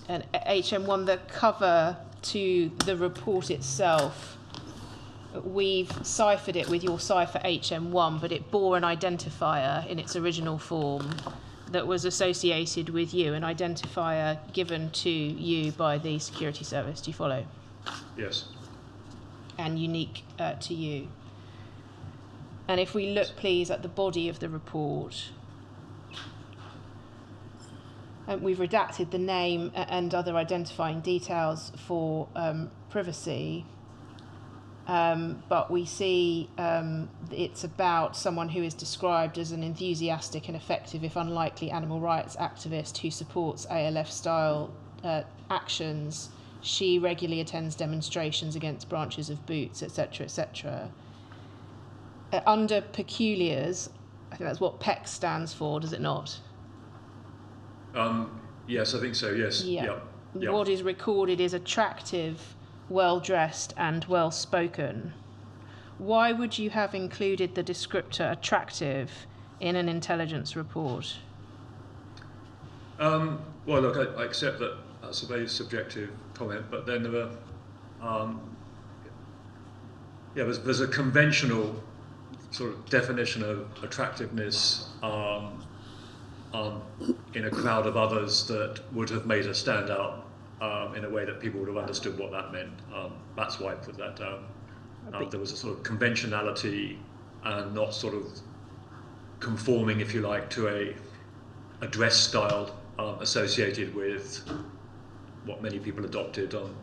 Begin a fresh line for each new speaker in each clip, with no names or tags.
And HM1, the cover to the report itself, we've ciphered it with your cipher HM1, but it bore an identifier in its original form that was associated with you, an identifier given to you by the security service. Do you follow?
Yes.
And unique to you. And if we look, please, at the body of the report, we've redacted the name and other identifying details for privacy, but we see it's about someone who is described as an enthusiastic and effective, if unlikely, animal rights activist who supports ALF-style actions. She regularly attends demonstrations against branches of boots, etc., etc. Under peculiars, I think that's what PEC stands for, does it not?
Yes, I think so, yes.
Yeah.
Yep.
What is recorded is attractive, well-dressed and well-spoken. Why would you have included the descriptor attractive in an intelligence report?
Well, look, I accept that that's a very subjective comment, but then there are, there's a conventional sort of definition of attractiveness in a crowd of others that would have made us stand out in a way that people would have understood what that meant. That's why I put that down. There was a sort of conventionality and not sort of conforming, if you like, to a dress style associated with what many people adopted on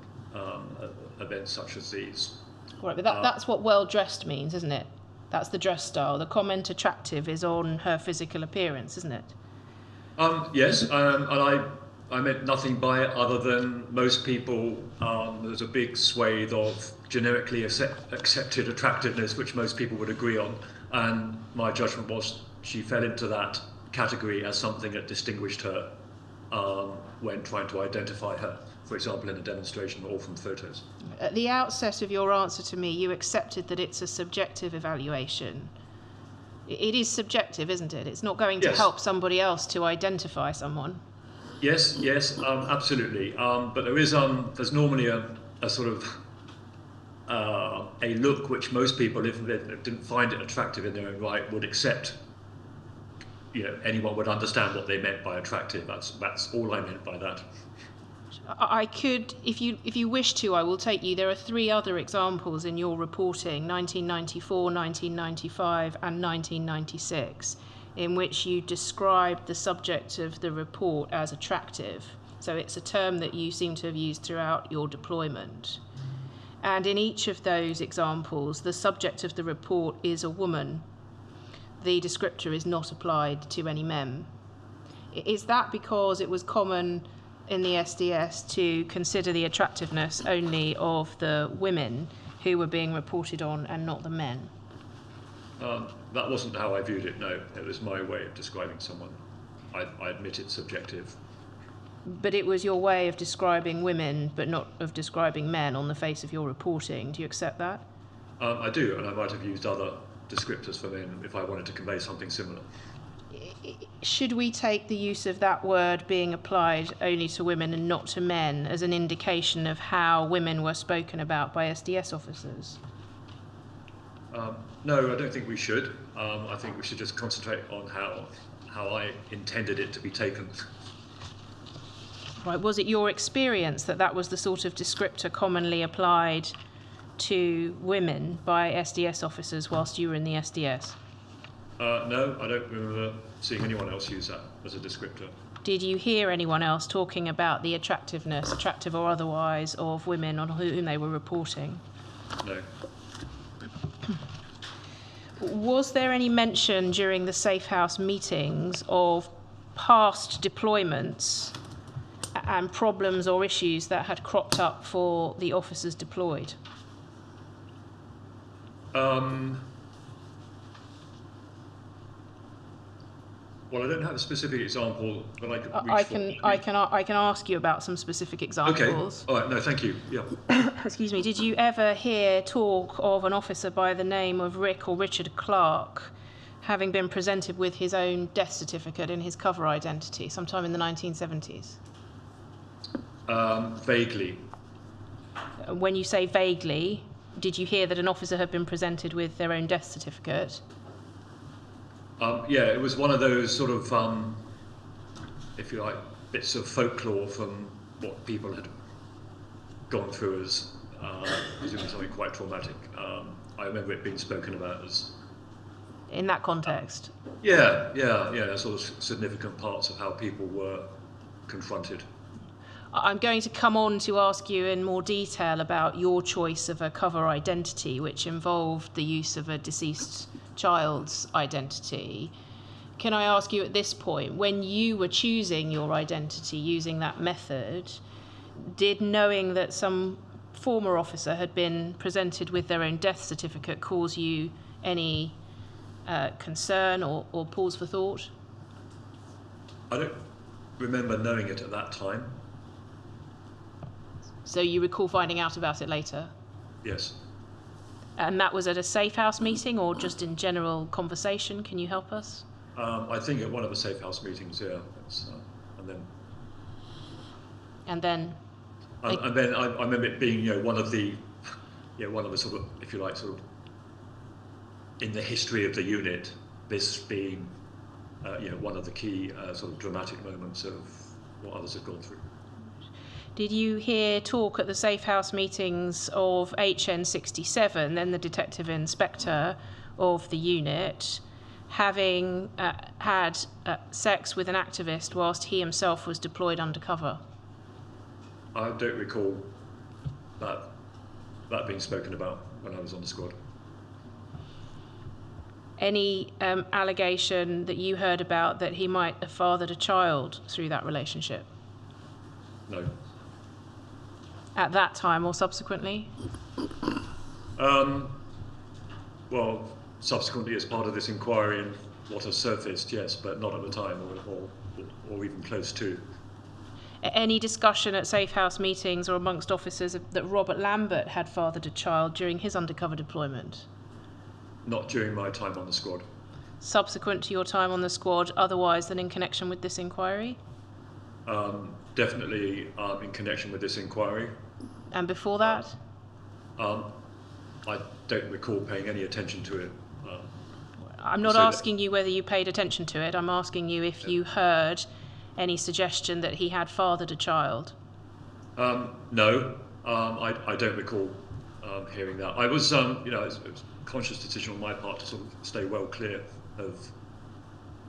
events such as these.
Right, but that's what well-dressed means, isn't it? That's the dress style. The comment attractive is on her physical appearance, isn't it?
Yes, and I meant nothing by it other than most people, there's a big swathe of generically accepted attractiveness, which most people would agree on, and my judgment was she fell into that category as something that distinguished her when trying to identify her, for example, in a demonstration or from photos.
At the outset of your answer to me, you accepted that it's a subjective evaluation. It is subjective, isn't it? It's not going to help somebody else to identify someone.
Yes, absolutely. But there is there's normally a sort of a look which most people, if they didn't find it attractive in their own right, would accept. You know, anyone would understand what they meant by attractive. That's all I meant by that.
I could, if you wish to, I will take you. There are 3 other examples in your reporting, 1994, 1995, and 1996, in which you described the subject of the report as attractive. So it's a term that you seem to have used throughout your deployment. And in each of those examples, the subject of the report is a woman. The descriptor is not applied to any men. Is that because it was common in the SDS to consider the attractiveness only of the women who were being reported on and not the men?
That wasn't how I viewed it, no. It was my way of describing someone. I admit it's subjective.
But it was your way of describing women, but not of describing men on the face of your reporting. Do you accept that?
I do, and I might have used other descriptors for men if I wanted to convey something similar.
Should we take the use of that word being applied only to women and not to men as an indication of how women were spoken about by SDS officers?
No, I don't think we should. I think we should just concentrate on how I intended it to be taken.
Right. Was it your experience that was the sort of descriptor commonly applied to women by SDS officers whilst you were in the SDS?
No, I don't remember seeing anyone else use that as a descriptor.
Did you hear anyone else talking about the attractiveness, attractive or otherwise, of women on whom they were reporting?
No.
Was there any mention during the Safe House meetings of past deployments and problems or issues that had cropped up for the officers deployed?
Well, I don't have a specific example, but I could
I can ask you about some specific examples.
Okay. All right. No, thank you. Yeah.
Excuse me. Did you ever hear talk of an officer by the name of Rick or Richard Clark having been presented with his own death certificate in his cover identity sometime in the 1970s?
Vaguely.
When you say vaguely, did you hear that an officer had been presented with their own death certificate?
Yeah, it was one of those sort of, if you like, bits of folklore from what people had gone through as presumably something quite traumatic. I remember it being spoken about as...
In that context?
Yeah, sort of significant parts of how people were confronted.
I'm going to come on to ask you in more detail about your choice of a cover identity, which involved the use of a deceased child's identity. Can I ask you at this point, when you were choosing your identity using that method, did knowing that some former officer had been presented with their own death certificate cause you any concern or pause for thought?
I don't remember knowing it at that time.
So you recall finding out about it later?
Yes.
And that was at a safe house meeting or just in general conversation? Can you help us?
I think at one of the safe house meetings, yeah. And then I remember it being, one of the sort of, if you like, sort of in the history of the unit, this being, one of the key sort of dramatic moments of what others have gone through.
Did you hear talk at the safe house meetings of HN67, then the detective inspector of the unit, having had sex with an activist whilst he himself was deployed undercover?
I don't recall that being spoken about when I was on the squad.
Any allegation that you heard about that he might have fathered a child through that relationship?
No.
At that time or subsequently?
Well, subsequently as part of this inquiry and what has surfaced, yes, but not at the time or even close to.
Any discussion at safe house meetings or amongst officers that Robert Lambert had fathered a child during his undercover deployment?
Not during my time on the squad.
Subsequent to your time on the squad, otherwise than in connection with this inquiry?
Definitely in connection with this inquiry.
And before that?
I don't recall paying any attention to it.
I'm not asking you whether you paid attention to it. I'm asking you if you heard any suggestion that he had fathered a child.
No, I don't recall hearing that. I was, it was a conscious decision on my part to sort of stay well clear of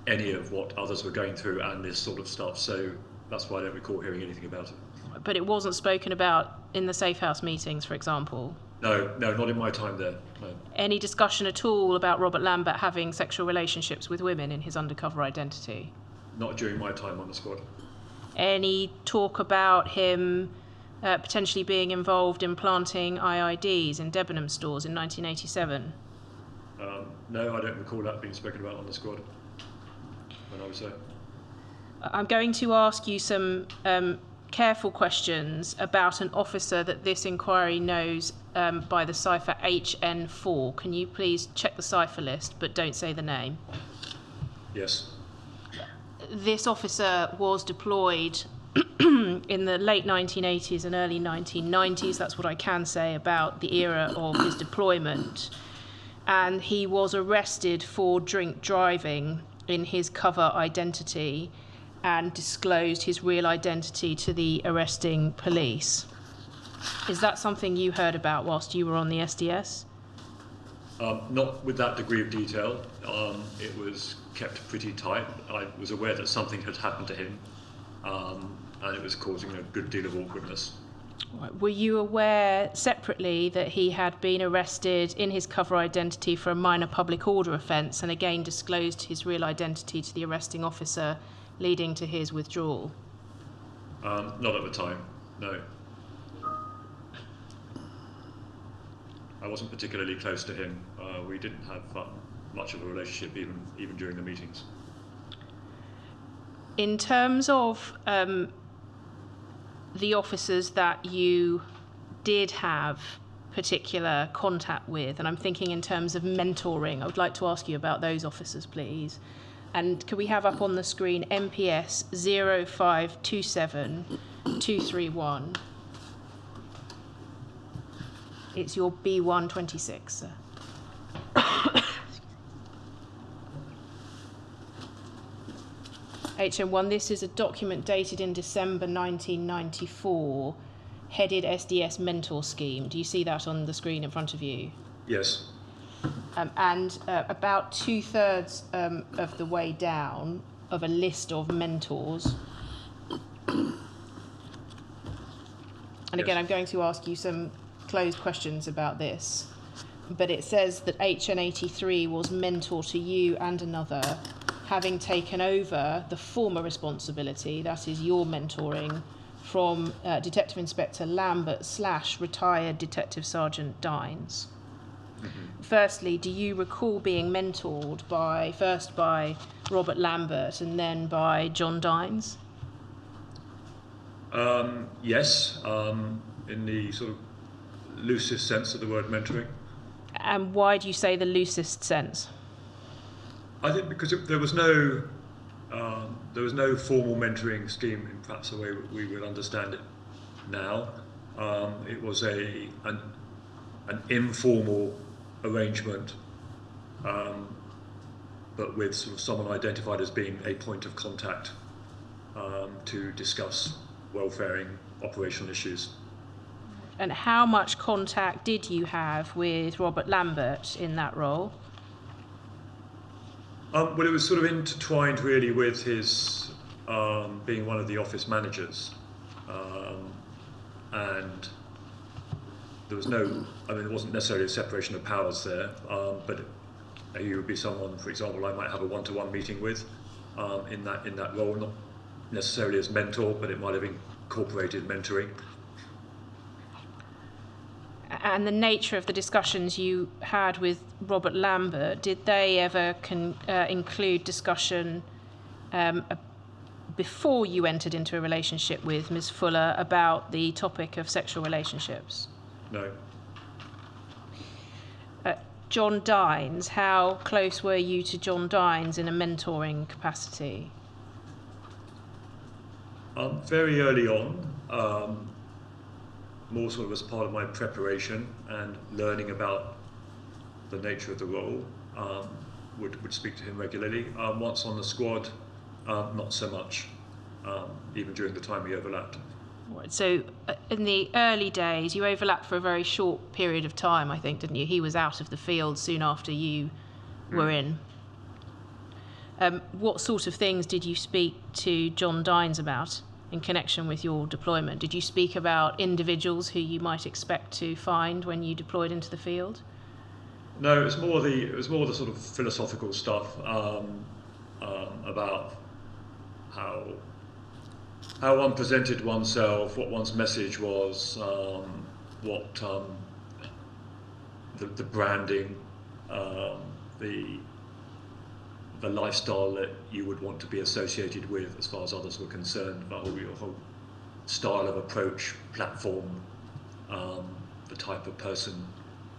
any of what others were going through and this sort of stuff. So that's why I don't recall hearing anything about it.
But it wasn't spoken about in the safe house meetings, for example?
No, not in my time there. No.
Any discussion at all about Robert Lambert having sexual relationships with women in his undercover identity?
Not during my time on the squad.
Any talk about him potentially being involved in planting IIDs in Debenham stores in 1987?
No, I don't recall that being spoken about on the squad when I was there.
I'm going to ask you some careful questions about an officer that this inquiry knows by the cipher HN4. Can you please check the cipher list, but don't say the name?
Yes.
This officer was deployed in the late 1980s and early 1990s. That's what I can say about the era of his deployment. And he was arrested for drink driving in his cover identity and disclosed his real identity to the arresting police. Is that something you heard about whilst you were on the SDS?
Not with that degree of detail. It was kept pretty tight. I was aware that something had happened to him, and it was causing a good deal of awkwardness.
Were you aware separately that he had been arrested in his cover identity for a minor public order offence and again disclosed his real identity to the arresting officer, leading to his withdrawal?
Not at the time, no. I wasn't particularly close to him. We didn't have much of a relationship even during the meetings.
In terms of the officers that you did have particular contact with, and I'm thinking in terms of mentoring, I would like to ask you about those officers, please. And can we have up on the screen MPS 0527 231. It's your B126, sir. HM1, this is a document dated in December 1994, headed SDS Mentor Scheme. Do you see that on the screen in front of you?
Yes.
And about 2/3 of the way down of a list of mentors. And again, I'm going to ask you some closed questions about this. But it says that HN83 was mentor to you and another, having taken over the former responsibility, that is your mentoring, from Detective Inspector Lambert / retired Detective Sergeant Dines. Mm-hmm. Firstly, do you recall being mentored first by Robert Lambert and then by John Dines?
Yes, in the sort of loosest sense of the word mentoring.
And why do you say the loosest sense?
I think because there was no formal mentoring scheme in perhaps the way we would understand it now. It was an informal arrangement, but with sort of someone identified as being a point of contact to discuss welfaring operational issues.
And how much contact did you have with Robert Lambert in that role?
Well, it was sort of intertwined really with his being one of the office managers. And there was it wasn't necessarily a separation of powers there, but he would be someone, for example, I might have a one-to-one meeting with in that role, not necessarily as mentor, but it might have incorporated mentoring.
And the nature of the discussions you had with Robert Lambert, did they ever include discussion before you entered into a relationship with Ms. Fuller about the topic of sexual relationships?
No.
John Dines, how close were you to John Dines in a mentoring capacity?
Very early on. More sort of as part of my preparation and learning about the nature of the role, would speak to him regularly. Once on the squad, not so much, even during the time we overlapped.
Right, so in the early days, you overlapped for a very short period of time, I think, didn't you? He was out of the field soon after you were in. What sort of things did you speak to John Dines about in connection with your deployment? Did you speak about individuals who you might expect to find when you deployed into the field?
No, it was more the sort of philosophical stuff about how one presented oneself, what one's message was, what the branding, the lifestyle that you would want to be associated with as far as others were concerned, your whole style of approach, platform, the type of person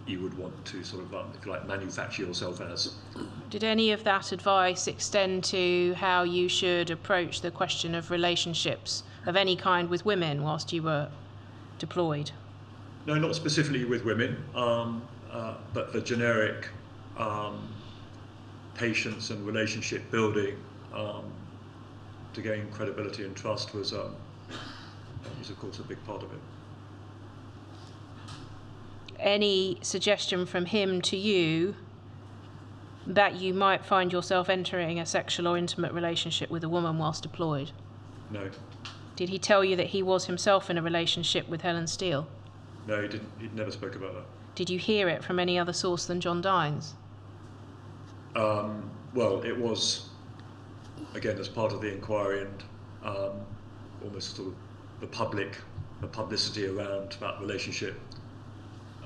you would want to sort of, if you like, manufacture yourself as.
Did any of that advice extend to how you should approach the question of relationships of any kind with women whilst you were deployed?
No, not specifically with women, but the generic patience and relationship building to gain credibility and trust was of course a big part of it.
Any suggestion from him to you that you might find yourself entering a sexual or intimate relationship with a woman whilst deployed?
No.
Did he tell you that he was himself in a relationship with Helen Steele?
No, he didn't. He never spoke about that.
Did you hear it from any other source than John Dines?
Well, it was, again, as part of the inquiry and almost sort of the publicity around that relationship.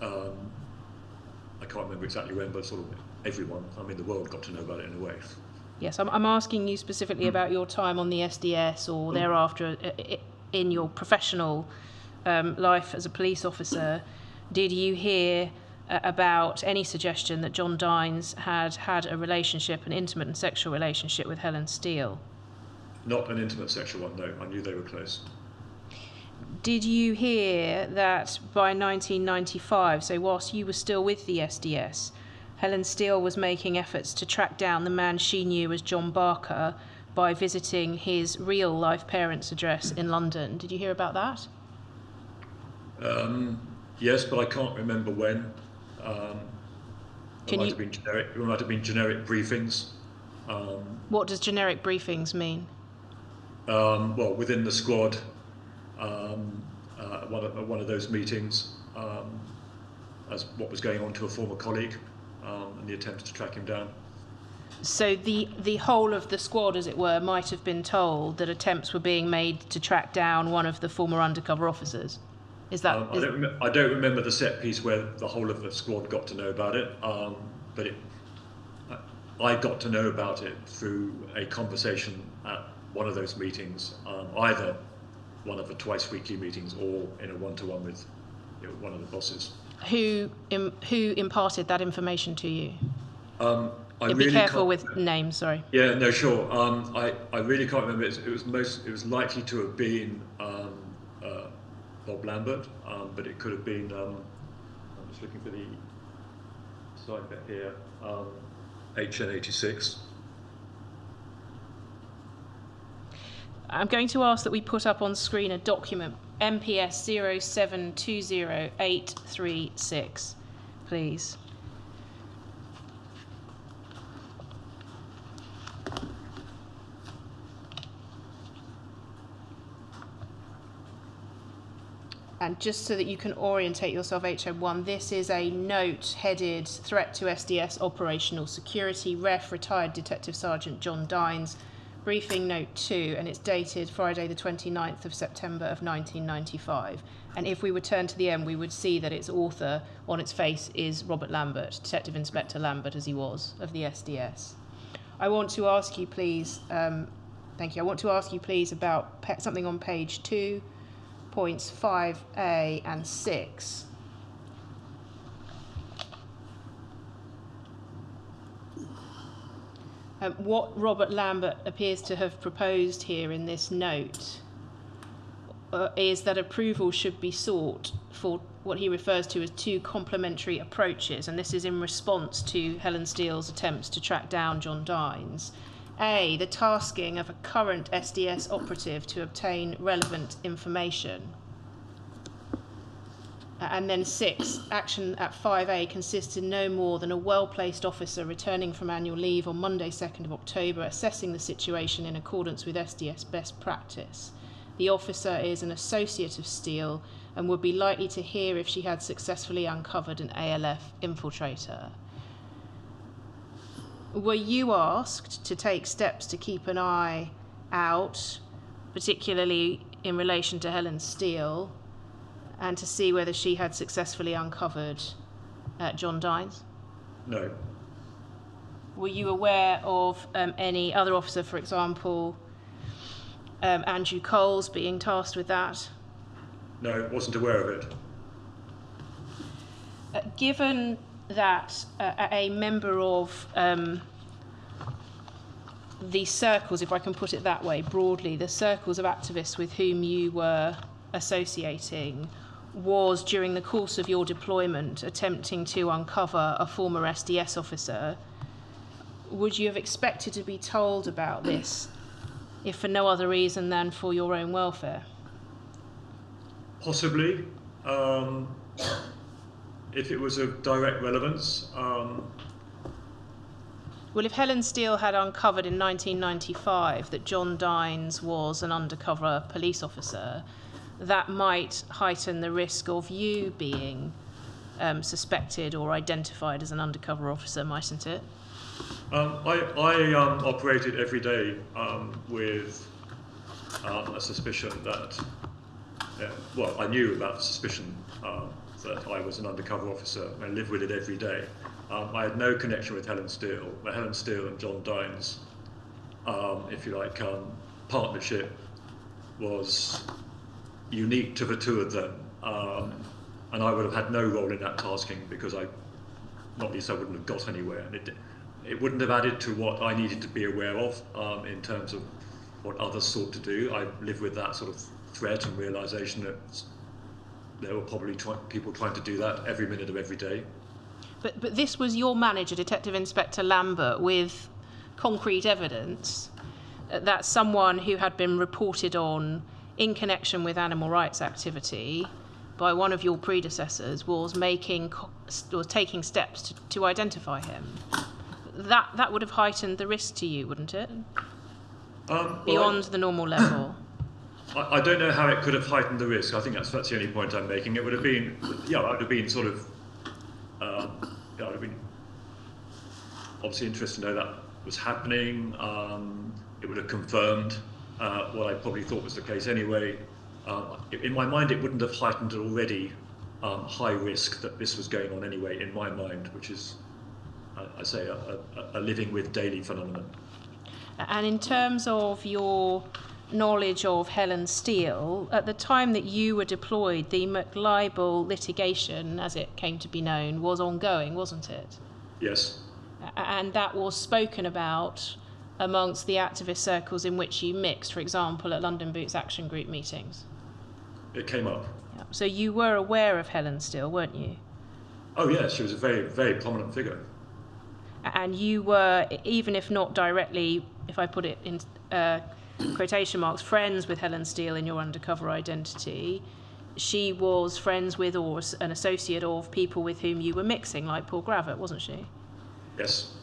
I can't remember exactly when, but sort of everyone, the world got to know about it in a way.
Yes, I'm asking you specifically about your time on the SDS or thereafter in your professional life as a police officer. Did you hear about any suggestion that John Dines had a relationship, an intimate and sexual relationship with Helen Steele?
Not an intimate sexual one, no. I knew they were close.
Did you hear that by 1995, so whilst you were still with the SDS, Helen Steele was making efforts to track down the man she knew as John Barker by visiting his real-life parents' address in London? Did you hear about that?
Yes, but I can't remember when. It might have been generic briefings.
What does generic briefings mean?
Well, within the squad, one of those meetings, as what was going on to a former colleague, and the attempts to track him down.
So the whole of the squad, as it were, might have been told that attempts were being made to track down one of the former undercover officers. Is that?
I don't remember the set piece where the whole of the squad got to know about it, but I got to know about it through a conversation at one of those meetings, either one of the twice weekly meetings or in a one-to-one with one of the bosses.
Who imparted that information to you?
Be
really careful with names, sorry.
Yeah, no, sure. I really can't remember. It was likely to have been Bob Lambert, but it could have been. I'm just looking for the side bit here. HN86.
I'm going to ask that we put up on screen a document, MPS 0720836, please. And just so that you can orientate yourself, HM1, this is a note headed Threat to SDS Operational Security, Ref Retired Detective Sergeant John Dines, Briefing Note 2, and it's dated Friday the 29th of September of 1995. And if we would turn to the end, we would see that its author on its face is Robert Lambert, Detective Inspector Lambert, as he was, of the SDS. I want to ask you, please, thank you, I want to ask you, please, about something on page 2. Points 5A and 6. What Robert Lambert appears to have proposed here in this note is that approval should be sought for what he refers to as two complementary approaches, and this is in response to Helen Steele's attempts to track down John Dines. A, the tasking of a current SDS operative to obtain relevant information. And then 6, action at 5A consists in no more than a well-placed officer returning from annual leave on Monday 2nd of October, assessing the situation in accordance with SDS best practice. The officer is an associate of Steele and would be likely to hear if she had successfully uncovered an ALF infiltrator. Were you asked to take steps to keep an eye out, particularly in relation to Helen Steele, and to see whether she had successfully uncovered John Dines?
No.
Were you aware of any other officer, for example, Andrew Coles, being tasked with that?
No, wasn't aware of it.
Given that a member of the circles, if I can put it that way, broadly, the circles of activists with whom you were associating was, during the course of your deployment, attempting to uncover a former SDS officer, would you have expected to be told about this, if for no other reason than for your own welfare?
Possibly. If it was of direct relevance.
Well, if Helen Steele had uncovered in 1995 that John Dines was an undercover police officer, that might heighten the risk of you being suspected or identified as an undercover officer, mightn't it?
I operated every day with a suspicion that, I knew about the suspicion that I was an undercover officer. I lived with it every day. I had no connection with Helen Steele. But Helen Steele and John Dines, if you like, partnership was unique to the two of them, and I would have had no role in that tasking because not least I wouldn't have got anywhere, and it wouldn't have added to what I needed to be aware of in terms of what others sought to do. I lived with that sort of threat and realization that there were probably people trying to do that every minute of every day.
But this was your manager, Detective Inspector Lambert, with concrete evidence that someone who had been reported on in connection with animal rights activity by one of your predecessors was taking steps to identify him. That would have heightened the risk to you, wouldn't it? Beyond the normal level.
I don't know how it could have heightened the risk. I think that's the only point I'm making. It would have been, I would have been sort of, I would have been obviously interested to know that was happening. It would have confirmed what I probably thought was the case anyway. In my mind, it wouldn't have heightened an already high risk that this was going on anyway, in my mind, which is, I say, a living with daily phenomenon.
And in terms of your knowledge of Helen Steele, at the time that you were deployed, the McLibel litigation, as it came to be known, was ongoing, wasn't it?
Yes.
And that was spoken about amongst the activist circles in which you mixed, for example, at London Boots Action Group meetings?
It came up.
Yeah. So you were aware of Helen Steele, weren't you?
Oh, yes, she was a very, very prominent figure.
And you were, even if not directly, if I put it in quotation marks, friends with Helen Steele in your undercover identity. She was friends with or an associate of people with whom you were mixing, like Paul Gravett, wasn't she?
Yes.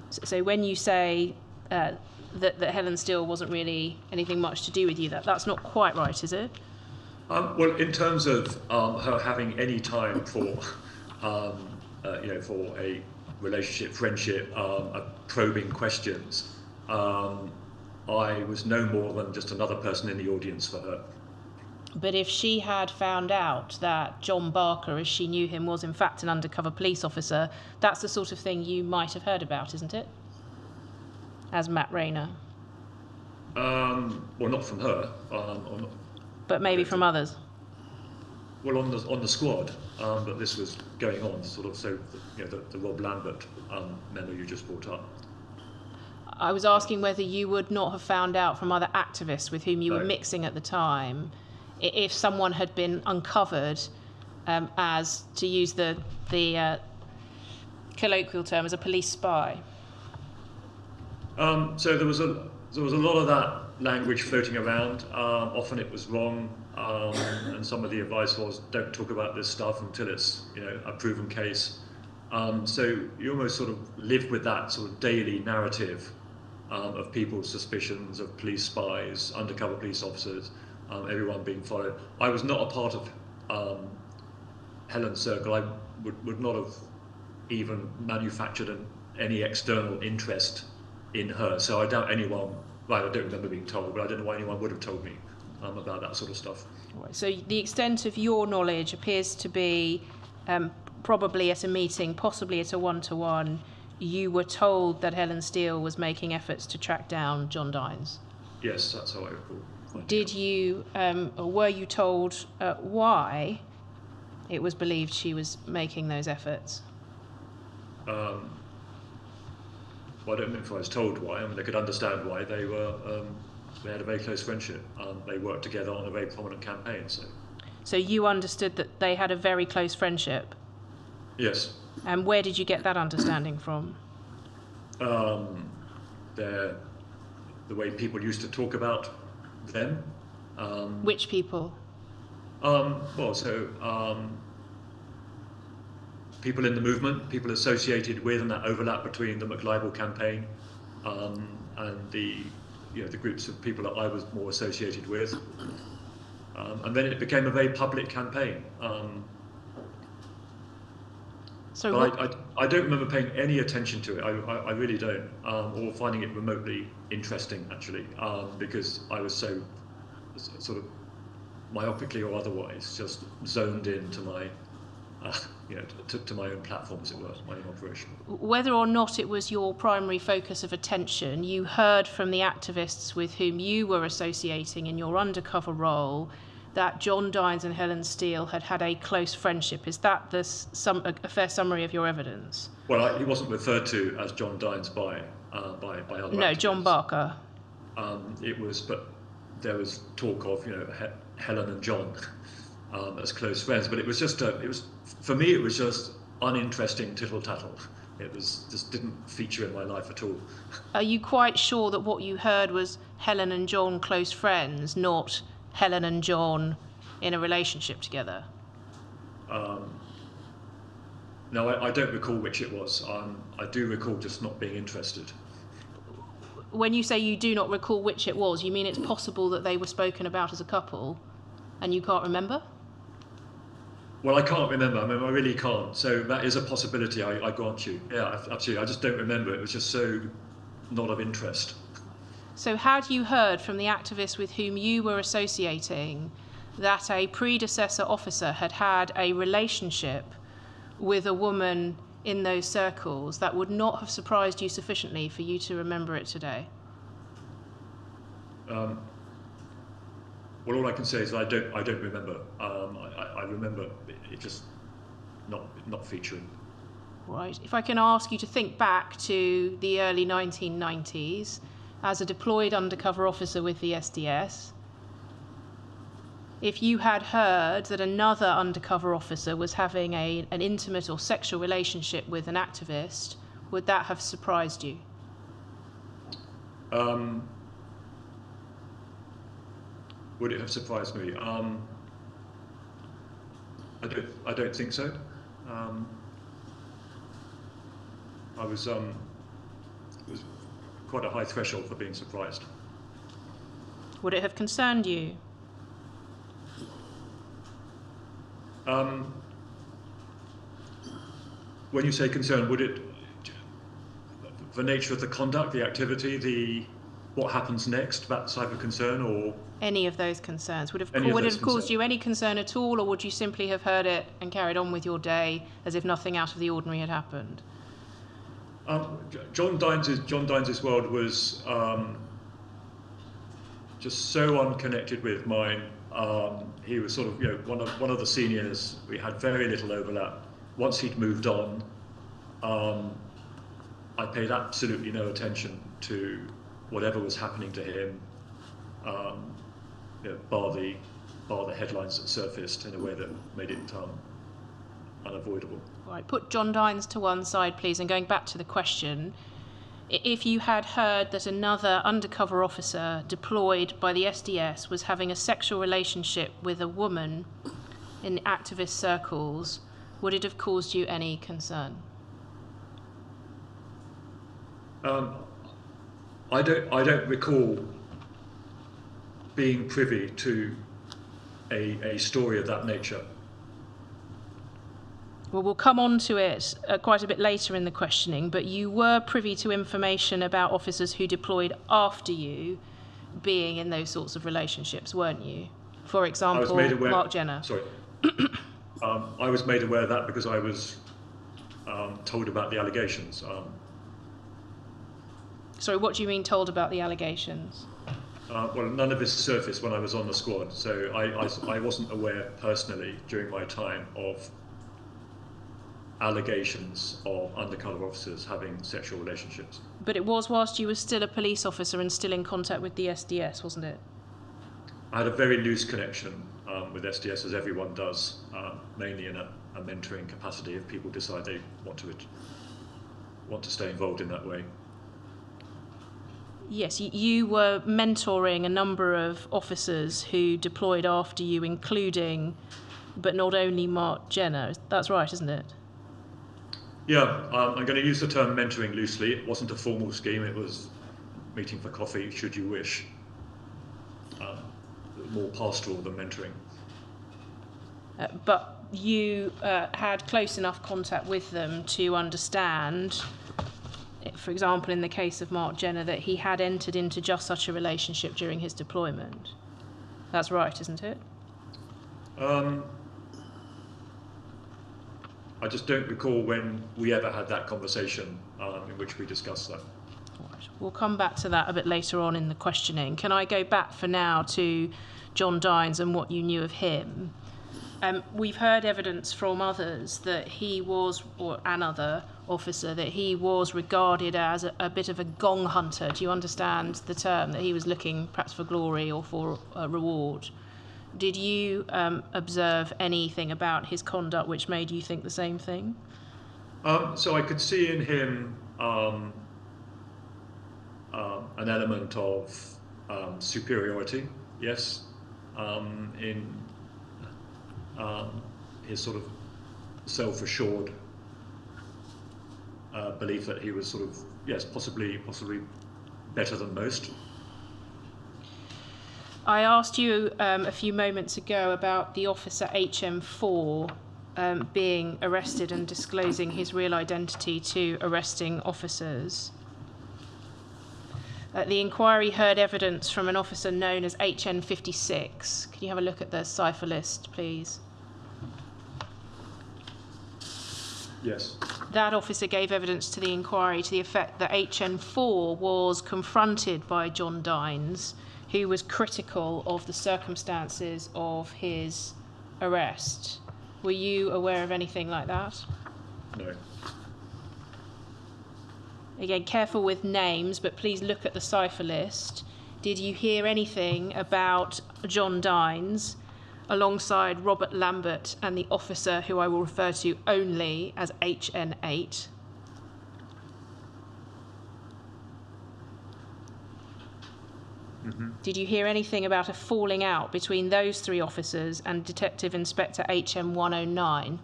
So when you say that Helen Steele wasn't really anything much to do with you, that's not quite right, is it?
Well, in terms of her having any time for, for a relationship, friendship, probing questions, I was no more than just another person in the audience for her.
But if she had found out that John Barker, as she knew him, was in fact an undercover police officer, that's the sort of thing you might have heard about, isn't it? As Matt Rayner.
Well, not from her.
But maybe from others.
Well, on the squad, but this was going on, sort of. So, the Rob Lambert memo you just brought up.
I was asking whether you would not have found out from other activists with whom you were mixing at the time, if someone had been uncovered as, to use the colloquial term, as a police spy.
So there was a lot of that language floating around. Often it was wrong, and some of the advice was don't talk about this stuff until it's a proven case. So you almost sort of live with that sort of daily narrative of people's suspicions of police spies, undercover police officers, everyone being followed. I was not a part of Helen's circle. I would not have even manufactured any external interest in her. So I doubt anyone, I don't remember being told, but I don't know why anyone would have told me about that sort of stuff.
Right. So the extent of your knowledge appears to be probably at a meeting, possibly at a one-to-one, you were told that Helen Steele was making efforts to track down John Dines.
Yes, that's how I recall.
Did you, or were you told why it was believed she was making those efforts?
Well, I don't know if I was told why. I mean, they could understand why. They had a very close friendship. They worked together on a very prominent campaign.
So you understood that they had a very close friendship?
Yes.
And where did you get that understanding from?
The way people used to talk about them.
Which people?
People in the movement, people associated with, and that overlap between the McLibel campaign and the groups of people that I was more associated with. And then it became a very public campaign. But I don't remember paying any attention to it. I really don't, or finding it remotely interesting, actually, because I was so sort of myopically or otherwise just zoned into my, to my own platform, as it were, my own operation.
Whether or not it was your primary focus of attention, you heard from the activists with whom you were associating in your undercover role that John Dines and Helen Steele had had a close friendship. Is that a fair summary of your evidence?
Well, he wasn't referred to as John Dines by other activists.
No, John Barker.
It was, but there was talk of Helen and John as close friends, but it was for me it was just uninteresting tittle tattle. It just didn't feature in my life at all.
Are you quite sure that what you heard was Helen and John close friends, not Helen and John in a relationship together?
No, I don't recall which it was. I do recall just not being interested.
When you say you do not recall which it was, you mean it's possible that they were spoken about as a couple and you can't remember?
Well, I can't remember. I really can't. So that is a possibility, I grant you. Yeah, absolutely. I just don't remember. It was just so not of interest.
So had you heard from the activists with whom you were associating that a predecessor officer had had a relationship with a woman in those circles that would not have surprised you sufficiently for you to remember it today?
Well, all I can say is I don't remember. I remember it just not featuring.
Right. If I can ask you to think back to the early 1990s as a deployed undercover officer with the SDS, if you had heard that another undercover officer was having an intimate or sexual relationship with an activist, would that have surprised you?
Would it have surprised me? I don't think so. It was quite a high threshold for being surprised.
Would it have concerned you?
When you say concern, would it, the nature of the conduct, the activity, what happens next, that type of concern, or?
Any of those concerns? Would it have caused you any concern at all, or would you simply have heard it and carried on with your day as if nothing out of the ordinary had happened?
John Dines' world was just so unconnected with mine. He was sort of one of the seniors. We had very little overlap. Once he'd moved on, I paid absolutely no attention to whatever was happening to him, bar the headlines that surfaced in a way that made it unavoidable.
Right, put John Dines to one side, please, and going back to the question, if you had heard that another undercover officer deployed by the SDS was having a sexual relationship with a woman in activist circles, would it have caused you any concern?
I don't recall being privy to a story of that nature.
Well, we'll come on to it quite a bit later in the questioning, but you were privy to information about officers who deployed after you being in those sorts of relationships, weren't you? For example, Mark Jenner.
Sorry. I was made aware of that because I was told about the allegations.
Sorry, what do you mean told about the allegations?
Well, none of this surfaced when I was on the squad, so I wasn't aware personally during my time of allegations of undercover officers having sexual relationships.
But it was whilst you were still a police officer and still in contact with the SDS, wasn't it?
I had a very loose connection with SDS, as everyone does, mainly in a mentoring capacity if people decide they want to stay involved in that way.
Yes, you were mentoring a number of officers who deployed after you, including, but not only, Mark Jenner. That's right, isn't it?
Yeah, I'm going to use the term mentoring loosely. It wasn't a formal scheme, it was meeting for coffee, should you wish. More pastoral than mentoring.
But you had close enough contact with them to understand, for example, in the case of Mark Jenner, that he had entered into just such a relationship during his deployment. That's right, isn't it?
I just don't recall when we ever had that conversation in which we discussed that.
Right. We'll come back to that a bit later on in the questioning. Can I go back for now to John Dines and what you knew of him? We've heard evidence from others that he was, or another officer, that he was regarded as a bit of a gong hunter. Do you understand the term? That he was looking perhaps for glory or for a reward. Did you observe anything about his conduct which made you think the same thing?
So I could see in him an element of superiority, yes, in his sort of self-assured belief that he was sort of, yes, possibly better than most.
I asked you a few moments ago about the officer HM4 being arrested and disclosing his real identity to arresting officers. The inquiry heard evidence from an officer known as HN56. Can you have a look at the cipher list, please?
Yes.
That officer gave evidence to the inquiry to the effect that HN4 was confronted by John Dines, who was critical of the circumstances of his arrest. Were you aware of anything like that?
No.
Again, careful with names, but please look at the cipher list. Did you hear anything about John Dines alongside Robert Lambert and the officer who I will refer to only as HN8?
Mm-hmm.
Did you hear anything about a falling out between those three officers and Detective Inspector HM109?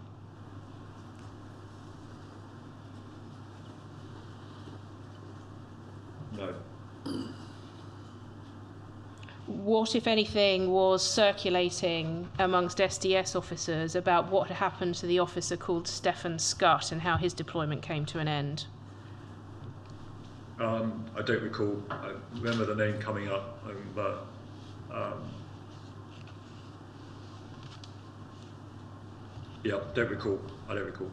No.
What, if anything, was circulating amongst SDS officers about what had happened to the officer called Stefan Scutt and how his deployment came to an end?
I don't recall. I remember the name coming up, but yeah, don't recall. I don't recall.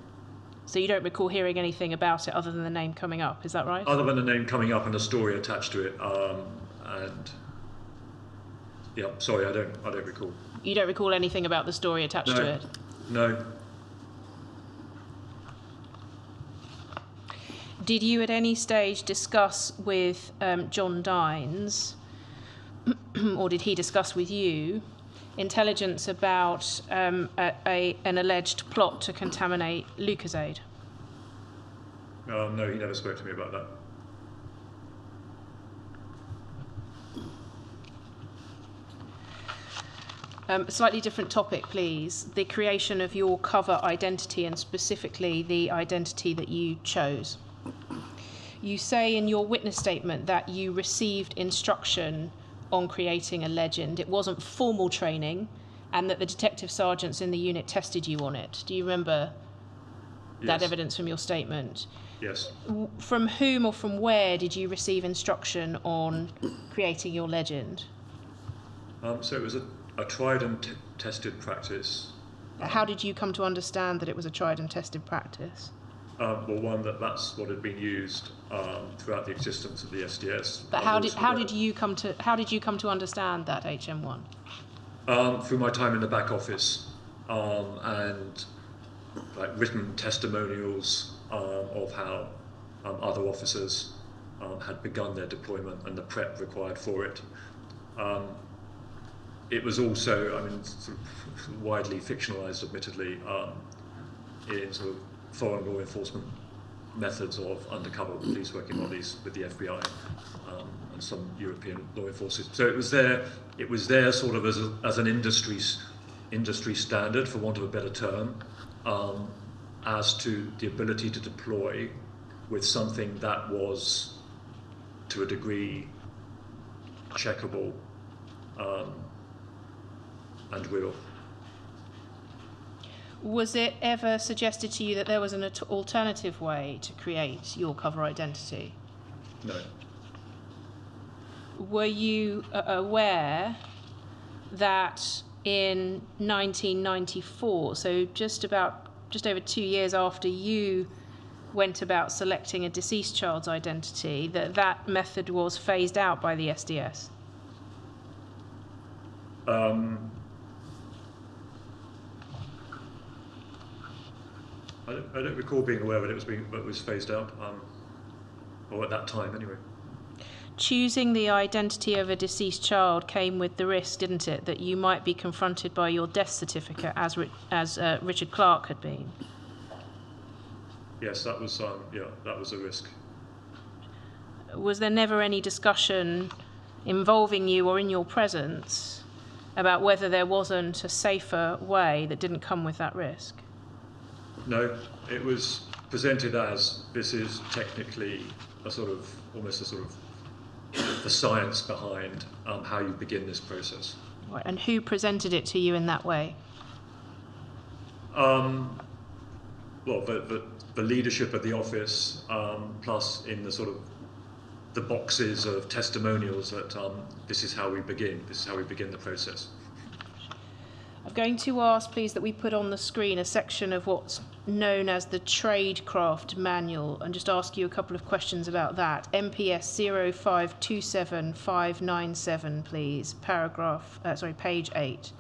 So you don't recall hearing anything about it other than the name coming up, is that right?
Other than the name coming up and the story attached to it, and yeah, sorry, I don't recall.
You don't recall anything about the story attached to it?
No.
Did you at any stage discuss with John Dines, or did he discuss with you, intelligence about an alleged plot to contaminate Lucozade?
No, he never spoke to me about that.
A slightly different topic, please. The creation of your cover identity, and specifically the identity that you chose. You say in your witness statement that you received instruction on creating a legend. It wasn't formal training, and that the detective sergeants in the unit tested you on it. Do you remember that evidence from your statement?
Yes.
From whom or from where did you receive instruction on creating your legend?
So it was a tried and tested practice.
How did you come to understand that it was a tried and tested practice?
Well, one, that's what had been used throughout the existence of the SDS.
But how did you come to understand that, HM1?
Through my time in the back office, and like written testimonials of how other officers had begun their deployment and the prep required for it. It was also, I mean, sort of widely fictionalized, admittedly, in sort of foreign law enforcement methods of undercover police working bodies with the FBI and some European law enforcement. So it was there sort of as an industry standard, for want of a better term, as to the ability to deploy with something that was, to a degree, checkable and real.
Was it ever suggested to you that there was an alternative way to create your cover identity?
No.
Were you aware that in 1994, so just over 2 years after you went about selecting a deceased child's identity, that method was phased out by the SDS?
I don't recall being aware that it was phased out, or at that time anyway.
Choosing the identity of a deceased child came with the risk, didn't it, that you might be confronted by your death certificate as Richard Clarke had been?
Yes, that was a risk.
Was there never any discussion involving you or in your presence about whether there wasn't a safer way that didn't come with that risk?
No, it was presented as this is technically almost a sort of the science behind how you begin this process.
Right, and who presented it to you in that way?
Well, the leadership of the office, plus in the sort of the boxes of testimonials that this is how we begin the process.
I'm going to ask, please, that we put on the screen a section of what's known as the Tradecraft Manual, and just ask you a couple of questions about that. MPS 0527597, please, page 8.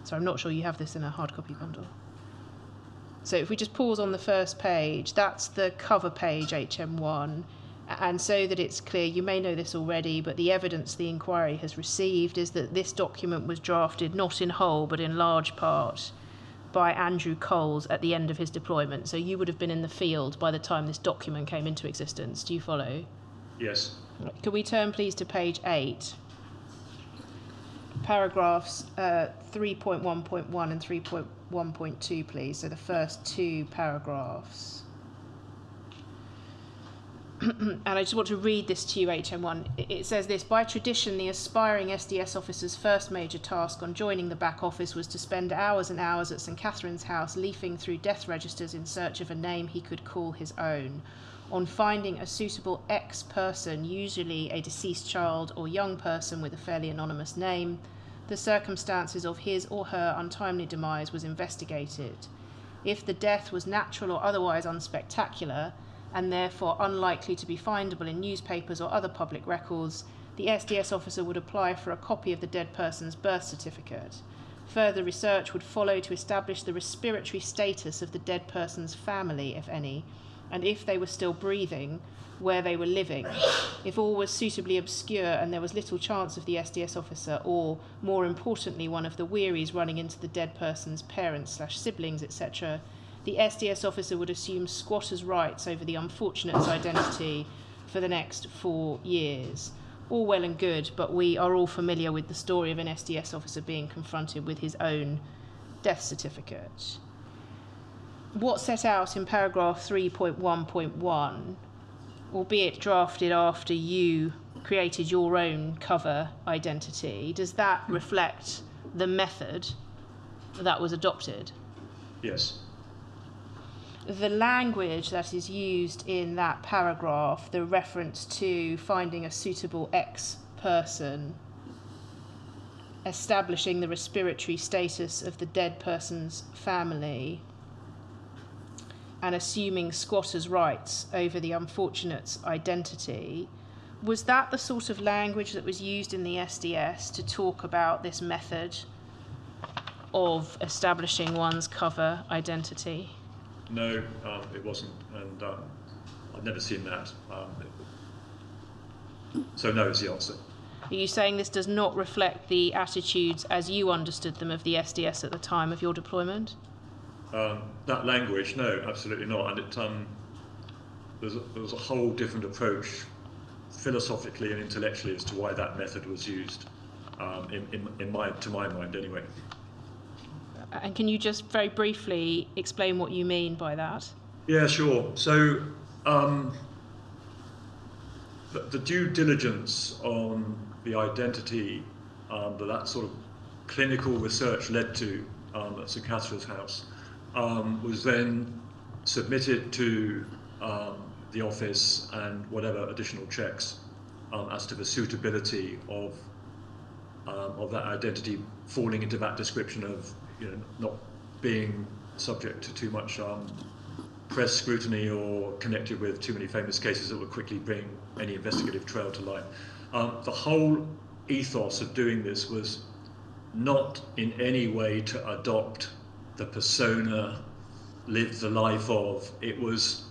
So I'm not sure you have this in a hard copy bundle. So if we just pause on the first page, that's the cover page, HM1. And so that it's clear, you may know this already, but the evidence the inquiry has received is that this document was drafted not in whole, but in large part by Andrew Coles at the end of his deployment. So you would have been in the field by the time this document came into existence. Do you follow?
Yes.
Can we turn, please, to page 8? Paragraphs 3.1.1 and 3.1.2, please. So the first two paragraphs. And I just want to read this to you, HM1. It says this: by tradition, the aspiring SDS officer's first major task on joining the back office was to spend hours and hours at St Catherine's House leafing through death registers in search of a name he could call his own. On finding a suitable ex-person, usually a deceased child or young person with a fairly anonymous name, the circumstances of his or her untimely demise was investigated. If the death was natural or otherwise unspectacular, and therefore unlikely to be findable in newspapers or other public records, the SDS officer would apply for a copy of the dead person's birth certificate. Further research would follow to establish the respiratory status of the dead person's family, if any, and if they were still breathing, where they were living. If all was suitably obscure and there was little chance of the SDS officer, or, more importantly, one of the wearies running into the dead person's parents/siblings, etc., the SDS officer would assume squatter's rights over the unfortunate's identity for the next 4 years. All well and good, but we are all familiar with the story of an SDS officer being confronted with his own death certificate. What's set out in paragraph 3.1.1, albeit drafted after you created your own cover identity, does that reflect the method that was adopted?
Yes.
The language that is used in that paragraph, the reference to finding a suitable ex-person, establishing the respiratory status of the dead person's family, and assuming squatters' rights over the unfortunate's identity, was that the sort of language that was used in the SDS to talk about this method of establishing one's cover identity?
No, it wasn't, and I've never seen that. So no is the answer.
Are you saying this does not reflect the attitudes as you understood them of the SDS at the time of your deployment?
That language, no, absolutely not. And there was a whole different approach, philosophically and intellectually, as to why that method was used, to my mind, anyway.
And can you just very briefly explain what you mean by that?
Yeah, sure. So the due diligence on the identity that sort of clinical research led to at St Catherine's House was then submitted to the office, and whatever additional checks as to the suitability of that identity falling into that description of, not being subject to too much press scrutiny or connected with too many famous cases that would quickly bring any investigative trail to light. The whole ethos of doing this was not in any way to adopt the persona lived the life of. It was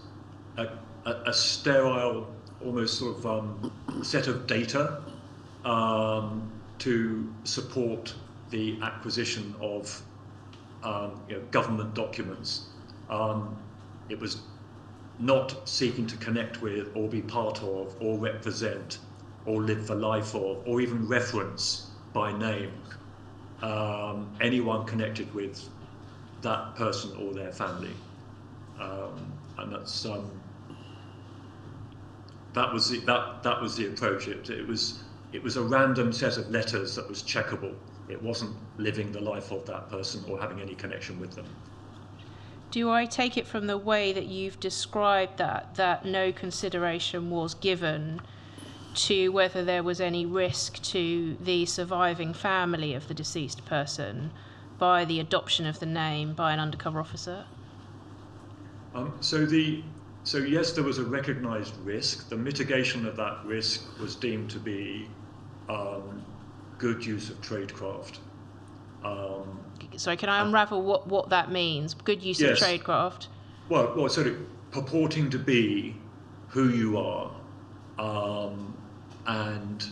a sterile, almost sort of set of data to support the acquisition of government documents. It was not seeking to connect with or be part of or represent or live the life of or even reference by name anyone connected with that person or their family. And that was the approach. It was a random set of letters that was checkable. It wasn't living the life of that person or having any connection with them.
Do I take it from the way that you've described that no consideration was given to whether there was any risk to the surviving family of the deceased person by the adoption of the name by an undercover officer?
So yes, there was a recognised risk. The mitigation of that risk was deemed to be good use of tradecraft.
Sorry, can I unravel what that means? Good use of tradecraft?
Well, sort of purporting to be who you are, and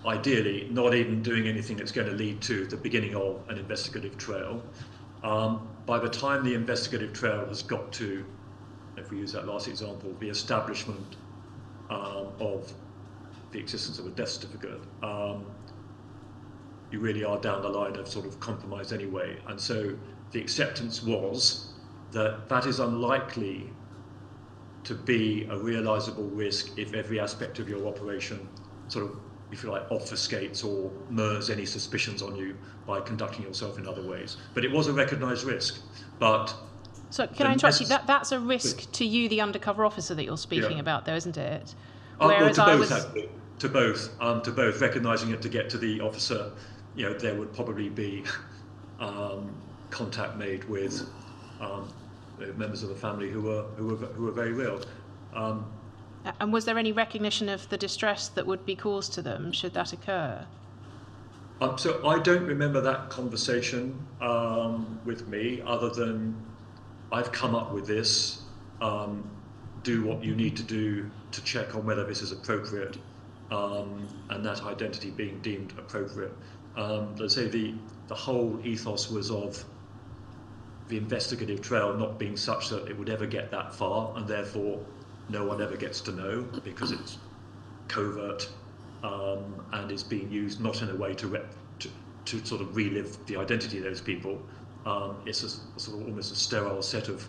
ideally not even doing anything that's going to lead to the beginning of an investigative trail. By the time the investigative trail has got to, if we use that last example, the establishment of the existence of a death certificate, you really are down the line of sort of compromise anyway. And so the acceptance was that that is unlikely to be a realisable risk if every aspect of your operation sort of, if you like, obfuscates or murs any suspicions on you by conducting yourself in other ways. But it was a recognised risk. But
so can I interrupt you? That's a risk to you, the undercover officer, that you're speaking about, though, isn't it?
Whereas to both, recognising it to get to the officer, there would probably be contact made with members of the family who were very real.
And was there any recognition of the distress that would be caused to them should that occur?
So I don't remember that conversation with me, other than I've come up with this. Do what you need to do to check on whether this is appropriate, and that identity being deemed appropriate. Let's say the whole ethos was of the investigative trail not being such that it would ever get that far, and therefore no one ever gets to know because it's covert and is being used not in a way to sort of relive the identity of those people. It's a sort of almost a sterile set of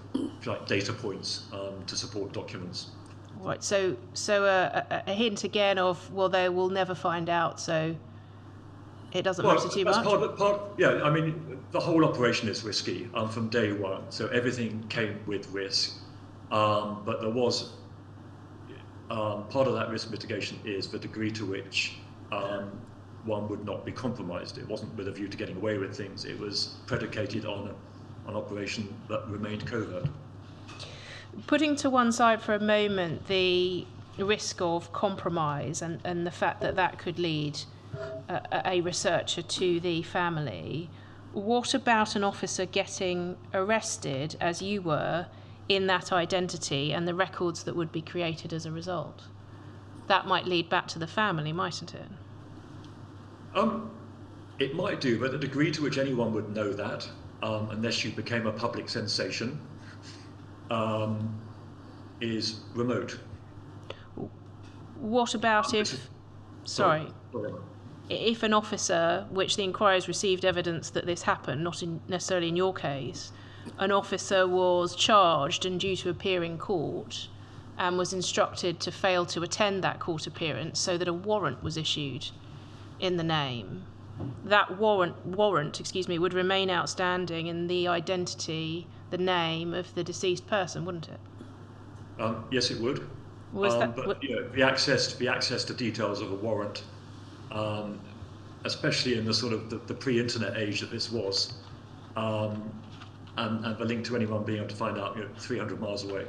data points to support documents.
Right. So a hint again of, well, they will never find out, so it doesn't matter too much.
Yeah. I mean, the whole operation is risky from day one. So everything came with risk, but there was part of that risk mitigation is the degree to which one would not be compromised. It wasn't with a view to getting away with things. It was predicated on an operation that remained covert.
Putting to one side for a moment the risk of compromise and the fact that could lead a researcher to the family, what about an officer getting arrested, as you were, in that identity and the records that would be created as a result? That might lead back to the family, mightn't it?
It might do, but the degree to which anyone would know that, unless you became a public sensation, is remote.
What about if an officer, which the inquiries received evidence that this happened, not necessarily in your case, an officer was charged and due to appear in court and was instructed to fail to attend that court appearance so that a warrant was issued in the name? That warrant, would remain outstanding in the identity, the name of the deceased person, wouldn't it?
Yes, it would. The access to details of a warrant, especially in the sort of the pre-internet age that this was, and the link to anyone being able to find out 300 miles away,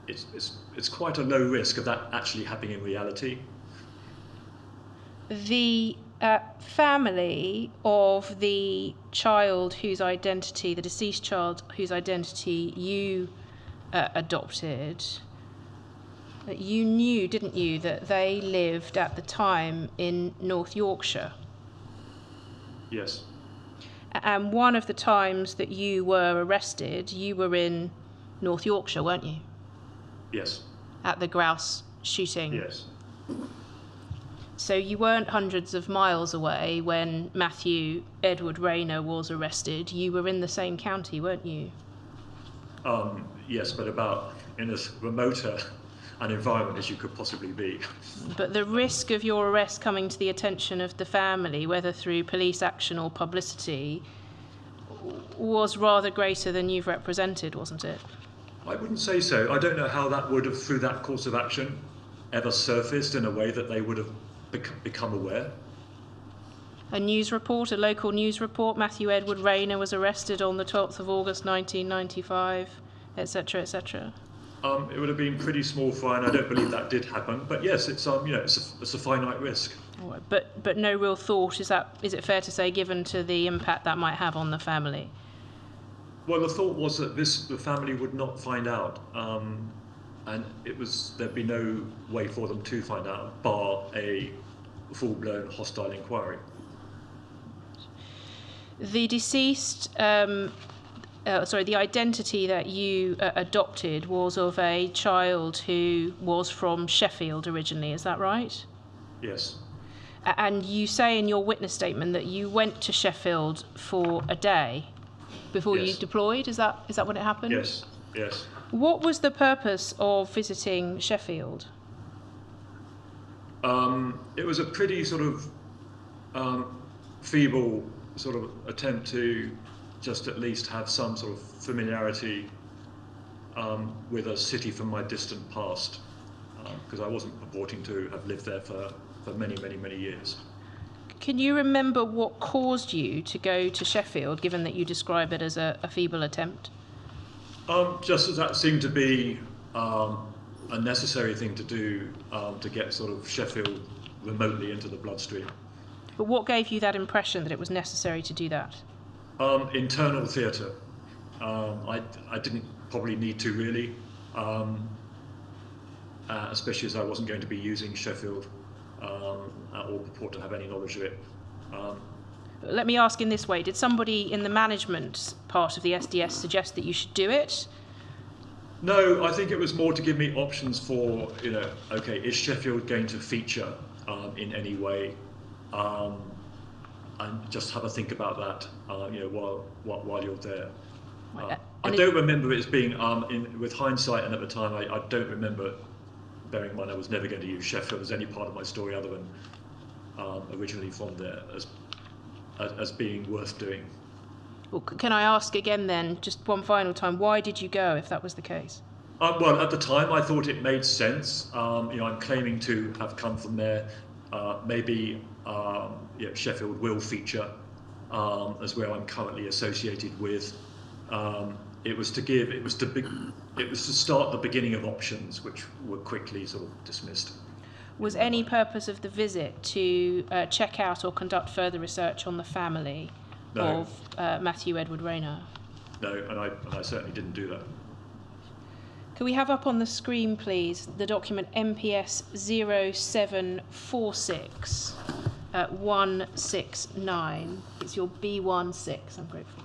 it's quite a low risk of that actually happening in reality.
The family of the child whose identity, the deceased child whose identity you adopted, you knew, didn't you, that they lived at the time in North Yorkshire?
Yes.
And one of the times that you were arrested, you were in North Yorkshire, weren't you?
Yes.
At the grouse shooting.
Yes.
So you weren't hundreds of miles away when Matthew Edward Rayner was arrested. You were in the same county, weren't you?
Yes, but about in as remoter an environment as you could possibly be.
But the risk of your arrest coming to the attention of the family, whether through police action or publicity, was rather greater than you've represented, wasn't it?
I wouldn't say so. I don't know how that would have, through that course of action, ever surfaced in a way that they would have become aware.
A news report, a local news report, Matthew Edward Rayner was arrested on the 12th of August 1995, etc., etc.
It would have been pretty small fry, and I don't believe that did happen. But yes, it's it's a finite risk.
But no real thought, is it fair to say, given to the impact that might have on the family?
Well, the thought was that the family would not find out, and there'd be no way for them to find out, bar a full-blown hostile inquiry.
The deceased, the identity that you adopted was of a child who was from Sheffield originally, is that right?
Yes.
And you say in your witness statement that you went to Sheffield for a day before you deployed. Is that when it happened?
Yes. Yes.
What was the purpose of visiting Sheffield?
It was a pretty sort of feeble sort of attempt to just at least have some sort of familiarity with a city from my distant past, because I wasn't purporting to have lived there for many, many, many years.
Can you remember what caused you to go to Sheffield, given that you describe it as a feeble attempt?
Just as that seemed to be a necessary thing to do to get sort of Sheffield remotely into the bloodstream.
But what gave you that impression that it was necessary to do that?
Internal theatre. I didn't probably need to really, especially as I wasn't going to be using Sheffield or purport to have any knowledge of it.
Let me ask in this way. Did somebody in the management part of the SDS suggest that you should do it?
No, I think it was more to give me options for, okay, is Sheffield going to feature in any way? And just have a think about that, while you're there. I don't remember it as being, with hindsight and at the time, I don't remember, bearing in mind I was never going to use Sheffield as any part of my story other than originally from there, as being worth doing.
Well, can I ask again then, just one final time, why did you go if that was the case?
Well, at the time I thought it made sense. I'm claiming to have come from there. Maybe Sheffield will feature as where I'm currently associated with. It was to start the beginning of options, which were quickly sort of dismissed.
Was any purpose of the visit to check out or conduct further research on the family of Matthew Edward Rayner?
No, and I certainly didn't do that.
Can we have up on the screen, please, the document MPS 0746 169. It's your B16. I'm grateful.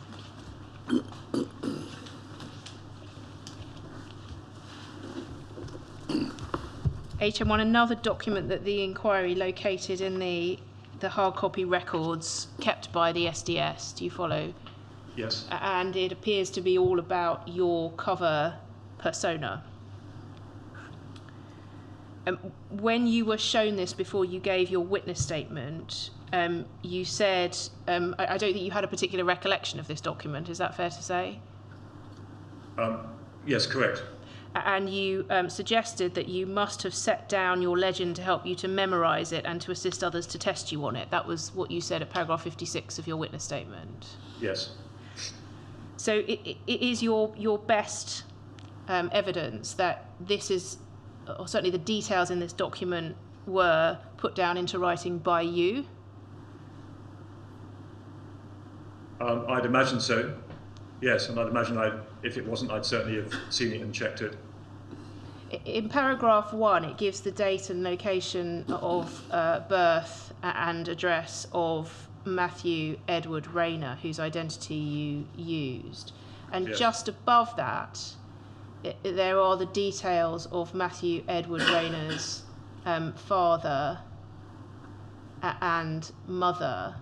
HM1, another document that the inquiry located in the hard copy records kept by the SDS. Do you follow?
Yes.
And it appears to be all about your cover persona. When you were shown this before you gave your witness statement, you said, I don't think you had a particular recollection of this document, is that fair to say?
Yes, correct.
And you suggested that you must have set down your legend to help you to memorise it and to assist others to test you on it. That was what you said at paragraph 56 of your witness statement.
Yes.
So it is your best evidence that this is, or certainly the details in this document were put down into writing by you?
I'd imagine so. Yes, and I'd imagine if it wasn't, I'd certainly have seen it and checked it.
In paragraph 1, it gives the date and location of birth and address of Matthew Edward Rayner, whose identity you used. And
Yes.
just above that, there are the details of Matthew Edward Rayner's father and mother.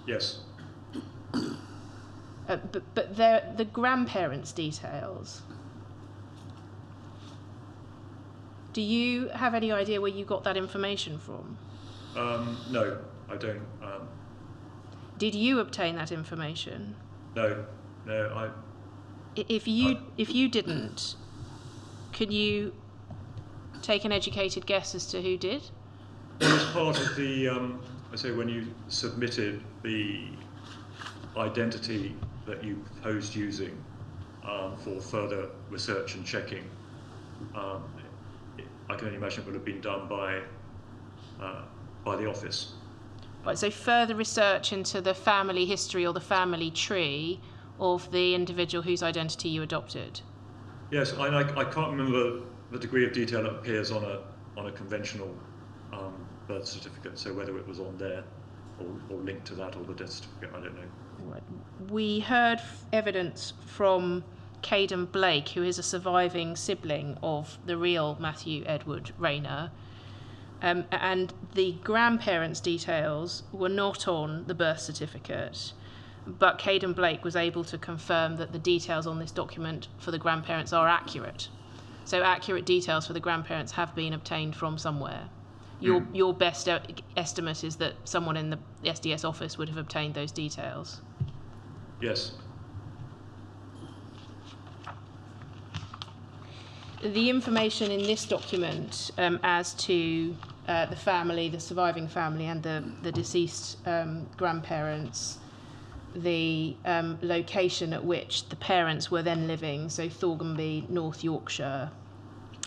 Yes.
But they're the grandparents' details. Do you have any idea where you got that information from?
No, I don't.
Did you obtain that information?
No.
If you didn't, can you take an educated guess as to who did?
Well, as part of the, I say, when you submitted the identity that you proposed using for further research and checking, I can only imagine it would have been done by the office.
Right, so further research into the family history or the family tree of the individual whose identity you adopted.
Yes, I can't remember the degree of detail that appears on a conventional birth certificate. So whether it was on there or linked to that or the death certificate, I don't know.
Right. We heard evidence from Caden Blake, who is a surviving sibling of the real Matthew Edward Rayner. And the grandparents' details were not on the birth certificate, but Caden Blake was able to confirm that the details on this document for the grandparents are accurate. So accurate details for the grandparents have been obtained from somewhere. Your best estimate is that someone in the SDS office would have obtained those details.
Yes.
The information in this document as to the family, the surviving family, and the deceased grandparents, the location at which the parents were then living, so Thorganby, North Yorkshire,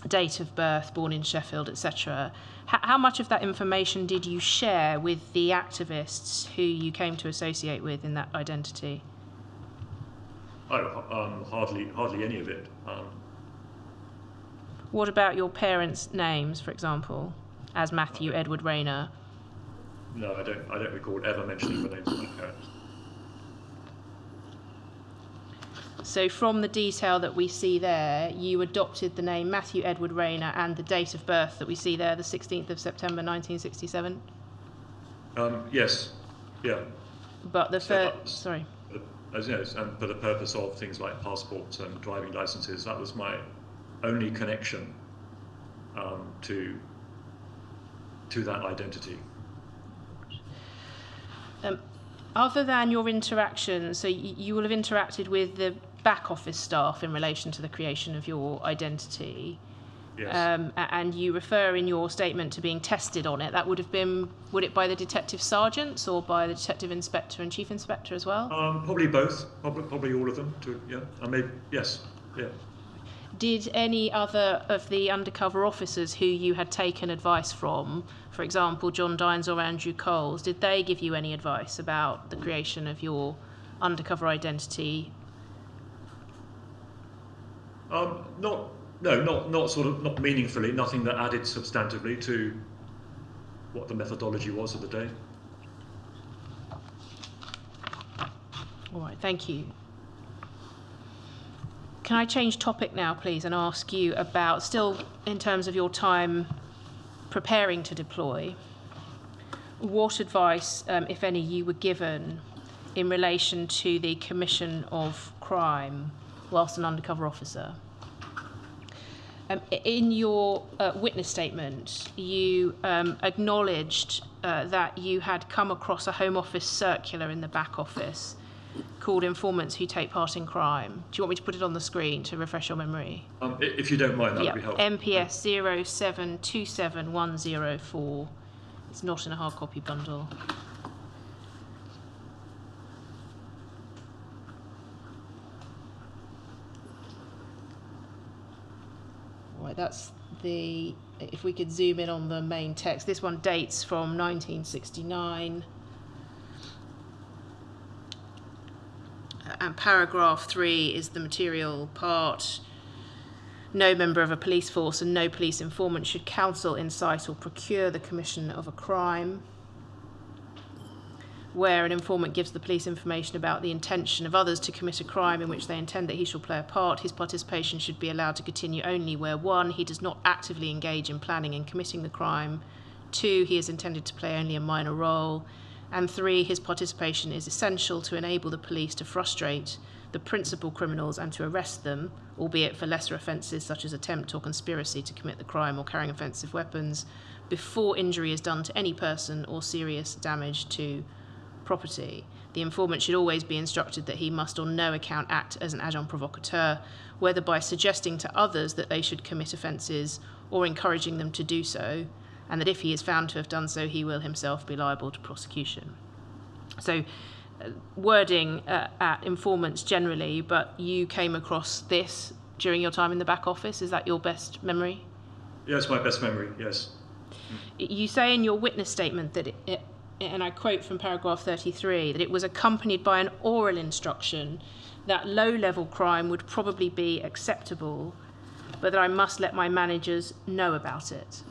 date of birth, born in Sheffield, etc. How much of that information did you share with the activists who you came to associate with in that identity?
Hardly any of it.
What about your parents' names, for example, as Matthew Edward Rayner?
No, I don't recall ever mentioning the names of my parents.
So from the detail that we see there, you adopted the name Matthew Edward Rayner and the date of birth that we see there, the 16th of September 1967?
Yes, yeah.
But the
Sorry. As you know, and for the purpose of things like passports and driving licenses, that was my only connection to that identity.
Other than your interactions, so you will have interacted with the back office staff in relation to the creation of your identity.
Yes.
And you refer in your statement to being tested on it. That would it by the detective sergeants or by the detective inspector and chief inspector as well?
Probably both. Probably all of them. Yes. Yeah.
Did any other of the undercover officers who you had taken advice from, for example, John Dines or Andrew Coles, did they give you any advice about the creation of your undercover identity?
Not meaningfully. Nothing that added substantively to what the methodology was of the day.
All right, thank you. Can I change topic now, please, and ask you about, still in terms of your time preparing to deploy, what advice, if any, you were given in relation to the commission of crime whilst an undercover officer? In your witness statement, you acknowledged that you had come across a Home Office circular in the back office called Informants Who Take Part in Crime. Do you want me to put it on the screen to refresh your memory?
If you don't mind, that would be helpful.
MPS 0727104. It's not in a hard copy bundle. Right, that's if we could zoom in on the main text, this one dates from 1969. And paragraph 3 is the material part. No member of a police force and no police informant should counsel, incite, or procure the commission of a crime. Where an informant gives the police information about the intention of others to commit a crime in which they intend that he shall play a part, his participation should be allowed to continue only where 1. He does not actively engage in planning and committing the crime, 2. He is intended to play only a minor role, and 3. His participation is essential to enable the police to frustrate the principal criminals and to arrest them, albeit for lesser offences such as attempt or conspiracy to commit the crime or carrying offensive weapons, before injury is done to any person or serious damage to property. The informant should always be instructed that he must on no account act as an agent provocateur, whether by suggesting to others that they should commit offences or encouraging them to do so, and that if he is found to have done so, he will himself be liable to prosecution. So, wording at informants generally, but you came across this during your time in the back office. Is that your best memory?
Yes, my best memory, yes.
You say in your witness statement that it, and I quote from paragraph 33, that it was accompanied by an oral instruction that low-level crime would probably be acceptable, but that I must let my managers know about it.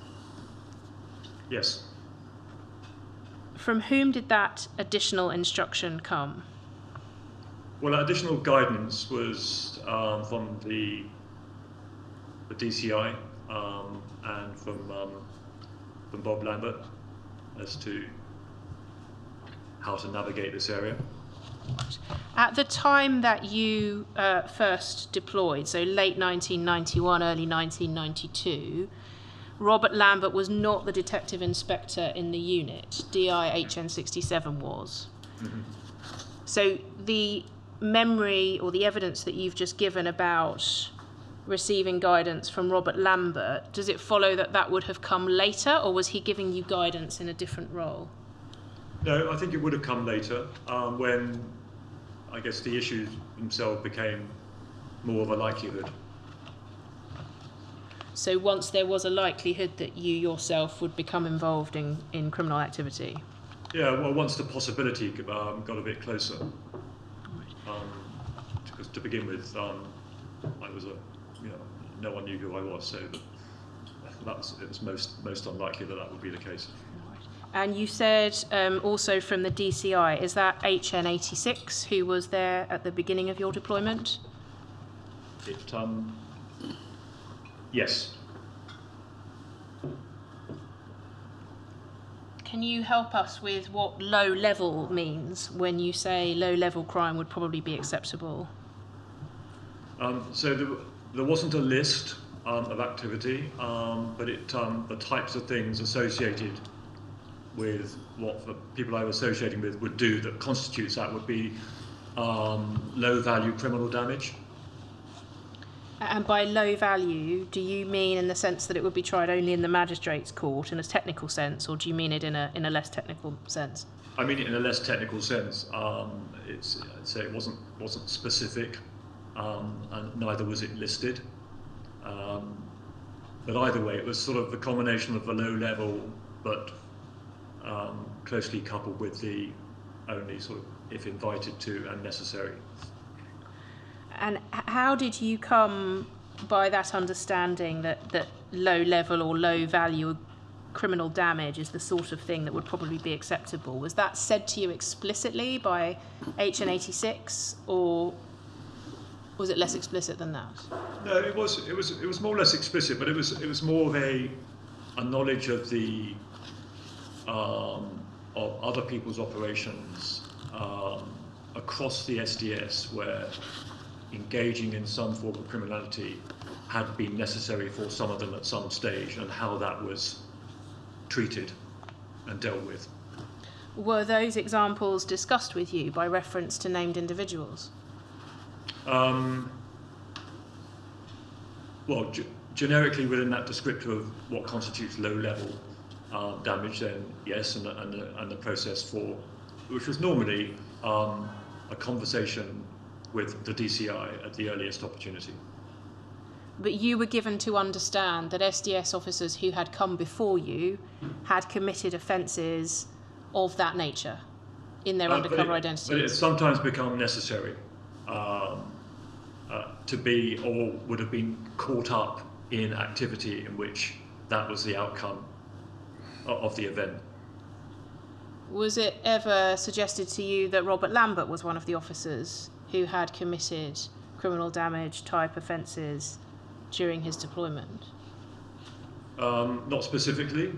Yes.
From whom did that additional instruction come?
Well, additional guidance was from the DCI and from Bob Lambert as to how to navigate this area.
At the time that you first deployed, so late 1991, early 1992, Robert Lambert was not the detective inspector in the unit. DIHN 67 was. Mm-hmm. So the memory or the evidence that you've just given about receiving guidance from Robert Lambert, does it follow that that would have come later, or was he giving you guidance in a different role?
No, I think it would have come later when I guess the issues themselves became more of a likelihood.
So once there was a likelihood that you yourself would become involved in criminal activity?
Yeah, well, once the possibility got a bit closer. Because to begin with, I was no one knew who I was, so it was most unlikely that would be the case.
And you said also from the DCI, is that HN 86 who was there at the beginning of your deployment?
Yes.
Can you help us with what low level means when you say low level crime would probably be acceptable?
So there wasn't a list of activity, but the types of things associated with what the people I was associating with would do that constitutes that would be low value criminal damage.
And by low value, do you mean in the sense that it would be tried only in the magistrate's court in a technical sense, or do you mean it in a less technical sense?
I mean it in a less technical sense. I'd say it wasn't specific, and neither was it listed. But either way, it was sort of the combination of the low level, but closely coupled with the only sort of if invited to and necessary.
And how did you come by that understanding that low level or low value criminal damage is the sort of thing that would probably be acceptable? Was that said to you explicitly by HN 86, or was it less explicit than that?
No, it was more or less explicit, but it was more of a knowledge of the of other people's operations across the SDS where engaging in some form of criminality had been necessary for some of them at some stage, and how that was treated and dealt with.
Were those examples discussed with you by reference to named individuals?
Well, generically within that descriptor of what constitutes low-level damage, then yes, and the process for, which was normally a conversation with the DCI at the earliest opportunity.
But you were given to understand that SDS officers who had come before you had committed offences of that nature in their undercover identities.
But it's sometimes become necessary to be, or would have been caught up in activity in which that was the outcome of the event.
Was it ever suggested to you that Robert Lambert was one of the officers who had committed criminal damage type offences during his deployment?
Not specifically,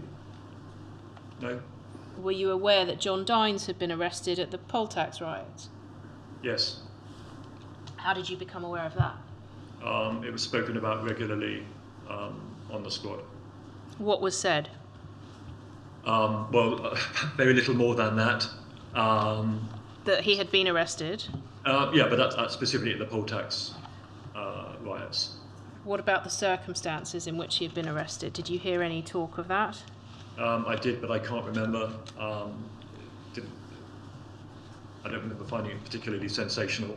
no.
Were you aware that John Dines had been arrested at the poll tax riots?
Yes.
How did you become aware of that?
It was spoken about regularly on the squad.
What was said?
Very little more than that.
That he had been arrested?
Yeah, but that's specifically at the poll tax riots.
What about the circumstances in which he had been arrested? Did you hear any talk of that?
I did, but I can't remember. I don't remember finding it particularly sensational.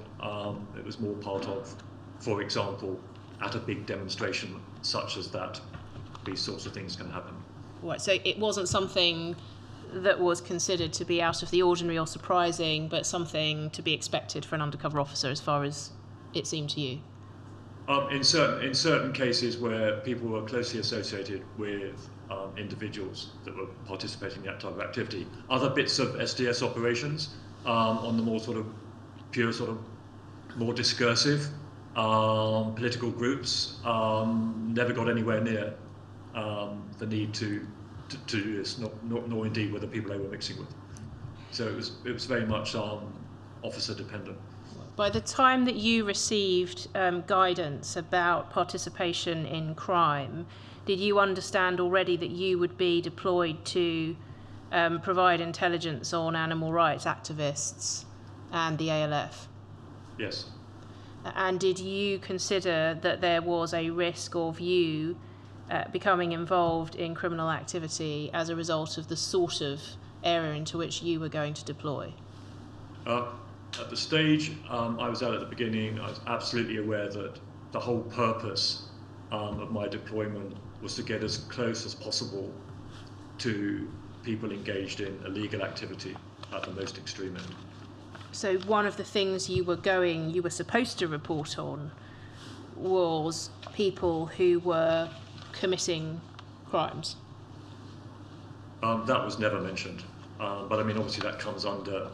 It was more part of, for example, at a big demonstration such as that, these sorts of things can happen.
Right, so it wasn't something that was considered to be out of the ordinary or surprising, but something to be expected for an undercover officer as far as it seemed to you?
In certain cases where people were closely associated with individuals that were participating in that type of activity. Other bits of SDS operations on the more sort of pure, sort of more discursive political groups never got anywhere near the need to do this, nor indeed were the people they were mixing with. So it was very much officer dependent.
By the time that you received guidance about participation in crime, did you understand already that you would be deployed to provide intelligence on animal rights activists and the ALF?
Yes.
And did you consider that there was a risk of you becoming involved in criminal activity as a result of the sort of area into which you were going to deploy?
At the stage I was at the beginning, I was absolutely aware that the whole purpose of my deployment was to get as close as possible to people engaged in illegal activity at the most extreme end.
So one of the things you were supposed to report on was people who were committing crimes?
That was never mentioned, but I mean obviously that comes under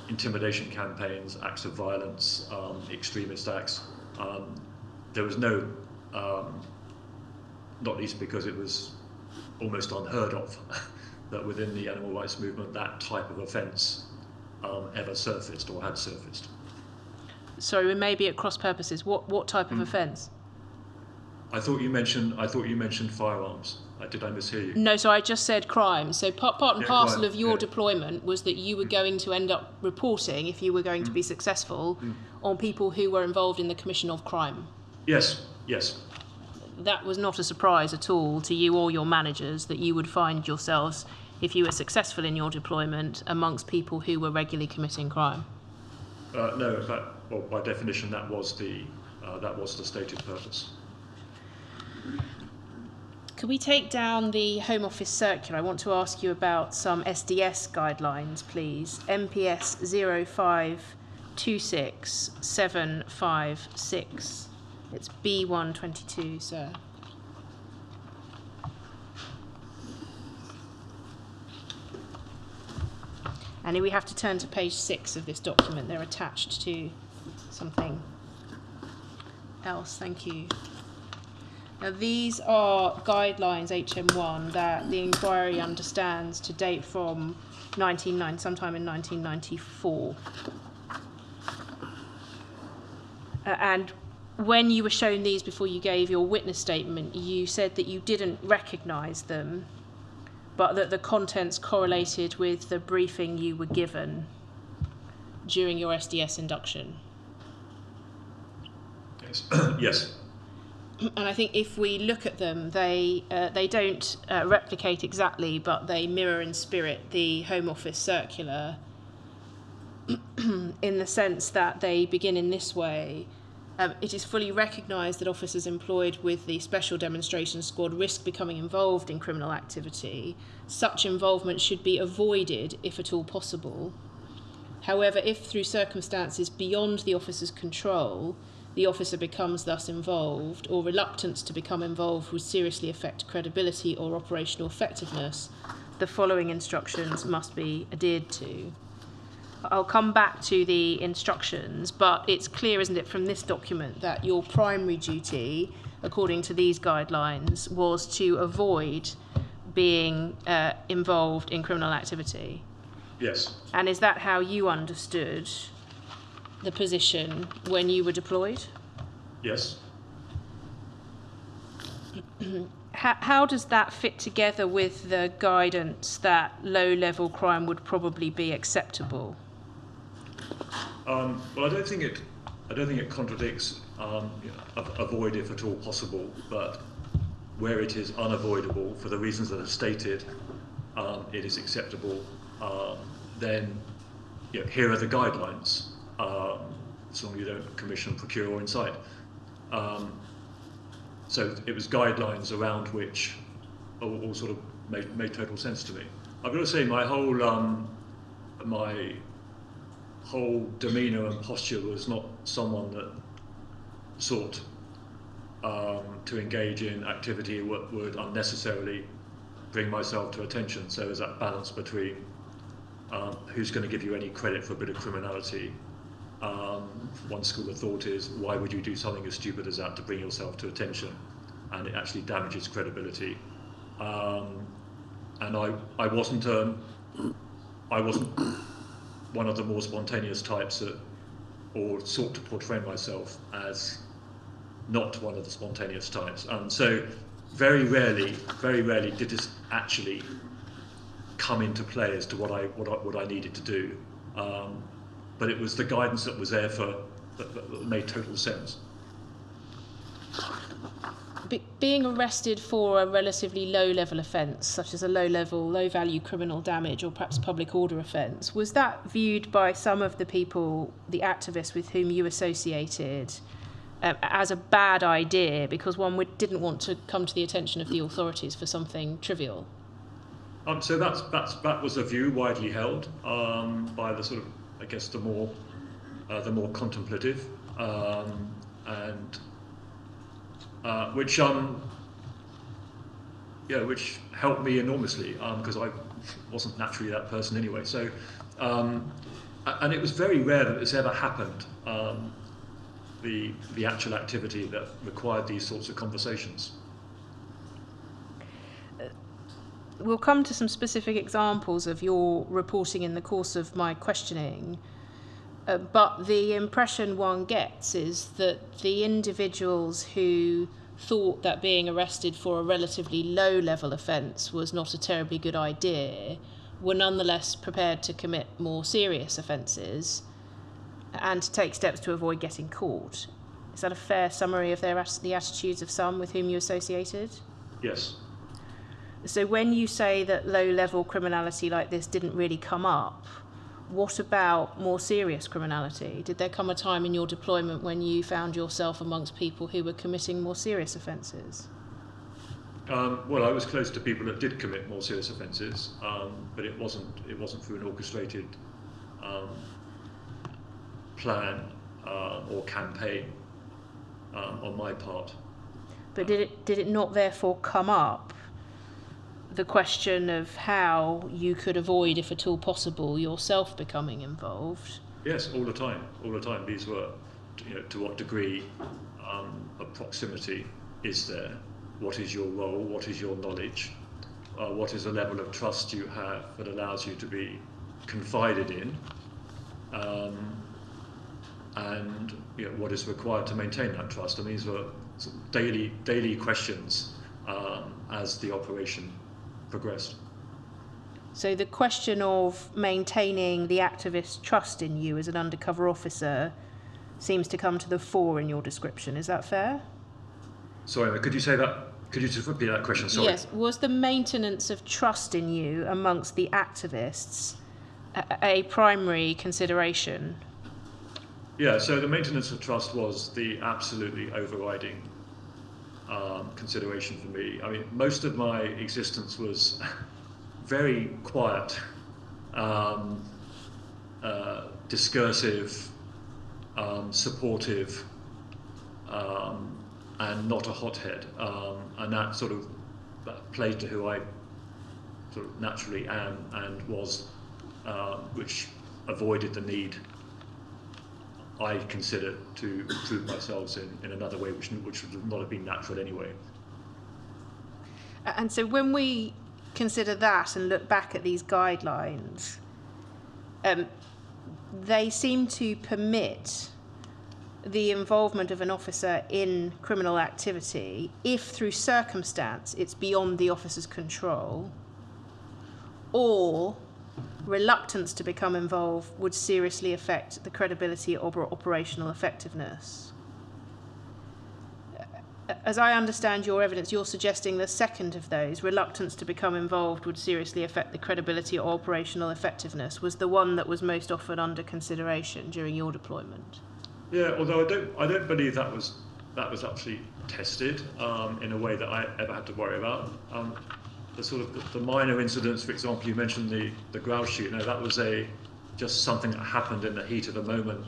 intimidation campaigns, acts of violence, extremist acts. There was no, not least because it was almost unheard of that within the animal rights movement that type of offence ever surfaced or had surfaced.
Sorry, we may be at cross purposes. What type of offence?
I thought you mentioned firearms. Did I mishear you?
No, so I just said crime. So part and parcel of your deployment was that you were going to end up reporting, if you were going to be successful, on people who were involved in the commission of crime.
Yes.
That was not a surprise at all to you or your managers that you would find yourselves, if you were successful in your deployment, amongst people who were regularly committing crime.
No, in fact, well, by definition, that was the stated purpose.
Could we take down the Home Office circular? I want to ask you about some SDS guidelines, please. MPS 0526756. It's B122, sir. And we have to turn to page 6 of this document. They're attached to something else. Thank you. Now, these are guidelines, HM1, that the inquiry understands to date from sometime in 1994. And when you were shown these before you gave your witness statement, you said that you didn't recognise them, but that the contents correlated with the briefing you were given during your SDS induction.
Yes. Yes.
And I think if we look at them, they don't replicate exactly, but they mirror in spirit the Home Office circular in the sense that they begin in this way. It is fully recognised that officers employed with the Special Demonstration Squad risk becoming involved in criminal activity. Such involvement should be avoided if at all possible. However, if through circumstances beyond the officer's control, the officer becomes thus involved, or reluctance to become involved would seriously affect credibility or operational effectiveness, the following instructions must be adhered to. I'll come back to the instructions, but it's clear, isn't it, from this document that your primary duty, according to these guidelines, was to avoid being involved in criminal activity.
Yes.
And is that how you understood the position when you were deployed?
Yes.
How does that fit together with the guidance that low-level crime would probably be acceptable?
Well, I don't think it contradicts avoid if at all possible, but where it is unavoidable for the reasons that are stated, it is acceptable. Then here are the guidelines. As long as you don't commission, procure, or incite. So it was guidelines around which all sort of made total sense to me. I've got to say, my whole demeanour and posture was not someone that sought to engage in activity that would unnecessarily bring myself to attention. So there's that balance between who's going to give you any credit for a bit of criminality. One school of thought is, why would you do something as stupid as that to bring yourself to attention? And it actually damages credibility. And I wasn't one of the more spontaneous types or sought to portray myself as not one of the spontaneous types. So very rarely did this actually come into play as to what I needed to do. But it was the guidance that was there that made total sense.
Being arrested for a relatively low-level offence, such as a low-value criminal damage or perhaps public order offence, was that viewed by some of the people, the activists with whom you associated, as a bad idea because one didn't want to come to the attention of the authorities for something trivial?
So that was a view widely held by the sort of, I guess, the more contemplative, and which helped me enormously because I wasn't naturally that person anyway. So, and it was very rare that this ever happened. The actual activity that required these sorts of conversations.
We'll come to some specific examples of your reporting in the course of my questioning, but the impression one gets is that the individuals who thought that being arrested for a relatively low-level offence was not a terribly good idea were nonetheless prepared to commit more serious offences and to take steps to avoid getting caught. Is that a fair summary of the attitudes of some with whom you associated?
Yes.
So when you say that low-level criminality like this didn't really come up, what about more serious criminality? Did there come a time in your deployment when you found yourself amongst people who were committing more serious offences?
Well, I was close to people that did commit more serious offences, but it wasn't through an orchestrated plan or campaign on my part.
But did it not therefore come up, the question of how you could avoid, if at all possible, yourself becoming involved?
Yes, all the time. These were, to what degree of proximity is there? What is your role? What is your knowledge? What is the level of trust you have that allows you to be confided in? And what is required to maintain that trust? And these were sort of daily questions as the operation progressed.
So the question of maintaining the activist's trust in you as an undercover officer seems to come to the fore in your description. Is that fair?
Sorry, could you say that? Could you just repeat that question? Sorry.
Yes. Was the maintenance of trust in you amongst the activists a primary consideration?
Yeah, so the maintenance of trust was the absolutely overriding consideration for me. I mean, most of my existence was very quiet, discursive, supportive, and not a hothead. And that sort of played to who I sort of naturally am and was, which avoided the need I consider to prove myself in another way, which would not have been natural anyway.
And so when we consider that and look back at these guidelines, they seem to permit the involvement of an officer in criminal activity if through circumstance it's beyond the officer's control, or reluctance to become involved would seriously affect the credibility or operational effectiveness. As I understand your evidence, you're suggesting the second of those, reluctance to become involved would seriously affect the credibility or operational effectiveness, was the one that was most often under consideration during your deployment.
Yeah, although I don't believe that was actually tested in a way that I ever had to worry about. The sort of the minor incidents, for example, you mentioned the grouse shoot. No, that was just something that happened in the heat of the moment.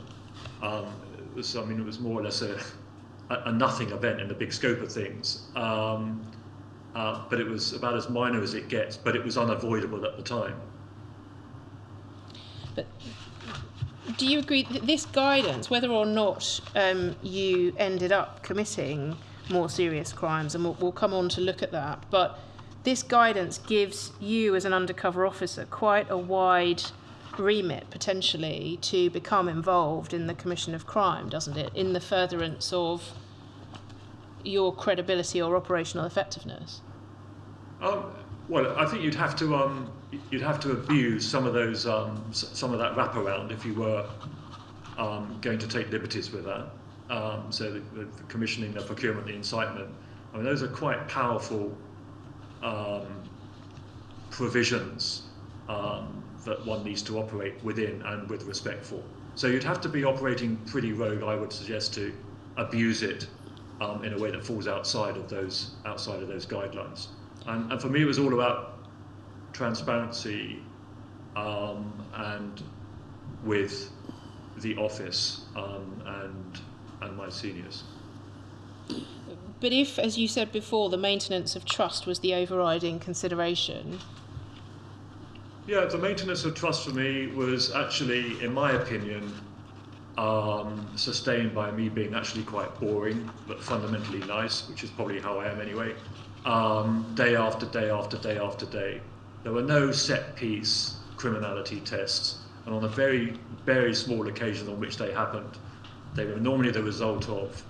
It was more or less a nothing event in the big scope of things. But it was about as minor as it gets, but it was unavoidable at the time.
But do you agree that this guidance, whether or not you ended up committing more serious crimes, and we'll come on to look at that, but this guidance gives you as an undercover officer quite a wide remit, potentially, to become involved in the commission of crime, doesn't it, in the furtherance of your credibility or operational effectiveness?
Well, I think you'd have to abuse some of those some of that wraparound if you were going to take liberties with that. So the commissioning, the procurement, the incitement. I mean, those are quite powerful provisions that one needs to operate within and with respect for. So you'd have to be operating pretty rogue, I would suggest, to abuse it in a way that falls outside of those guidelines. And for me, it was all about transparency and with the office and my seniors.
But if, as you said before, the maintenance of trust was the overriding consideration.
Yeah, the maintenance of trust for me was actually, in my opinion, sustained by me being actually quite boring, but fundamentally nice, which is probably how I am anyway. Day after day after day after day. There were no set-piece criminality tests, and on a very, very small occasion on which they happened, they were normally the result of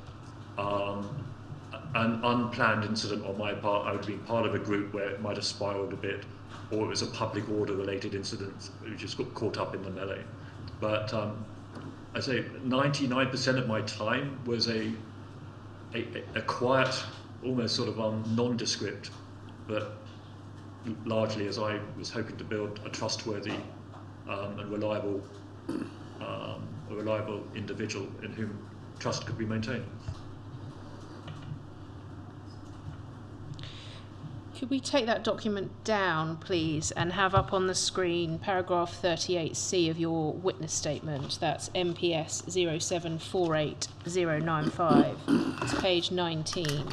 an unplanned incident on my part. I would have been part of a group where it might have spiraled a bit, or it was a public order related incident who just got caught up in the melee. But I say 99% of my time was a quiet, almost sort of nondescript, but largely as I was hoping to build a trustworthy and reliable individual in whom trust could be maintained.
Could we take that document down, please, and have up on the screen paragraph 38C of your witness statement? That's MPS 0748095. It's page 19.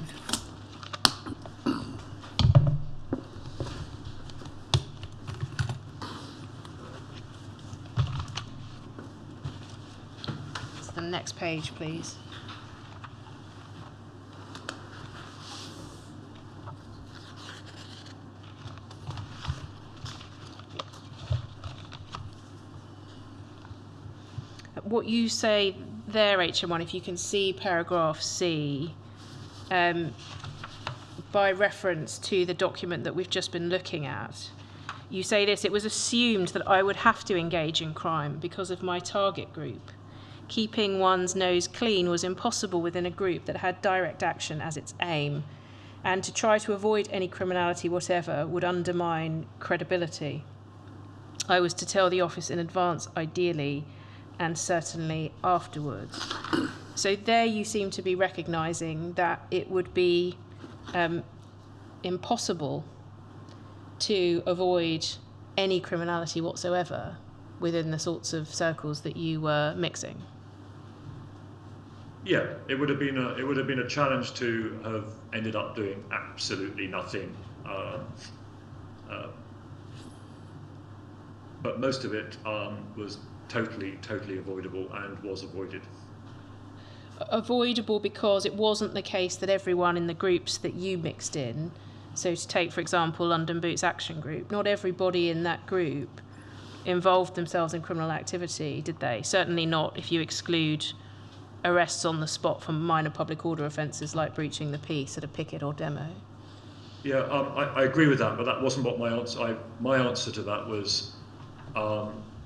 It's the next page, please. What you say there, HM1, if you can see paragraph C, by reference to the document that we've just been looking at, you say this: it was assumed that I would have to engage in crime because of my target group. Keeping one's nose clean was impossible within a group that had direct action as its aim, and to try to avoid any criminality whatever would undermine credibility. I was to tell the office in advance, ideally, and certainly afterwards. So there you seem to be recognising that it would be impossible to avoid any criminality whatsoever within the sorts of circles that you were mixing.
Yeah, it would have been a challenge to have ended up doing absolutely nothing. But most of it was totally avoidable and was avoided.
Avoidable because it wasn't the case that everyone in the groups that you mixed in, so to take, for example, London Boots Action Group, not everybody in that group involved themselves in criminal activity, did they? Certainly not if you exclude arrests on the spot for minor public order offences like breaching the peace at a picket or demo.
Yeah, I agree with that, but that wasn't what my answer to that was.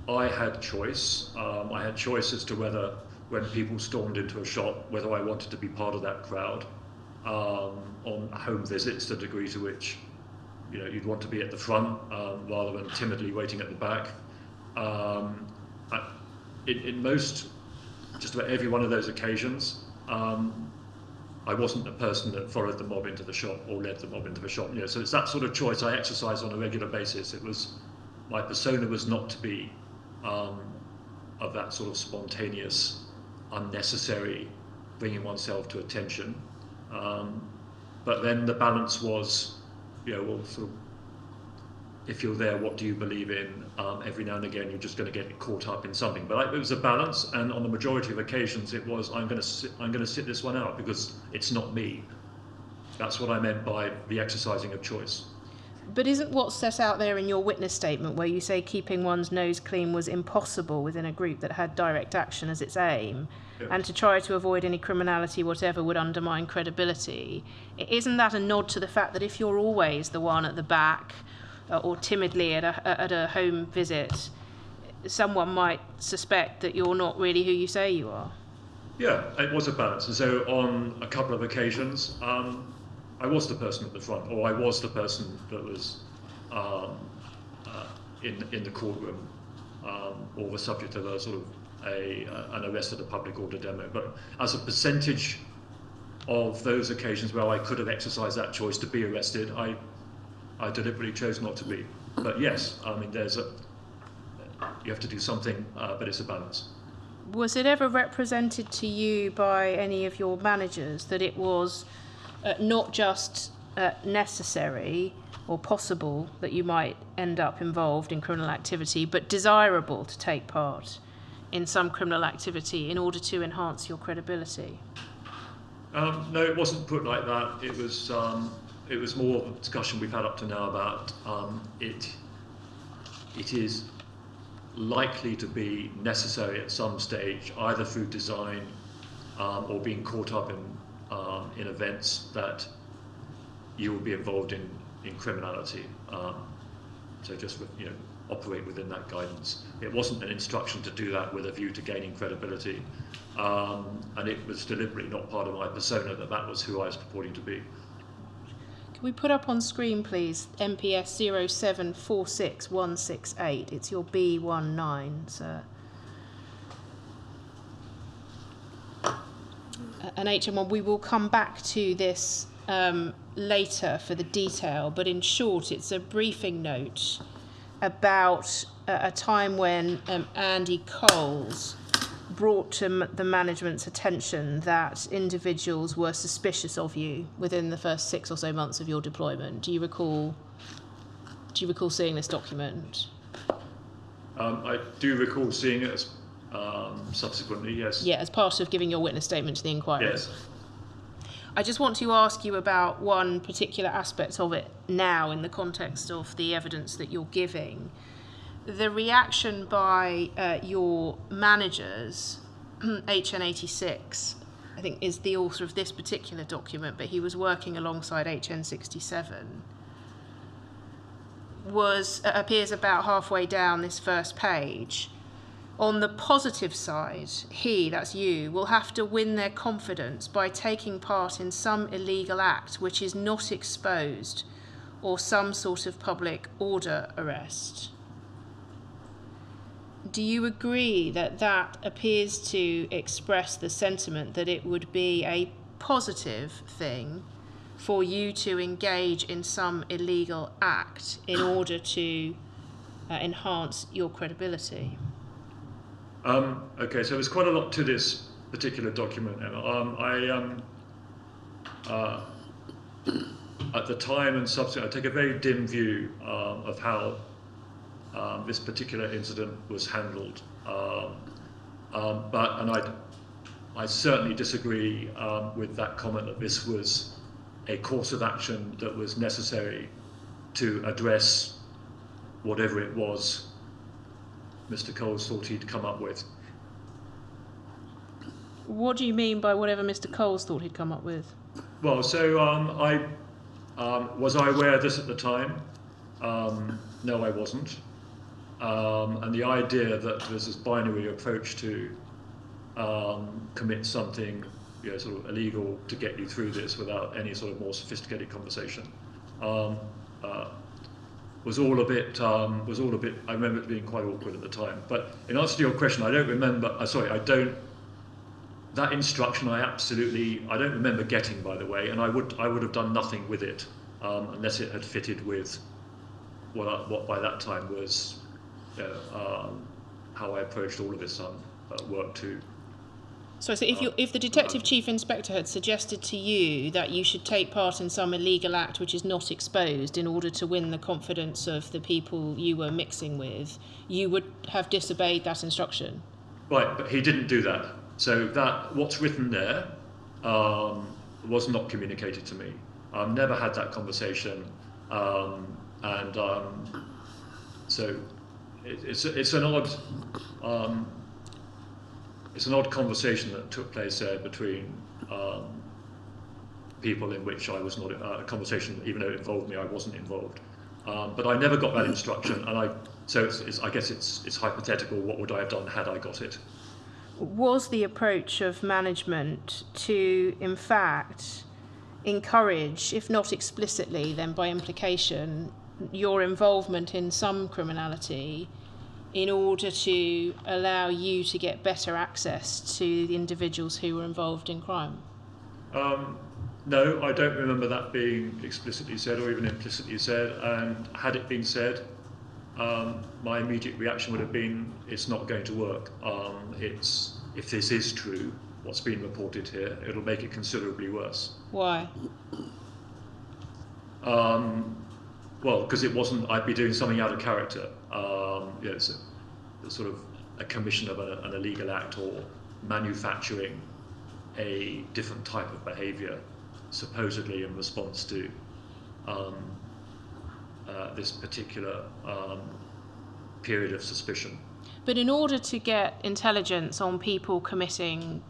I had choice. I had choice as to whether, when people stormed into a shop, whether I wanted to be part of that crowd on home visits, the degree to which you'd want to be at the front rather than timidly waiting at the back. In most, just about every one of those occasions, I wasn't the person that followed the mob into the shop or led the mob into the shop. So it's that sort of choice I exercise on a regular basis. It was, my persona was not to be of that sort of spontaneous, unnecessary, bringing oneself to attention. But then the balance was, well, sort of, if you're there, what do you believe in? Every now and again, you're just going to get caught up in something. But it was a balance, and on the majority of occasions, it was, I'm going to sit this one out because it's not me. That's what I meant by the exercising of choice.
But isn't what's set out there in your witness statement, where you say keeping one's nose clean was impossible within a group that had direct action as its aim, and to try to avoid any criminality whatever would undermine credibility, isn't that a nod to the fact that if you're always the one at the back or timidly at a home visit, someone might suspect that you're not really who you say you are? Yeah,
it was a balance. And so on a couple of occasions, I was the person at the front, or I was the person that was in the courtroom, or the subject of a sort of an arrest at a public order demo. But as a percentage of those occasions where I could have exercised that choice to be arrested, I deliberately chose not to be. But yes, I mean, you have to do something, but it's a balance.
Was it ever represented to you by any of your managers that it was not just necessary or possible that you might end up involved in criminal activity, but desirable to take part in some criminal activity in order to enhance your credibility?
No, it wasn't put like that. It was more of a discussion we've had up to now about it is likely to be necessary at some stage, either through design or being caught up in events that you will be involved in criminality. So just operate within that guidance. It wasn't an instruction to do that with a view to gaining credibility, and it was deliberately not part of my persona that was who I was purporting to be.
Can we put up on screen, please, MPS 0746168? It's your B19, sir. And HM1, we will come back to this later for the detail, but in short, it's a briefing note about a time when Andy Coles brought to the management's attention that individuals were suspicious of you within the first 6 or so months of your deployment. Do you recall seeing this document?
I do recall seeing it subsequently, yes.
Yeah, as part of giving your witness statement to the inquiry.
Yes.
I just want to ask you about one particular aspect of it now in the context of the evidence that you're giving. The reaction by your managers, HN86, I think is the author of this particular document, but he was working alongside HN67, appears about halfway down this first page. On the positive side, that's you, will have to win their confidence by taking part in some illegal act which is not exposed or some sort of public order arrest. Do you agree that that appears to express the sentiment that it would be a positive thing for you to engage in some illegal act in order to enhance your credibility?
Okay, so there's quite a lot to this particular document, Emma. At the time and subsequently, I take a very dim view of how this particular incident was handled. I certainly disagree with that comment that this was a course of action that was necessary to address whatever it was Mr. Coles thought he'd come up with.
What do you mean by whatever Mr. Coles thought he'd come up with?
Well, so was I aware of this at the time? No, I wasn't. And the idea that there's this binary approach to commit something, sort of illegal to get you through this without any sort of more sophisticated conversation, was all a bit. I remember it being quite awkward at the time. But in answer to your question, I don't remember. That instruction I don't remember getting, by the way, and I would have done nothing with it unless it had fitted with what by that time was how I approached all of this work too.
So if the detective chief inspector had suggested to you that you should take part in some illegal act which is not exposed in order to win the confidence of the people you were mixing with, you would have disobeyed that instruction?
Right, but he didn't do that. So that what's written there was not communicated to me. I've never had that conversation, so it's an odd conversation that took place there between people in which I was not a conversation. Even though it involved me, I wasn't involved. But I never got that instruction, and I guess it's hypothetical. What would I have done had I got it?
Was the approach of management to, in fact, encourage, if not explicitly, then by implication, your involvement in some criminality in order to allow you to get better access to the individuals who were involved in crime?
No, I don't remember that being explicitly said or even implicitly said, and had it been said, my immediate reaction would have been, it's not going to work. If this is true, what's been reported here, it'll make it considerably worse.
Why?
Well, because it wasn't, I'd be doing something out of character. It's a sort of a commission of an illegal act or manufacturing a different type of behaviour, supposedly in response to this particular period of suspicion.
But in order to get intelligence on people committing,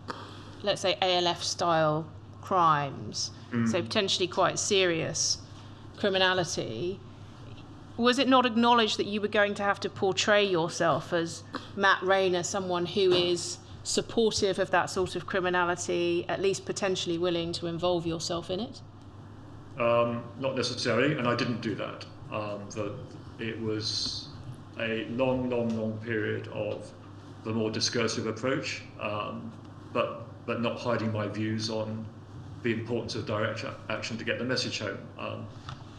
let's say, ALF-style crimes, so potentially quite serious criminality, was it not acknowledged that you were going to have to portray yourself as Matt Rayner, someone who is supportive of that sort of criminality, at least potentially willing to involve yourself in it?
Not necessarily, and I didn't do that. It was a long period of the more discursive approach, but not hiding my views on the importance of direct action to get the message home.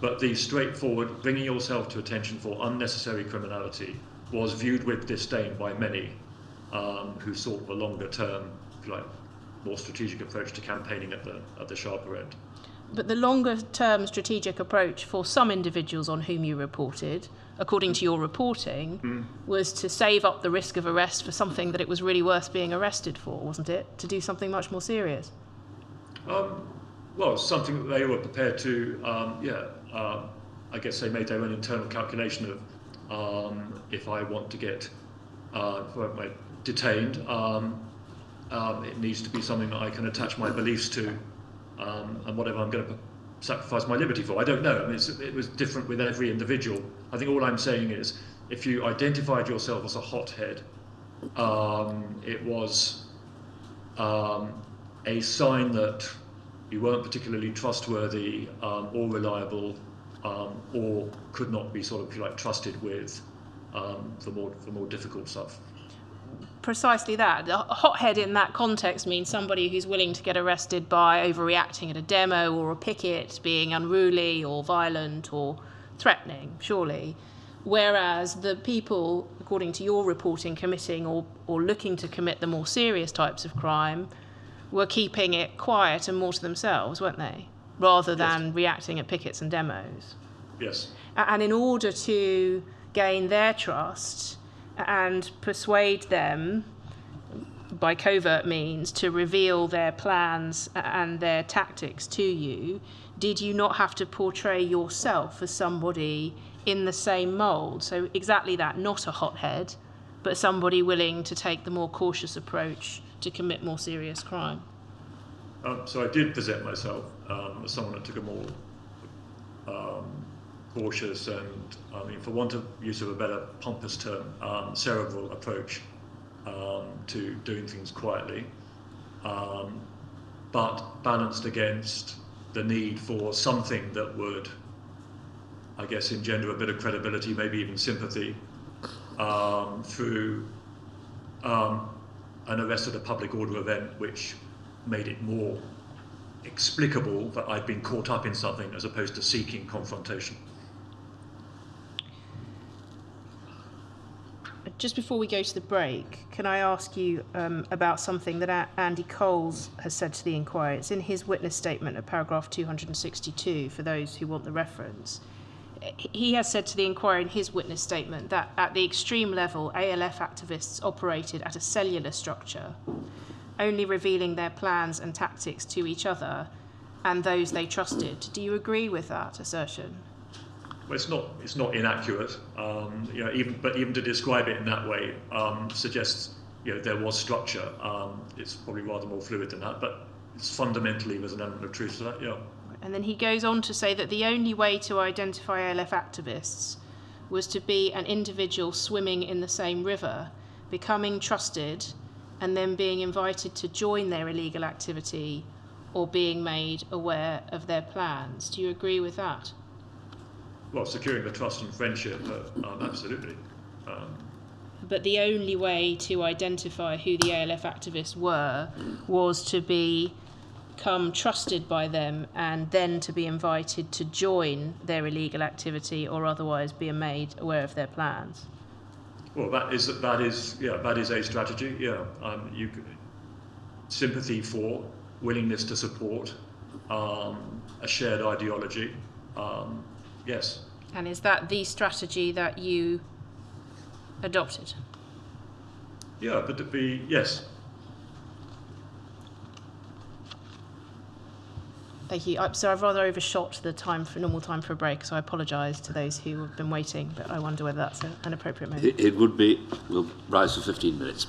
But the straightforward bringing yourself to attention for unnecessary criminality was viewed with disdain by many who sought the longer term, if you like, more strategic approach to campaigning at the sharper end.
But the longer term strategic approach for some individuals on whom you reported, according to your reporting, was to save up the risk of arrest for something that it was really worth being arrested for, wasn't it? To do something much more serious?
Well, something that they were prepared to, I guess they made their own internal calculation of if I want to get detained, it needs to be something that I can attach my beliefs to, and whatever I'm going to sacrifice my liberty for. I don't know. I mean, it was different with every individual. I think all I'm saying is, if you identified yourself as a hothead, it was a sign that you weren't particularly trustworthy or reliable, or could not be sort of, if you like, trusted with for more difficult stuff.
Precisely that. A hothead in that context means somebody who's willing to get arrested by overreacting at a demo or a picket, being unruly or violent or threatening, surely. Whereas the people, according to your reporting, committing or looking to commit the more serious types of crime were keeping it quiet and more to themselves, weren't they? Rather than
Yes.
reacting at pickets and demos.
Yes.
And in order to gain their trust and persuade them by covert means to reveal their plans and their tactics to you, did you not have to portray yourself as somebody in the same mould? So exactly that, not a hothead, but somebody willing to take the more cautious approach to commit more serious crime.
So I did present myself as someone that took a more cautious and, I mean, for want of use of a better pompous term, cerebral approach to doing things quietly, but balanced against the need for something that would, I guess, engender a bit of credibility, maybe even sympathy, through an arrest at a public order event, which made it more explicable that I'd been caught up in something as opposed to seeking confrontation.
Just before we go to the break, can I ask you about something that Andy Coles has said to the inquiry? It's in his witness statement at paragraph 262, for those who want the reference. He has said to the inquiry in his witness statement that at the extreme level, ALF activists operated at a cellular structure, only revealing their plans and tactics to each other and those they trusted. Do you agree with that assertion?
Well, it's not inaccurate. Even to describe it in that way suggests there was structure. It's probably rather more fluid than that, but it's fundamentally there's an element of truth to that. Yeah.
And then he goes on to say that the only way to identify ALF activists was to be an individual swimming in the same river, becoming trusted, and then being invited to join their illegal activity or being made aware of their plans. Do you agree with that?
Well, securing the trust and friendship, absolutely.
But the only way to identify who the ALF activists were was to become trusted by them and then to be invited to join their illegal activity or otherwise be made aware of their plans.
Well, that is a strategy. Yeah, sympathy for, willingness to support, a shared ideology. Yes.
And is that the strategy that you adopted?
Yeah, but yes.
Thank you. So I've rather overshot the normal time for a break, so I apologise to those who have been waiting, but I wonder whether that's an appropriate moment.
It would be. We'll rise for 15 minutes.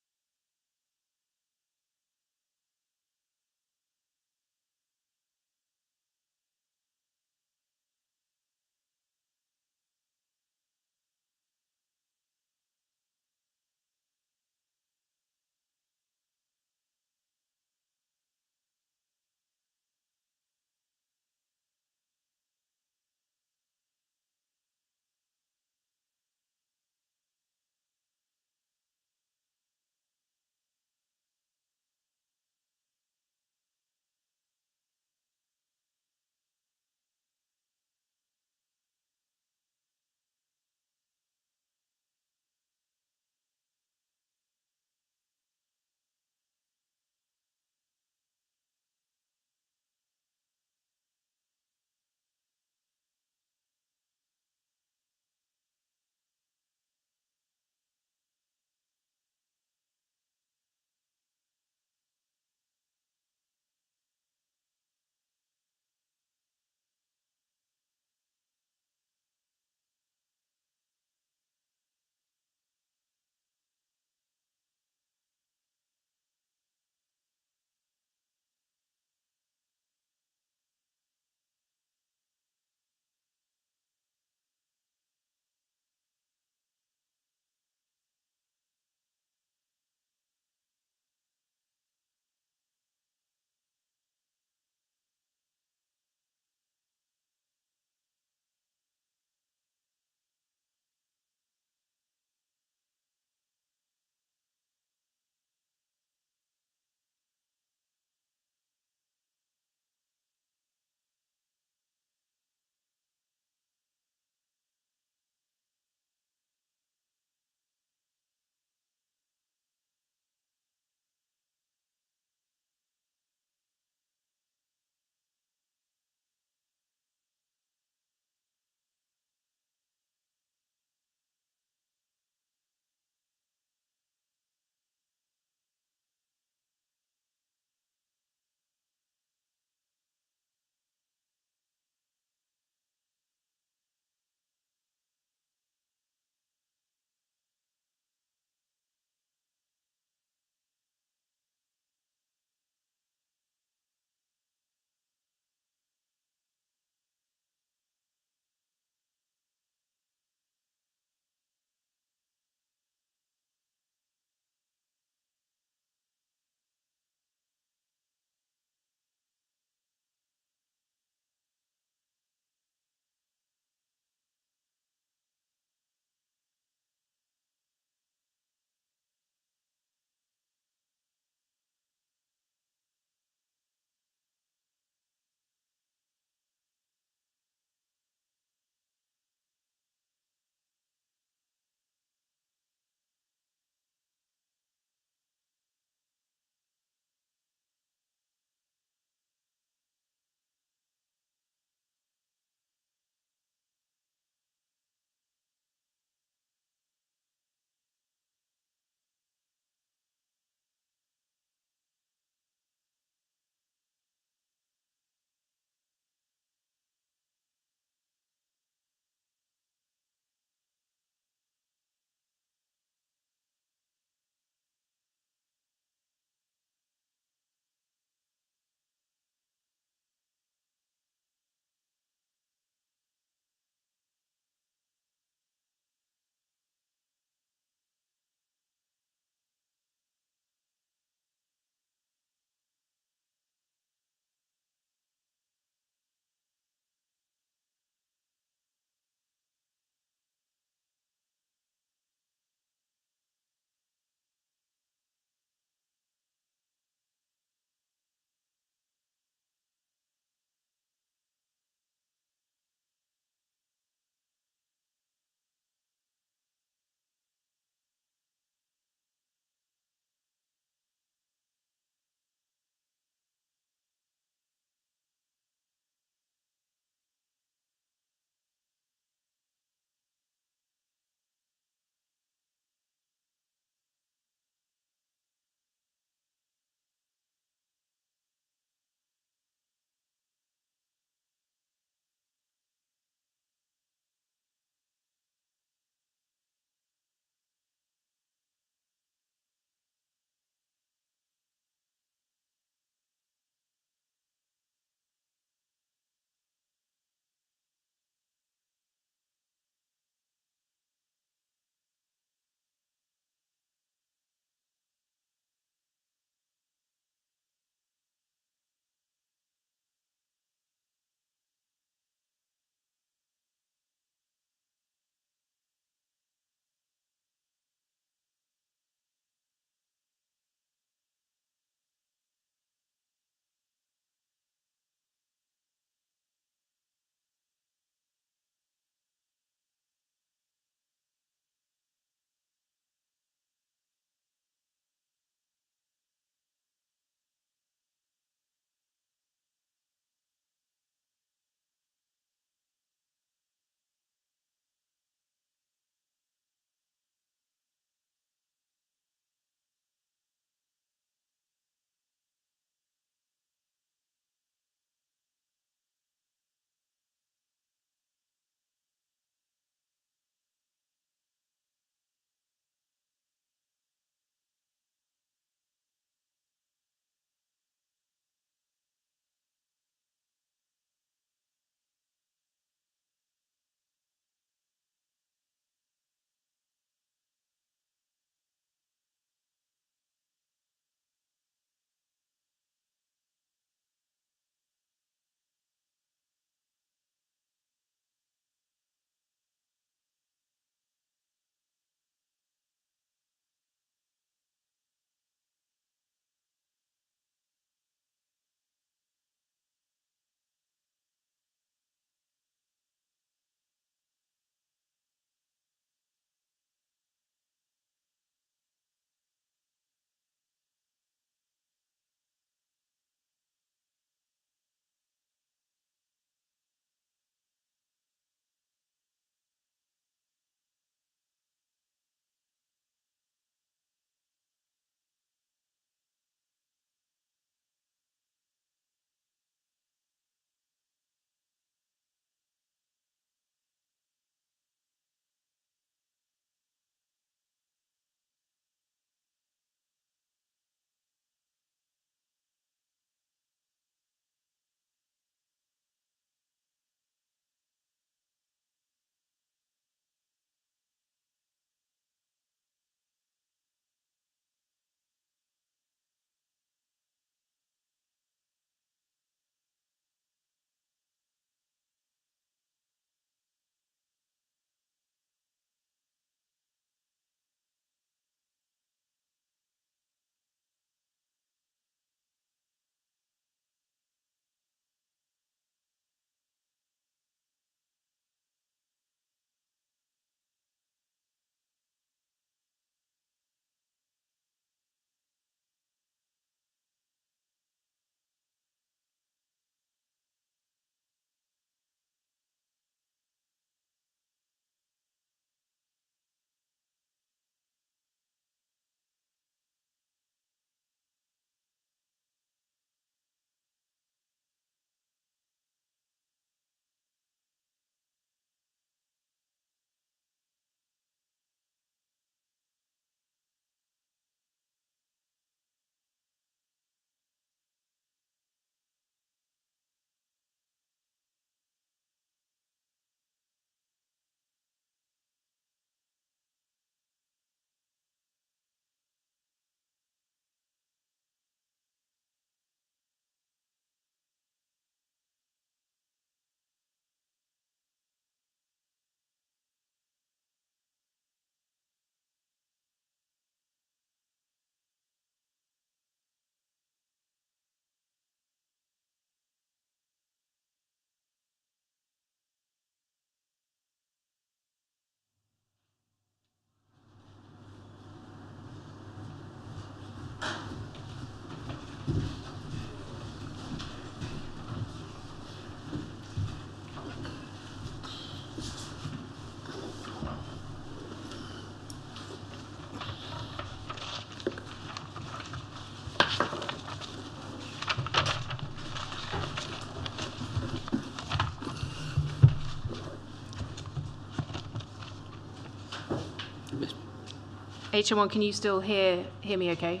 HM1, can you still hear me okay?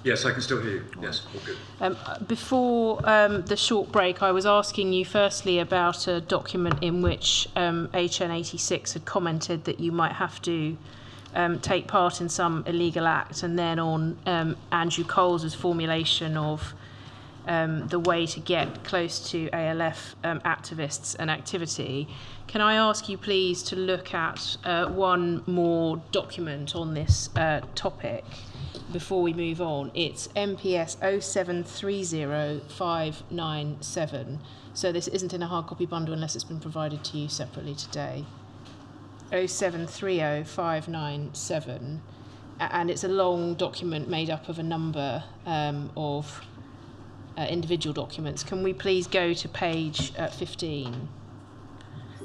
Yes, I can still hear you. Yes, all good.
Before the short break, I was asking you firstly about a document in which HN86 had commented that you might have to take part in some illegal act, and then on Andrew Coles's formulation of the way to get close to ALF activists and activity. Can I ask you please to look at one more document on this topic before we move on? It's MPS 0730597. So this isn't in a hard copy bundle unless it's been provided to you separately today. 0730597. And it's a long document made up of a number of individual documents. Can we please go to page 15?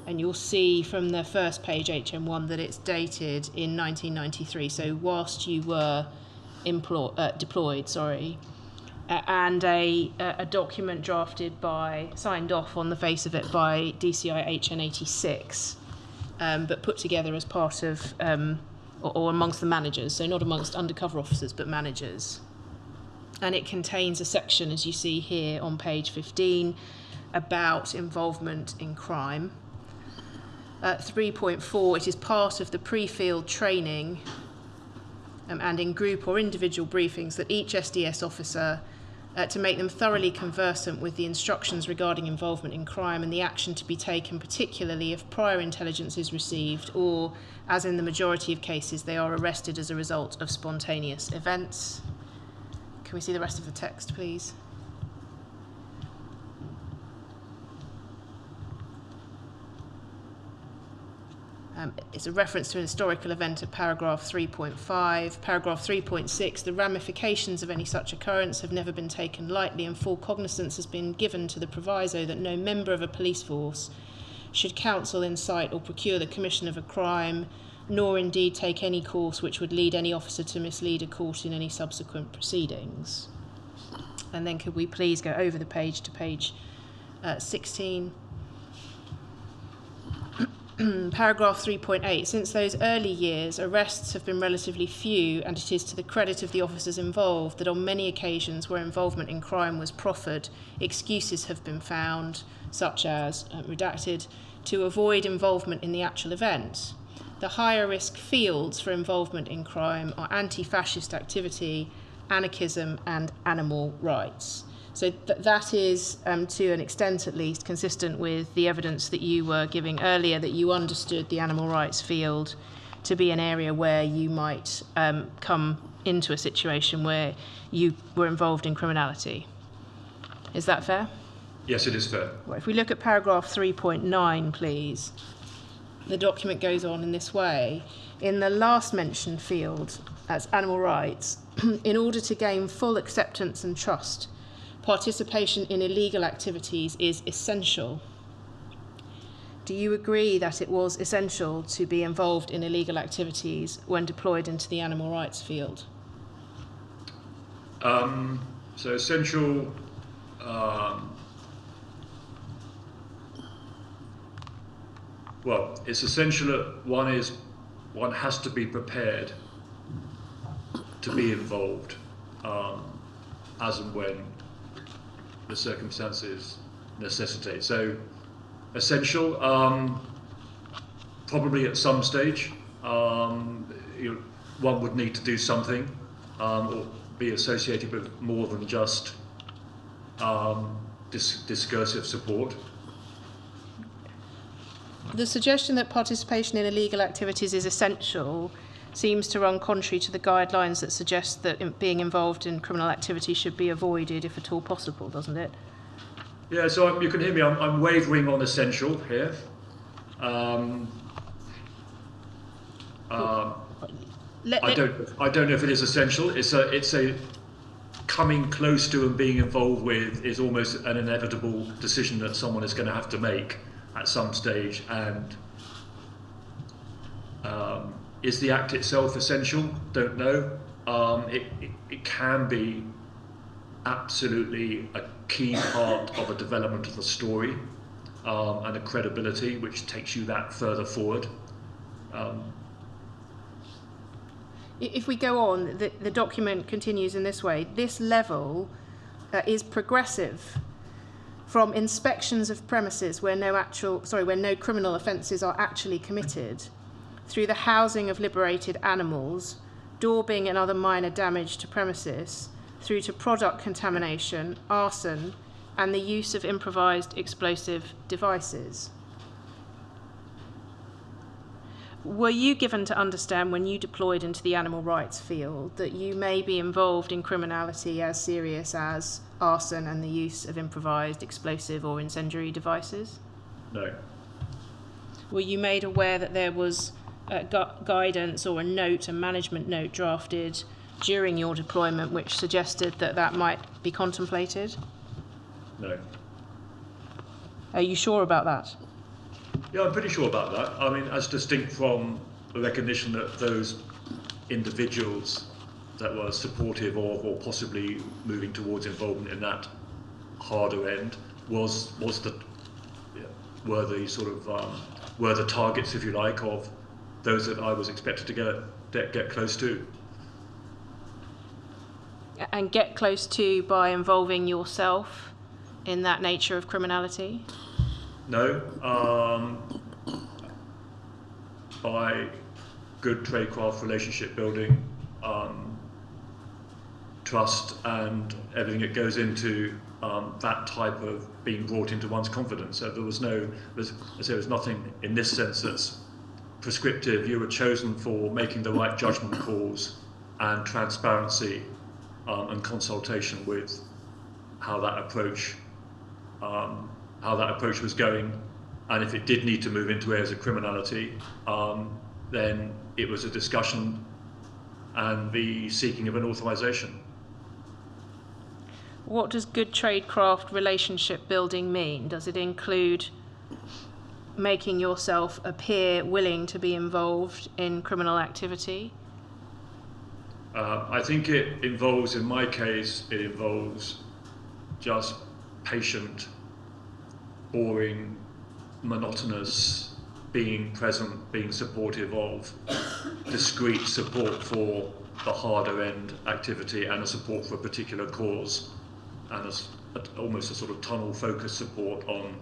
And you'll see from the first page, HM1, that it's dated in 1993, so whilst you were deployed, and a document signed off on the face of it by DCI HN86, but put together as part of, or amongst the managers, so not amongst undercover officers, but managers. And it contains a section, as you see here on page 15, about involvement in crime. 3.4, it is part of the pre-field training and in group or individual briefings that each SDS officer, to make them thoroughly conversant with the instructions regarding involvement in crime and the action to be taken, particularly if prior intelligence is received or, as in the majority of cases, they are arrested as a result of spontaneous events. Can we see the rest of the text, please? It's a reference to an historical event at paragraph 3.5. Paragraph 3.6, the ramifications of any such occurrence have never been taken lightly, and full cognizance has been given to the proviso that no member of a police force should counsel, incite or procure the commission of a crime, nor indeed take any course which would lead any officer to mislead a court in any subsequent proceedings. And then could we please go over the page to page 16. Paragraph 3.8, since those early years, arrests have been relatively few, and it is to the credit of the officers involved that on many occasions where involvement in crime was proffered, excuses have been found, such as, redacted, to avoid involvement in the actual event. The higher risk fields for involvement in crime are anti-fascist activity, anarchism, and animal rights. So that is, to an extent at least, consistent with the evidence that you were giving earlier, that you understood the animal rights field to be an area where you might come into a situation where you were involved in criminality. Is that fair?
Yes, it is fair.
Well, if we look at paragraph 3.9, please, the document goes on in this way. In the last mentioned field, as animal rights, in order to gain full acceptance and trust, participation in illegal activities is essential. Do you agree that it was essential to be involved in illegal activities when deployed into the animal rights field?
So essential, well, it's essential that one has to be prepared to be involved as and when the circumstances necessitate. So essential, probably at some stage, one would need to do something or be associated with more than just discursive support.
The suggestion that participation in illegal activities is essential seems to run contrary to the guidelines that suggest that being involved in criminal activity should be avoided if at all possible, doesn't it?
Yeah, so you can hear me, I'm wavering on essential here. I don't know if it is essential. It's a coming close to and being involved with is almost an inevitable decision that someone is going to have to make at some stage. And is the act itself essential? Don't know. It can be absolutely a key part of a development of the story and a credibility which takes you that further forward.
If we go on, the document continues in this way. This level is progressive from inspections of premises where no criminal offences are actually committed, through the housing of liberated animals, daubing and other minor damage to premises, through to product contamination, arson, and the use of improvised explosive devices. Were you given to understand when you deployed into the animal rights field that you may be involved in criminality as serious as arson and the use of improvised explosive or incendiary devices?
No.
Were you made aware that there was guidance or a management note drafted during your deployment which suggested that might be contemplated?
No.
Are you sure about that?
Yeah, I'm pretty sure about that. I mean, as distinct from the recognition that those individuals that were supportive of or possibly moving towards involvement in that harder end were the targets, if you like, of those that I was expected to get close to.
And get close to by involving yourself in that nature of criminality?
No. By good tradecraft relationship building, trust and everything that goes into that type of being brought into one's confidence. So there was nothing in this sense that's prescriptive. You were chosen for making the right judgment calls and transparency and consultation with how that approach was going, and if it did need to move into areas of criminality, then it was a discussion and the seeking of an authorization.
What does good tradecraft relationship building mean? Does it include making yourself appear willing to be involved in criminal activity?
I think it involves, in my case, just patient, boring, monotonous, being present, being supportive of, discrete support for the harder end activity and a support for a particular cause, and almost a sort of tunnel focused support on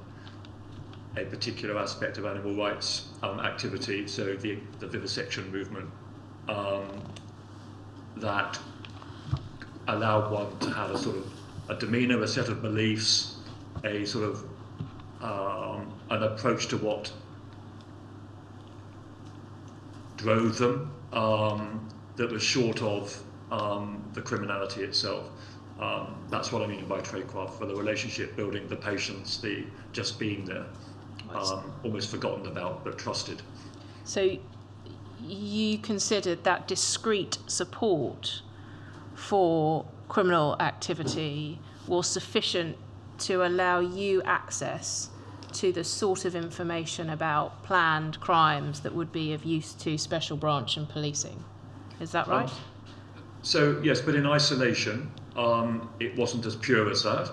a particular aspect of animal rights activity, so the vivisection movement, that allowed one to have a sort of a demeanour, a set of beliefs, a sort of an approach to what drove them that was short of the criminality itself. That's what I mean by tradecraft, for the relationship building, the patience, the just being there, almost forgotten about but trusted.
So you considered that discrete support for criminal activity was sufficient to allow you access to the sort of information about planned crimes that would be of use to special branch and policing. Is that right?
So yes, but in isolation, it wasn't as pure as that.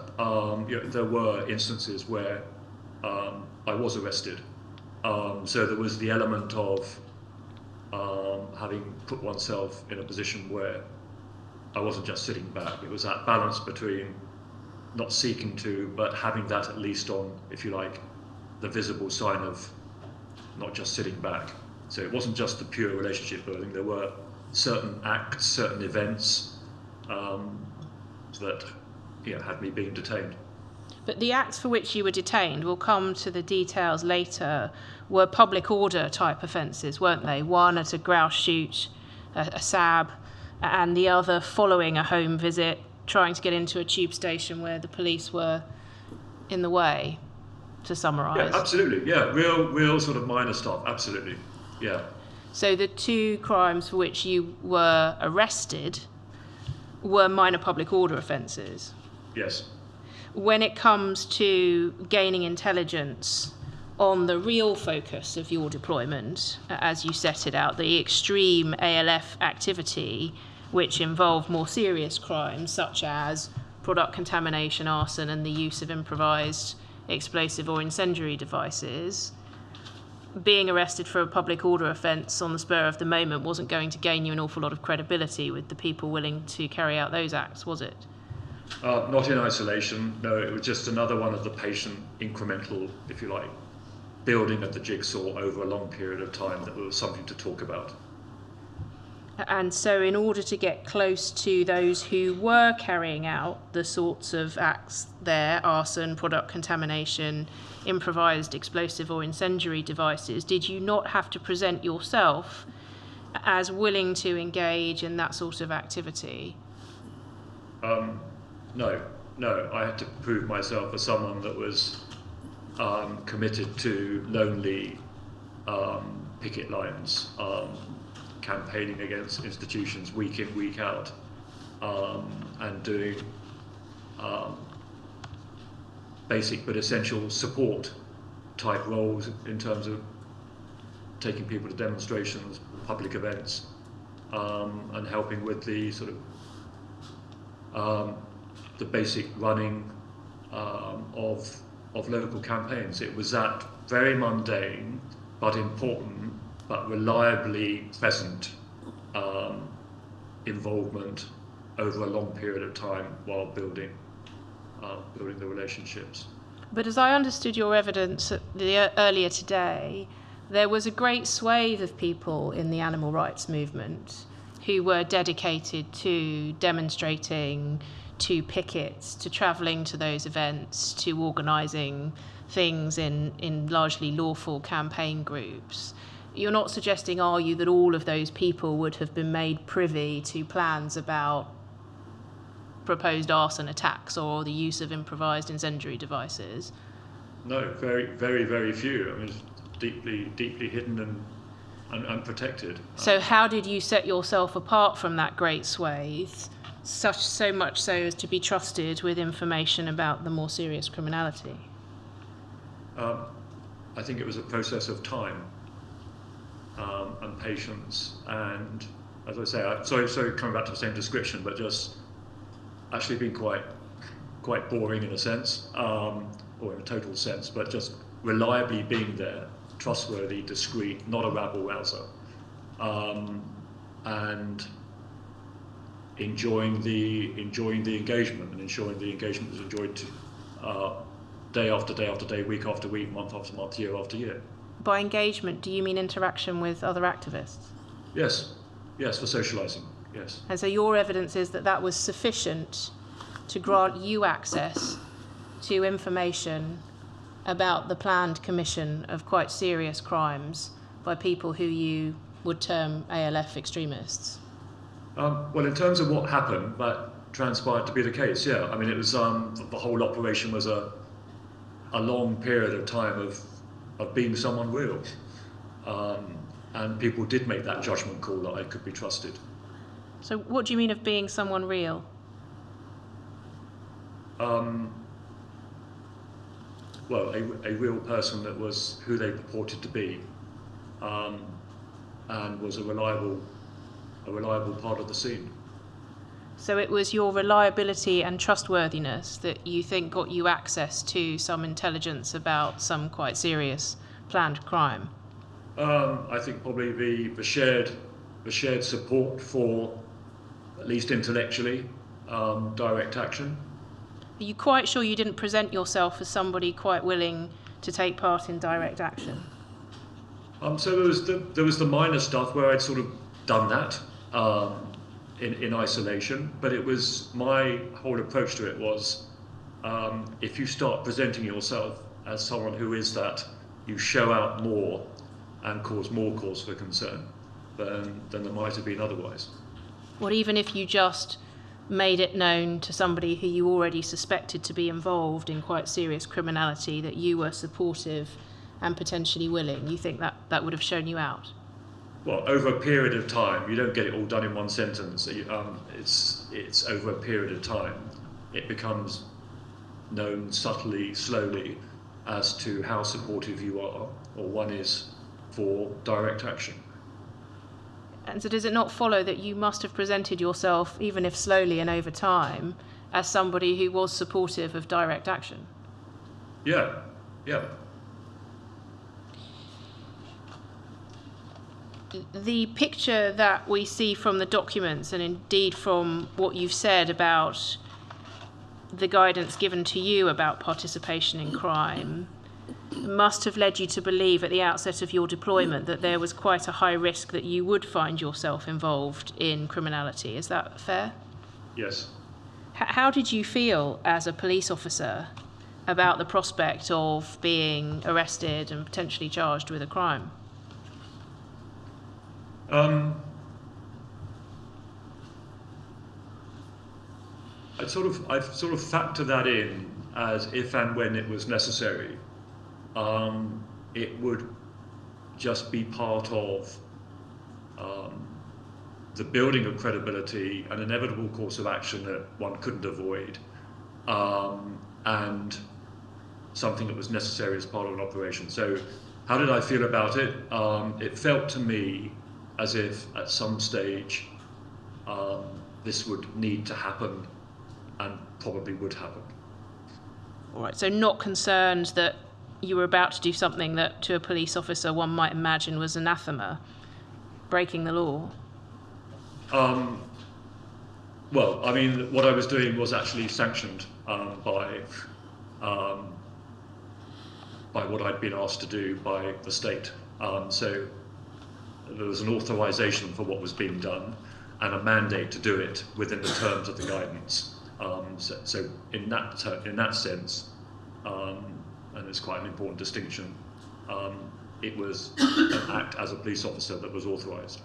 There were instances where I was arrested. So there was the element of having put oneself in a position where I wasn't just sitting back. It was that balance between not seeking to, but having that at least on, if you like, the visible sign of not just sitting back. So it wasn't just the pure relationship building. There were certain acts, certain events that had me being detained.
But the acts for which you were detained, we'll come to the details later, were public order type offences, weren't they? One at a grouse shoot, a SAB, and the other following a home visit, trying to get into a tube station where the police were in the way, to summarise.
Yeah, absolutely. Yeah, real sort of minor stuff. Absolutely. Yeah.
So the two crimes for which you were arrested were minor public order offences.
Yes.
When it comes to gaining intelligence on the real focus of your deployment, as you set it out, the extreme ALF activity, which involved more serious crimes such as product contamination, arson, and the use of improvised explosive or incendiary devices, being arrested for a public order offence on the spur of the moment wasn't going to gain you an awful lot of credibility with the people willing to carry out those acts, was it?
Not in isolation, no. It was just another one of the patient incremental, if you like, building of the jigsaw over a long period of time that was something to talk about.
And so in order to get close to those who were carrying out the sorts of acts there, arson, product contamination, improvised explosive or incendiary devices, did you not have to present yourself as willing to engage in that sort of activity?
No. I had to prove myself as someone that was committed to lonely picket lines, campaigning against institutions week in, week out, and doing basic but essential support type roles in terms of taking people to demonstrations, public events, and helping with the sort of the basic running of local campaigns. It was that very mundane but important but reliably present involvement over a long period of time while building the relationships.
But as I understood your evidence earlier today, there was a great swathe of people in the animal rights movement who were dedicated to demonstrating, to pickets, to travelling to those events, to organising things in largely lawful campaign groups. You're not suggesting, are you, that all of those people would have been made privy to plans about proposed arson attacks or the use of improvised incendiary devices?
No, very, very, very few. I mean, it's deeply hidden and unprotected.
So how did you set yourself apart from that great swathe, so much so as to be trusted with information about the more serious criminality?
I think it was a process of time and patience, and as I say, sorry coming back to the same description, but just actually being quite boring in a sense, or in a total sense, but just reliably being there, trustworthy, discreet, not a rabble-rouser, and enjoying the engagement, and ensuring the engagement was enjoyed day after day after day, week after week, month after month, year after year.
By engagement, do you mean interaction with other activists?
Yes, for socialising, yes.
And so your evidence is that that was sufficient to grant you access to information about the planned commission of quite serious crimes by people who you would term ALF extremists?
Well, in terms of what happened, that transpired to be the case, yeah. I mean, it was the whole operation was a long period of time of being someone real. And people did make that judgment call that I could be trusted.
So what do you mean of being someone real?
Well, a real person that was who they purported to be, and was a reliable part of the scene.
So it was your reliability and trustworthiness that you think got you access to some intelligence about some quite serious planned crime?
I think probably the shared support for, at least intellectually, direct action.
Are you quite sure you didn't present yourself as somebody quite willing to take part in direct action?
So there was the minor stuff where I'd sort of done that in isolation, but it was my whole approach to it was if you start presenting yourself as someone who is that, you show out more and cause more cause for concern than there might have been otherwise.
What, even if you just made it known to somebody who you already suspected to be involved in quite serious criminality that you were supportive and potentially willing, you think that would have shown you out?
Well, over a period of time, you don't get it all done in one sentence. It's over a period of time. It becomes known subtly, slowly, as to how supportive you are, or one is, for direct action.
And so does it not follow that you must have presented yourself, even if slowly and over time, as somebody who was supportive of direct action?
Yeah.
the picture that we see from the documents, and indeed from what you've said about the guidance given to you about participation in crime, must have led you to believe at the outset of your deployment that there was quite a high risk that you would find yourself involved in criminality. Is that fair?
Yes.
How did you feel as a police officer about the prospect of being arrested and potentially charged with a crime?
I've sort of factored that in as if and when it was necessary. It would just be part of the building of credibility, an inevitable course of action that one couldn't avoid, and something that was necessary as part of an operation. So how did I feel about it? It felt to me as if at some stage this would need to happen, and probably would happen.
All right, so not concerned that you were about to do something that to a police officer one might imagine was anathema, breaking the law?
Well, I mean, what I was doing was actually sanctioned by what I'd been asked to do by the state. So there was an authorization for what was being done and a mandate to do it within the terms of the guidance. So in that sense, and it's quite an important distinction, it was an act as a police officer that was authorized.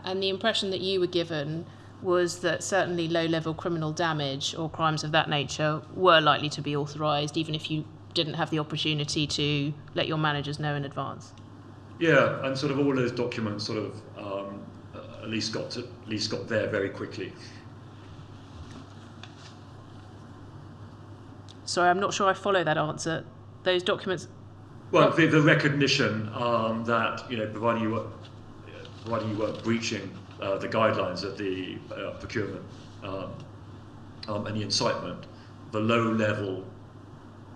And the impression that you were given was that certainly low-level criminal damage or crimes of that nature were likely to be authorised, even if you didn't have the opportunity to let your managers know in advance.
Yeah, and sort of all those documents sort of at least got there very quickly.
Sorry, I'm not sure I follow that answer. Those documents.
Well, the recognition that providing you weren't breaching the guidelines of the procurement and the incitement, the low-level,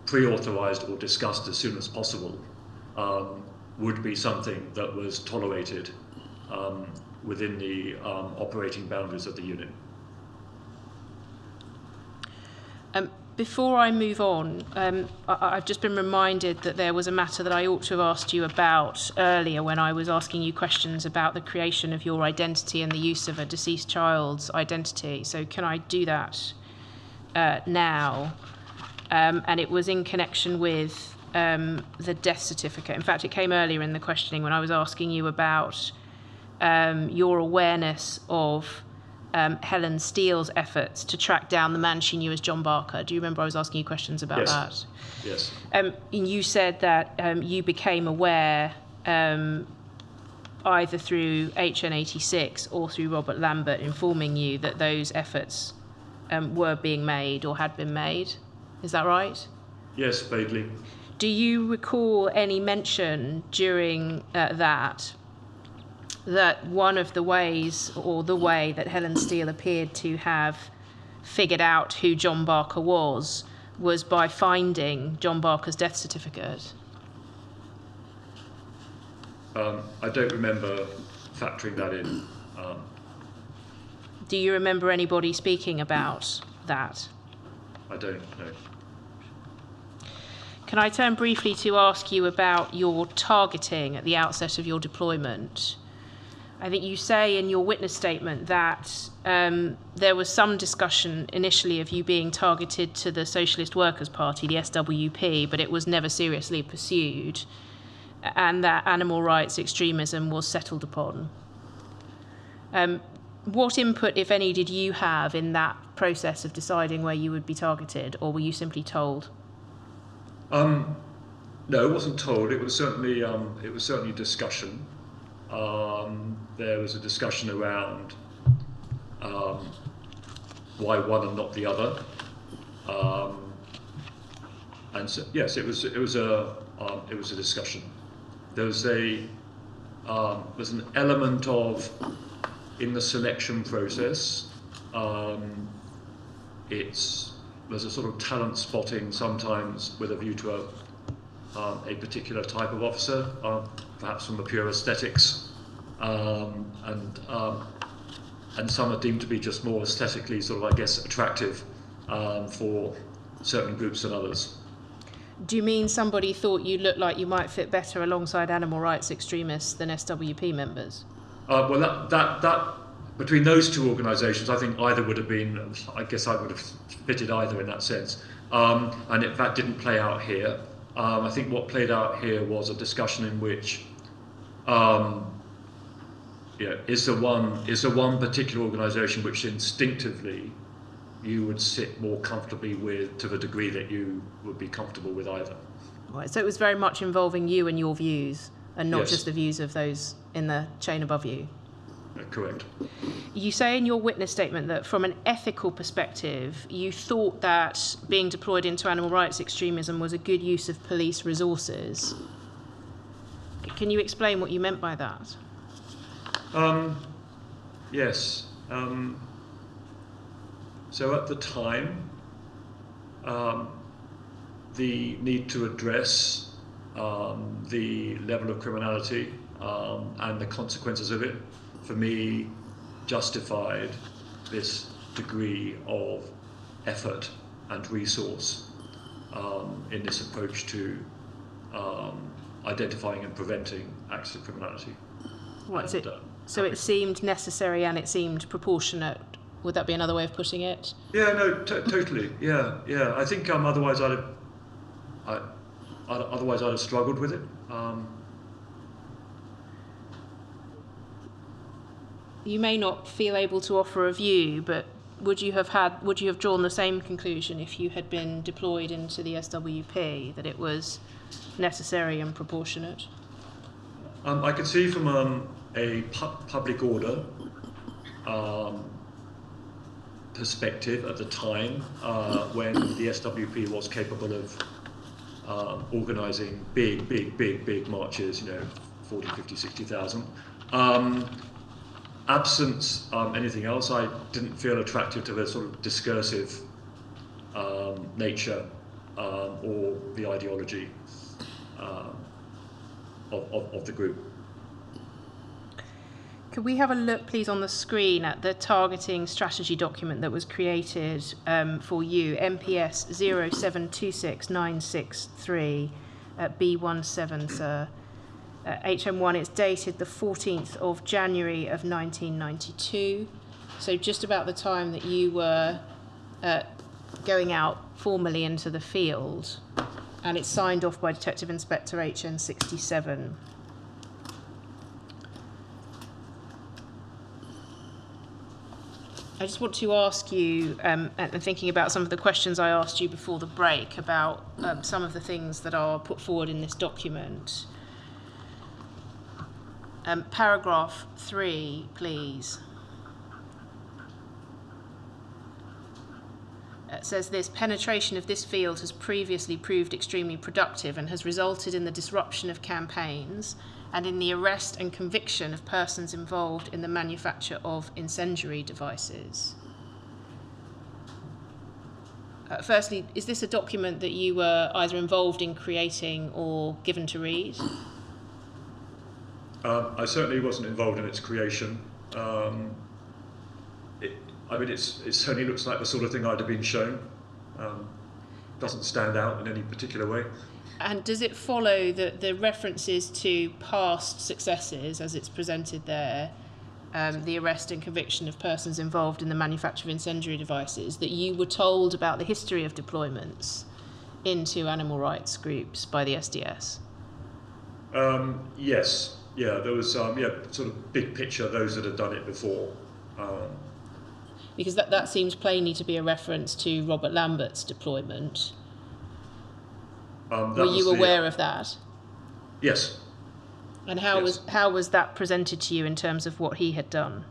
pre-authorised or discussed as soon as possible would be something that was tolerated within the operating boundaries of the unit.
Before I move on, I've just been reminded that there was a matter that I ought to have asked you about earlier when I was asking you questions about the creation of your identity and the use of a deceased child's identity. So can I do that now? And it was in connection with the death certificate. In fact, it came earlier in the questioning when I was asking you about your awareness of Helen Steele's efforts to track down the man she knew as John Barker. Do you remember I was asking you questions about that?
Yes.
And you said that you became aware either through HN86 or through Robert Lambert informing you that those efforts were being made or had been made. Is that right?
Yes, vaguely.
Do you recall any mention during that one of the ways, or the way that Helen Steele appeared to have figured out who John Barker was by finding John Barker's death certificate?
I don't remember factoring that in.
Do you remember anybody speaking about that?
I don't know.
Can I turn briefly to ask you about your targeting at the outset of your deployment? I think you say in your witness statement that there was some discussion initially of you being targeted to the Socialist Workers' Party, the SWP, but it was never seriously pursued, and that animal rights extremism was settled upon. What input, if any, did you have in that process of deciding where you would be targeted, or were you simply told?
No, it wasn't told. It was certainly discussion. There was a discussion around why one and not the other, and so, yes, it was a discussion. There's an element of, in the selection process, there's a sort of talent spotting sometimes with a view to a particular type of officer, perhaps from the pure aesthetics and some are deemed to be just more aesthetically sort of, I guess, attractive for certain groups than others.
Do you mean somebody thought you looked like you might fit better alongside animal rights extremists than SWP members?
Well, that between those two organisations, I think either would have been. I guess I would have fitted either in that sense, and that didn't play out here. I think what played out here was a discussion in which, is there one particular organisation which instinctively you would sit more comfortably with, to the degree that you would be comfortable with either.
Right, so it was very much involving you and your views, and not
Yes.
just the views of those in the chain above you.
Correct.
You say in your witness statement that from an ethical perspective, you thought that being deployed into animal rights extremism was a good use of police resources. Can you explain what you meant by that?
Yes. So at the time, the need to address the level of criminality and the consequences of it, for me, justified this degree of effort and resource in this approach to identifying and preventing acts of criminality.
Right,
And,
so it seemed necessary and it seemed proportionate. Would that be another way of putting it?
Yeah, no, totally. Yeah. I think otherwise I'd have struggled with it.
You may not feel able to offer a view, but would you have drawn the same conclusion if you had been deployed into the SWP, that it was necessary and proportionate?
I could see from a public order perspective at the time, when the SWP was capable of organising big marches, 40, 50, 60,000. Absence anything else, I didn't feel attracted to the sort of discursive nature or the ideology of the group.
Could we have a look, please, on the screen at the targeting strategy document that was created for you, MPS 0726963 at B17, sir. HM1, it's dated the 14th of January of 1992, so just about the time that you were going out formally into the field, and it's signed off by Detective Inspector HN67. I just want to ask you, and thinking about some of the questions I asked you before the break about some of the things that are put forward in this document. Paragraph 3, please. It says this: penetration of this field has previously proved extremely productive and has resulted in the disruption of campaigns and in the arrest and conviction of persons involved in the manufacture of incendiary devices. Firstly, is this a document that you were either involved in creating or given to read?
I certainly wasn't involved in its creation. It certainly looks like the sort of thing I'd have been shown. Doesn't stand out in any particular way.
And does it follow that the references to past successes, as it's presented there, the arrest and conviction of persons involved in the manufacture of incendiary devices, that you were told about the history of deployments into animal rights groups by the SDS?
Yes. Yeah, there was sort of big picture, those that had done it before.
Because that seems plainly to be a reference to Robert Lambert's deployment. Were you aware of that?
Yes.
And how was that presented to you in terms of what he had done?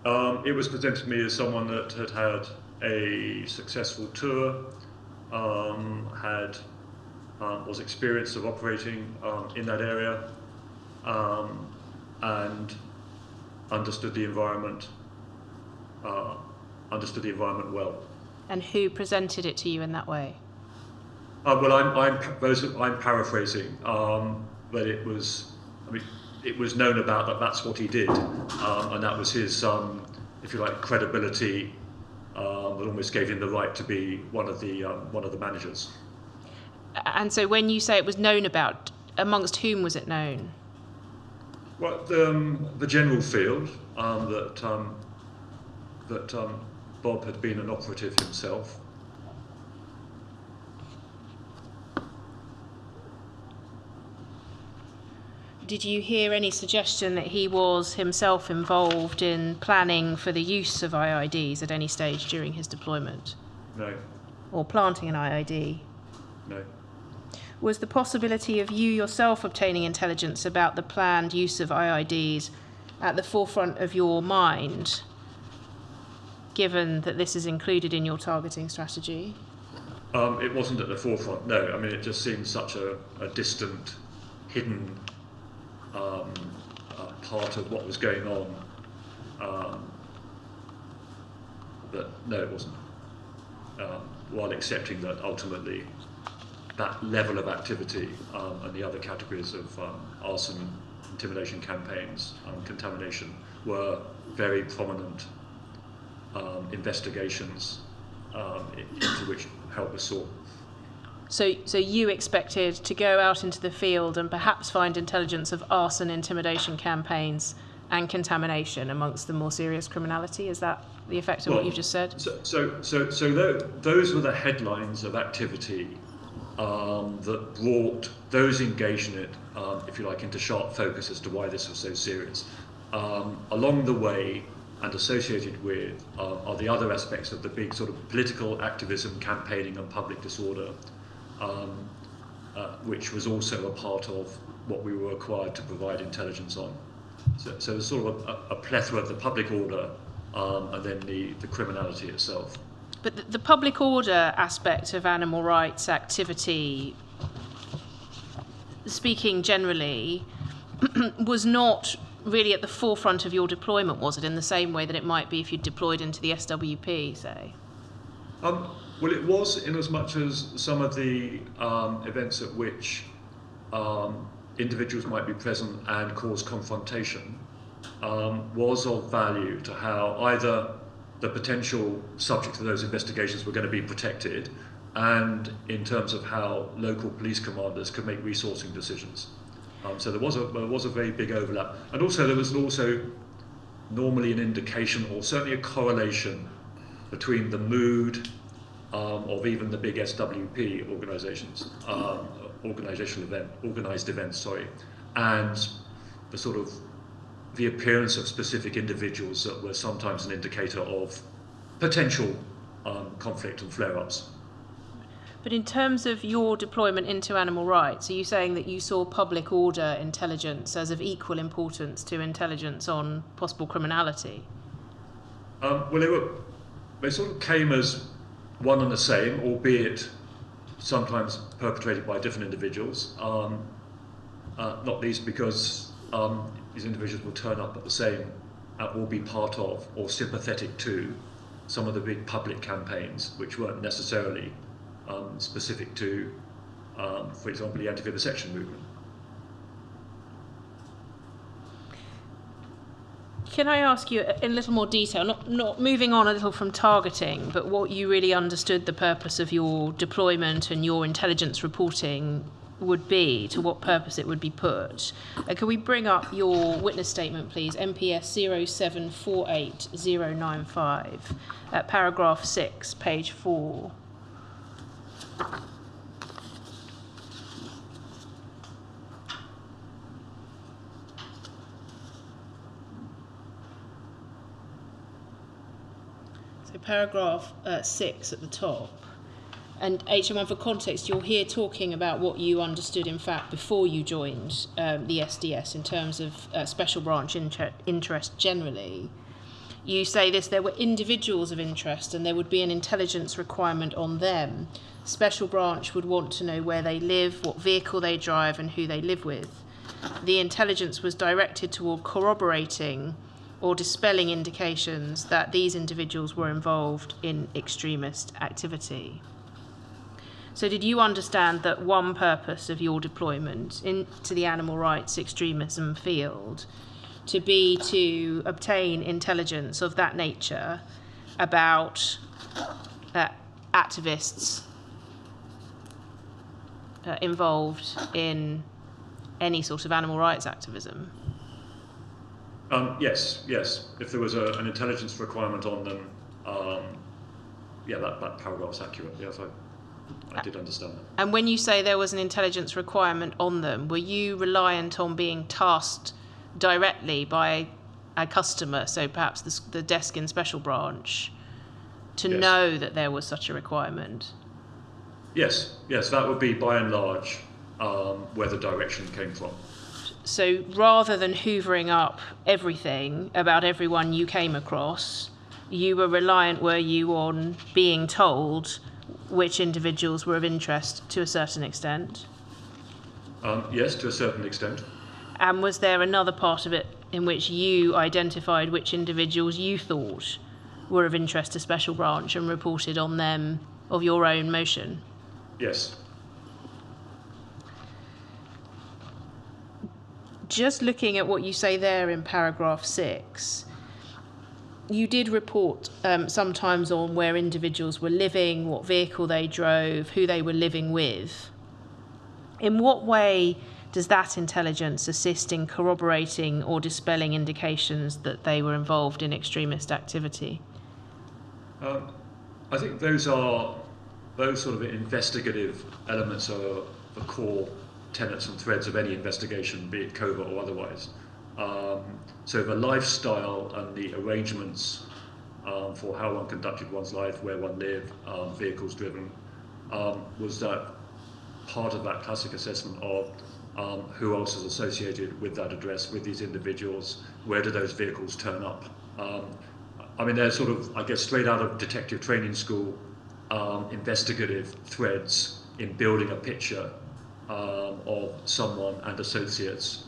It was presented to me as someone that had had a successful tour, was experienced of operating in that area, and understood the environment well.
And who presented it to you in that way?
Well, I'm paraphrasing, but it was. I mean, it was known about that that's what he did, and that was his, if you like, credibility that almost gave him the right to be one of the managers.
And so when you say it was known about, amongst whom was it known?
Well, the general field, that Bob had been an operative himself.
Did you hear any suggestion that he was himself involved in planning for the use of IIDs at any stage during his deployment?
No.
Or planting an IID?
No.
Was the possibility of you yourself obtaining intelligence about the planned use of IIDs at the forefront of your mind, given that this is included in your targeting strategy?
It wasn't at the forefront, no. I mean, it just seemed such a distant, hidden part of what was going on, that no, it wasn't. While accepting that ultimately that level of activity and the other categories of arson, intimidation campaigns, contamination were very prominent investigations into which help was sought.
So you expected to go out into the field and perhaps find intelligence of arson, intimidation campaigns and contamination amongst the more serious criminality? Is that the effect of what you've just said?
So those were the headlines of activity that brought those engaged in it, if you like, into sharp focus as to why this was so serious. Along the way, and associated with, are the other aspects of the big sort of political activism, campaigning and public disorder, which was also a part of what we were required to provide intelligence on. So there's sort of a plethora of the public order and then the criminality itself.
But the public order aspect of animal rights activity, speaking generally, was not really at the forefront of your deployment, was it, in the same way that it might be if you deployed into the SWP, say?
Well, it was, in as much as some of the events at which individuals might be present and cause confrontation was of value to how either the potential subjects of those investigations were going to be protected, and in terms of how local police commanders could make resourcing decisions. So there was a very big overlap, and also there was normally an indication, or certainly a correlation, between the mood of even the big SWP organisations, organised events, and the sort of the appearance of specific individuals that were sometimes an indicator of potential conflict and flare-ups.
But in terms of your deployment into animal rights, are you saying that you saw public order intelligence as of equal importance to intelligence on possible criminality?
Well, they sort of came as one and the same, albeit sometimes perpetrated by different individuals, not least because these individuals will turn up at the same, or be part of, or sympathetic to some of the big public campaigns, which weren't necessarily specific to, for example, the anti-vivisection movement.
Can I ask you in a little more detail, not moving on a little from targeting, but what you really understood the purpose of your deployment and your intelligence reporting would be, to what purpose it would be put? Can we bring up your witness statement, please, MPS 0748095, at paragraph 6, page 4. So paragraph 6 at the top. And HM1, for context, you're here talking about what you understood, in fact, before you joined the SDS in terms of special branch interest generally. You say this: there were individuals of interest and there would be an intelligence requirement on them. Special branch would want to know where they live, what vehicle they drive, and who they live with. The intelligence was directed toward corroborating or dispelling indications that these individuals were involved in extremist activity. So did you understand that one purpose of your deployment into the animal rights extremism field to be to obtain intelligence of that nature about activists involved in any sort of animal rights activism?
Yes. If there was an intelligence requirement on them, that paragraph's accurate. Yes, I did understand that.
And when you say there was an intelligence requirement on them, were you reliant on being tasked directly by a customer, so perhaps the desk in Special Branch, to know that there was such a requirement?
Yes, that would be by and large where the direction came from.
So rather than hoovering up everything about everyone you came across, you were reliant, were you, on being told which individuals were of interest to a certain extent?
Yes, to a certain extent.
And was there another part of it in which you identified which individuals you thought were of interest to Special Branch and reported on them of your own motion?
Yes.
Just looking at what you say there in paragraph 6, you did report sometimes on where individuals were living, what vehicle they drove, who they were living with. In what way does that intelligence assist in corroborating or dispelling indications that they were involved in extremist activity?
I think those sort of investigative elements are the core tenets and threads of any investigation, be it covert or otherwise. So the lifestyle and the arrangements for how one conducted one's life, where one lived, vehicles driven, was that part of that classic assessment of who else is associated with that address, with these individuals, where do those vehicles turn up. They're sort of, I guess, straight out of detective training school, investigative threads in building a picture of someone and associates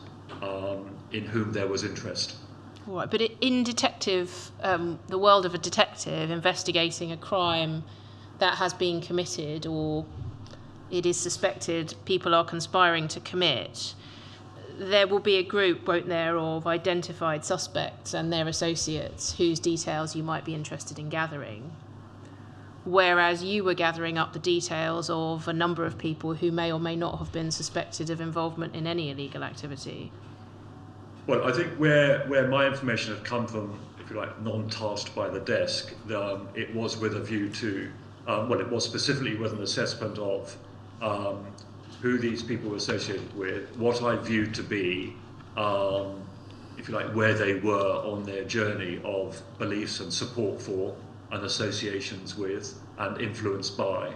in whom there was interest.
Right, but in detective, the world of a detective investigating a crime that has been committed or it is suspected people are conspiring to commit, there will be a group, won't there, of identified suspects and their associates whose details you might be interested in gathering. Whereas you were gathering up the details of a number of people who may or may not have been suspected of involvement in any illegal activity.
Well, I think where my information had come from, if you like, non-tasked by the desk, it was with a view to, it was specifically with an assessment of who these people were associated with, what I viewed to be, if you like, where they were on their journey of beliefs and support for and associations with and influenced by,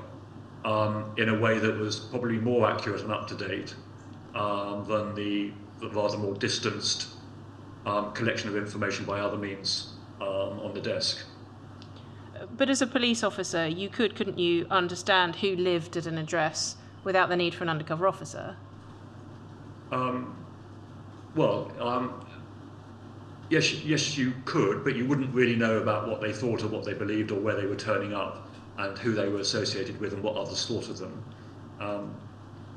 in a way that was probably more accurate and up-to-date than the rather more distanced collection of information by other means on the desk.
But as a police officer, you couldn't you, understand who lived at an address without the need for an undercover officer?
Yes, you could, but you wouldn't really know about what they thought or what they believed or where they were turning up and who they were associated with and what others thought of them.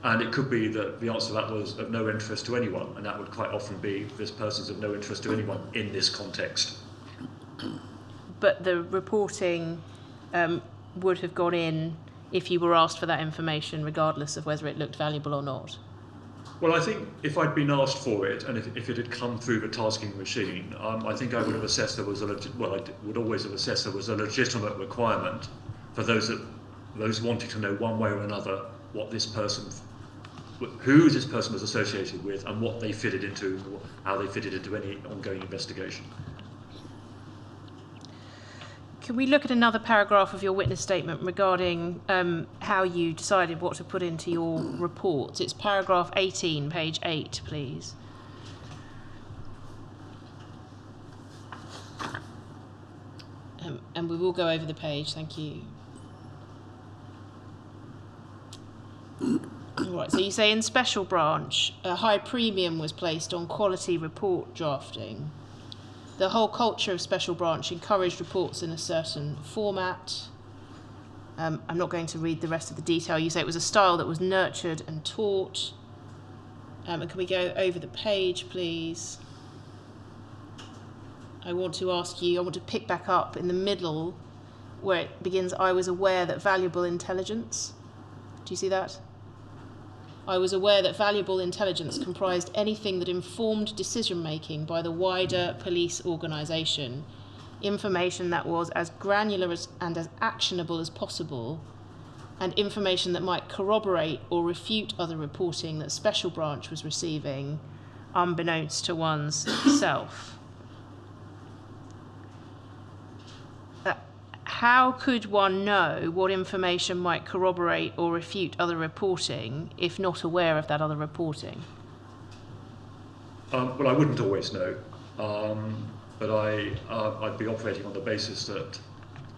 And it could be that the answer to that was of no interest to anyone, and that would quite often be this person's of no interest to anyone in this context.
But the reporting would have gone in if you were asked for that information, regardless of whether it looked valuable or not?
Well, I think if I'd been asked for it, and if it had come through the tasking machine, I think I would have assessed there was I would always have assessed there was a legitimate requirement for those wanting to know one way or another who this person was associated with and what they fitted into, how they fitted into any ongoing investigation.
Can we look at another paragraph of your witness statement regarding how you decided what to put into your report? It's paragraph 18, page 8, please. And we will go over the page, thank you. Right, so you say in Special Branch, a high premium was placed on quality report drafting. The whole culture of Special Branch encouraged reports in a certain format. I'm not going to read the rest of the detail. You say it was a style that was nurtured and taught. And can we go over the page, please? I want to pick back up in the middle where it begins, I was aware that valuable intelligence. Do you see that? I was aware that valuable intelligence comprised anything that informed decision-making by the wider police organisation, information that was as granular and as actionable as possible, and information that might corroborate or refute other reporting that Special Branch was receiving, unbeknownst to one's self. How could one know what information might corroborate or refute other reporting if not aware of that other reporting?
Well, I wouldn't always know, but I'd be operating on the basis that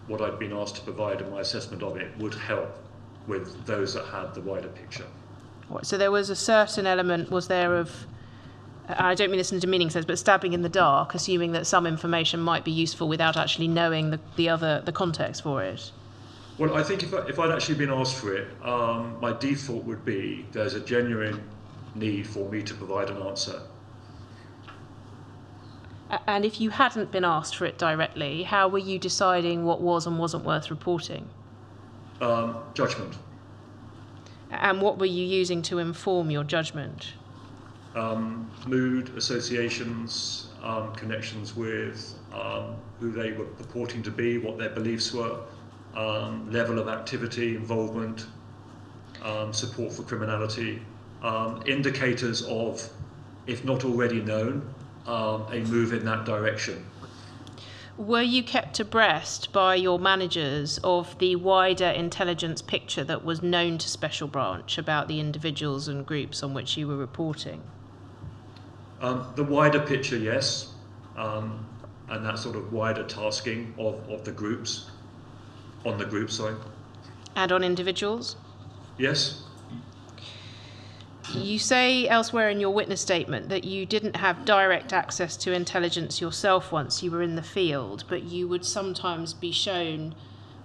what I'd been asked to provide in my assessment of it would help with those that had the wider picture.
So there was a certain element, was there, of, I don't mean this in a demeaning sense, but stabbing in the dark, assuming that some information might be useful without actually knowing the context for it?
Well, I think if I'd actually been asked for it, my default would be there's a genuine need for me to provide an answer.
And if you hadn't been asked for it directly, how were you deciding what was and wasn't worth reporting?
Judgment.
And what were you using to inform your judgment?
Mood, associations, connections with who they were purporting to be, what their beliefs were, level of activity, involvement, support for criminality, indicators of, if not already known, a move in that direction.
Were you kept abreast by your managers of the wider intelligence picture that was known to Special Branch about the individuals and groups on which you were reporting?
The wider picture, yes, and that sort of wider tasking of the groups, on the group side.
And on individuals?
Yes.
You say elsewhere in your witness statement that you didn't have direct access to intelligence yourself once you were in the field, but you would sometimes be shown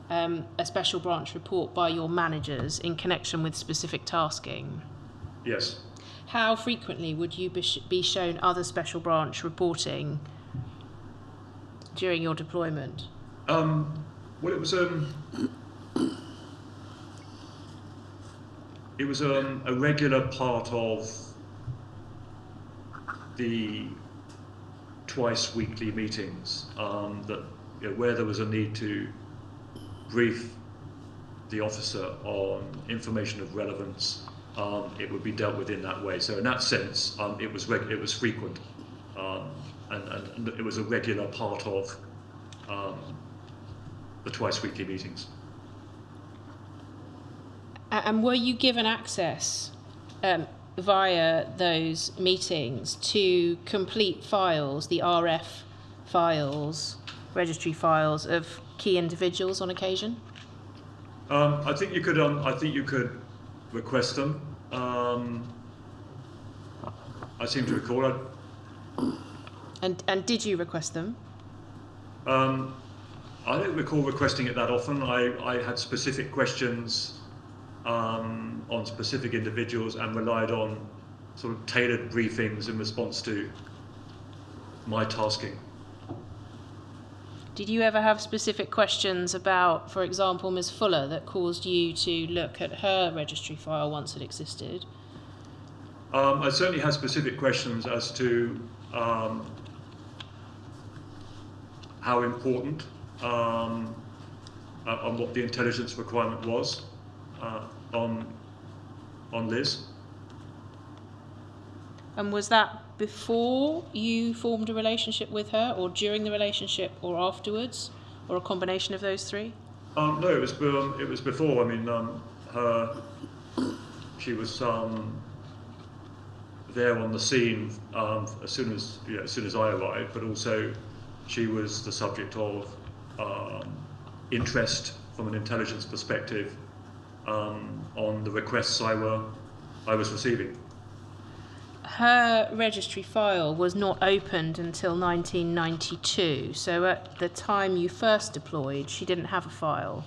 a Special Branch report by your managers in connection with specific tasking.
Yes.
How frequently would you be shown other Special Branch reporting during your deployment?
Well, it was a regular part of the twice weekly meetings that, you know, where there was a need to brief the officer on information of relevance, it would be dealt with in that way. So in that sense, it was frequent, and it was a regular part of the twice weekly meetings.
And were you given access via those meetings to complete files, the RF files, registry files of key individuals on occasion?
I think you could request them. I seem to recall.
And did you request them?
I don't recall requesting it that often. I had specific questions on specific individuals and relied on sort of tailored briefings in response to my tasking.
Did you ever have specific questions about, for example, Ms. Fuller, that caused you to look at her registry file once it existed?
I certainly had specific questions as to how important on what the intelligence requirement was on Liz.
And was that before you formed a relationship with her, or during the relationship, or afterwards, or a combination of those three?
No, it was before. I mean, she was there on the scene as soon as I arrived, but also she was the subject of interest from an intelligence perspective on the requests I was receiving.
Her registry file was not opened until 1992, so at the time you first deployed, she didn't have a file.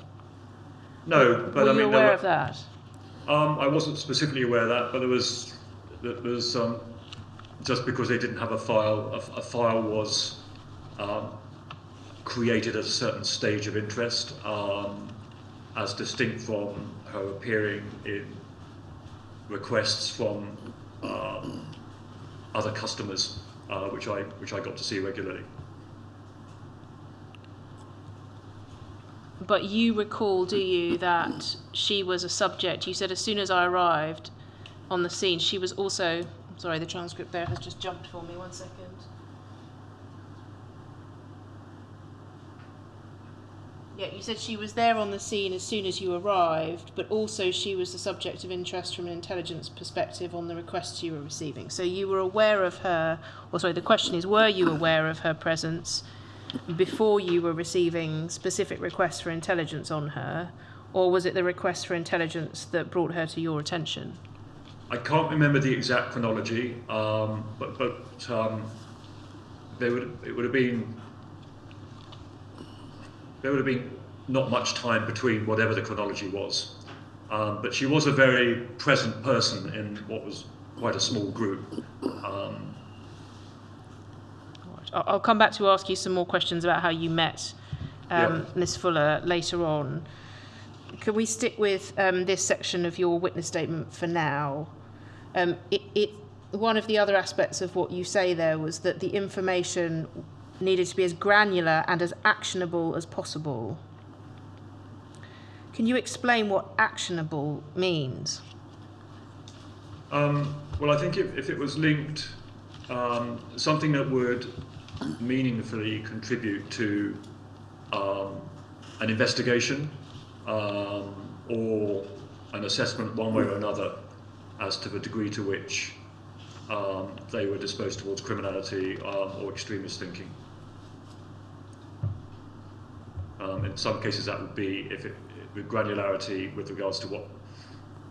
No, but
were
I
you
mean,
aware of that?
I wasn't specifically aware of that, but there was just because they didn't have a file. A file was created at a certain stage of interest, as distinct from her appearing in requests from other customers, which I got to see regularly.
But you recall, do you, that she was a subject? You said as soon as I arrived on the scene, she was also... Sorry, the transcript there has just jumped for me. 1 second. Yeah, you said she was there on the scene as soon as you arrived, but also she was the subject of interest from an intelligence perspective on the requests you were receiving. So you were aware of her... Or sorry, the question is, were you aware of her presence before you were receiving specific requests for intelligence on her, or was it the request for intelligence that brought her to your attention?
I can't remember the exact chronology, but there would have been not much time between whatever the chronology was. But she was a very present person in what was quite a small group.
I'll come back to ask you some more questions about how you met Ms. Fuller later on. Can we stick with this section of your witness statement for now? One of the other aspects of what you say there was that the information needed to be as granular and as actionable as possible. Can you explain what actionable means?
Well, I think if it was linked, something that would meaningfully contribute to an investigation or an assessment one way or another as to the degree to which they were disposed towards criminality or extremist thinking. In some cases that would be with granularity with regards to what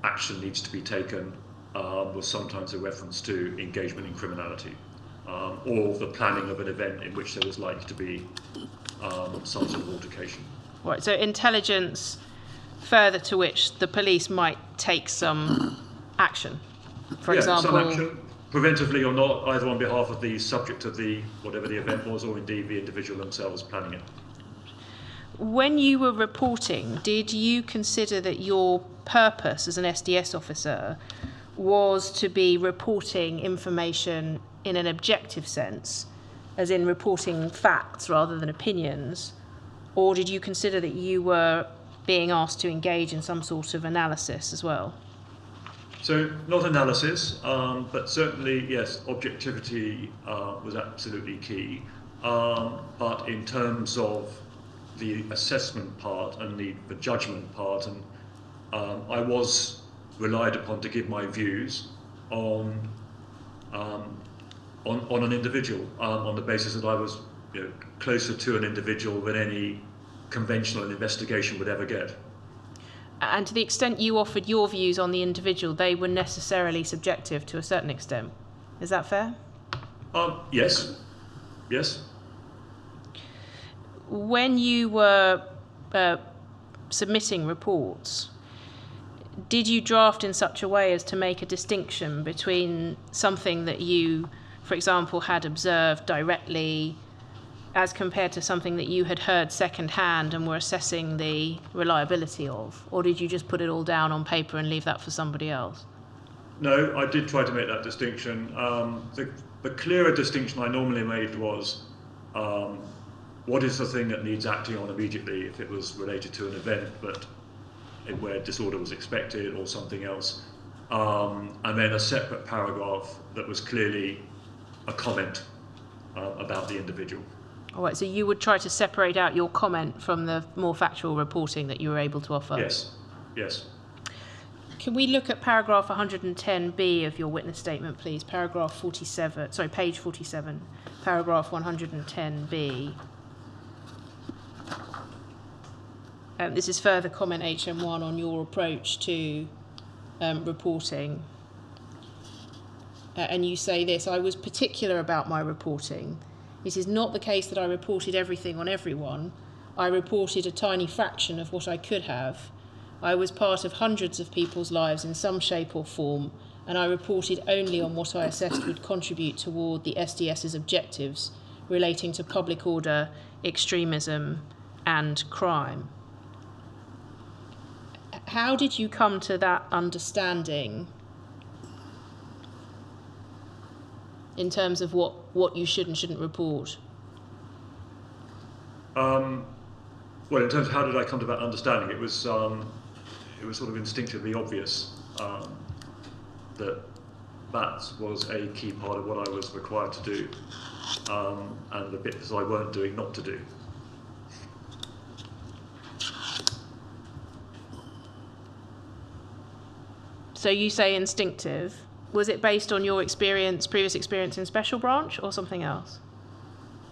action needs to be taken, was sometimes a reference to engagement in criminality. Or the planning of an event in which there was likely to be some sort of altercation.
Right, so intelligence further to which the police might take some action. For example,
some action, preventively or not, either on behalf of the subject of whatever the event was, or indeed the individual themselves planning it.
When you were reporting, did you consider that your purpose as an SDS officer was to be reporting information in an objective sense, as in reporting facts rather than opinions, or did you consider that you were being asked to engage in some sort of analysis as well?
So, not analysis, but certainly, yes, objectivity was absolutely key. But in terms of the assessment part and the judgment part, and I was relied upon to give my views on an individual, on the basis that I was closer to an individual than any conventional investigation would ever get.
And to the extent you offered your views on the individual, they were necessarily subjective to a certain extent. Is that fair?
Yes.
When you were submitting reports, did you draft in such a way as to make a distinction between something that you, for example, had observed directly as compared to something that you had heard secondhand and were assessing the reliability of? Or did you just put it all down on paper and leave that for somebody else?
No, I did try to make that distinction. The clearer distinction I normally made was what is the thing that needs acting on immediately if it was related to an event but where disorder was expected or something else, and then a separate paragraph that was clearly a comment about the individual.
All right, so you would try to separate out your comment from the more factual reporting that you were able to offer?
Yes.
Can we look at paragraph 110B of your witness statement, please? Page 47, paragraph 110B. This is further comment HM1 on your approach to reporting. And you say this: I was particular about my reporting. It is not the case that I reported everything on everyone. I reported a tiny fraction of what I could have, I was part of hundreds of people's lives in some shape or form, and I reported only on what I assessed would contribute toward the SDS's objectives relating to public order, extremism, and crime. How did you come to that understanding in terms of what you should and shouldn't report?
Well, in terms of how did I come to that understanding, it was sort of instinctively obvious that was a key part of what I was required to do, and the bit that I weren't doing not to do.
So you say instinctive. Was it based on your previous experience in special branch, or something else?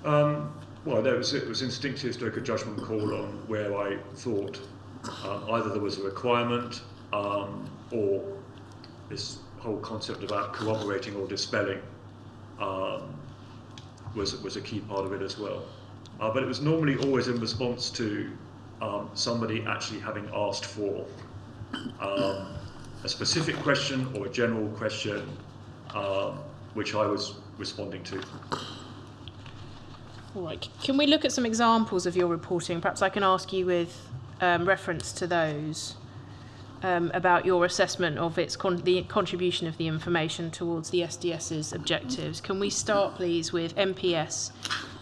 Well, no, it was instinctive to make a judgment call on where I thought either there was a requirement or this whole concept about corroborating or dispelling was a key part of it as well. But it was normally always in response to somebody actually having asked for a specific question or a general question which I was responding to.
All right. Can we look at some examples of your reporting? Perhaps I can ask you with reference to those about your assessment of the contribution of the information towards the SDS's objectives. Can we start, please, with MPS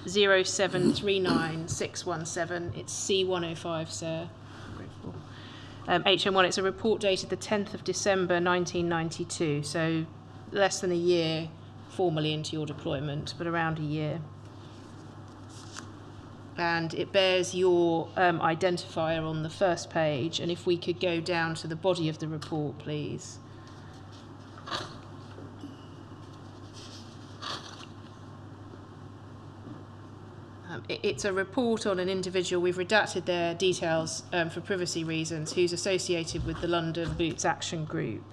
0739617? It's C105, sir. HM1, it's a report dated the 10th of December 1992, so less than a year formally into your deployment, but around a year. And it bears your identifier on the first page, and if we could go down to the body of the report, please. It's a report on an individual, we've redacted their details for privacy reasons, who's associated with the London Boots Action Group.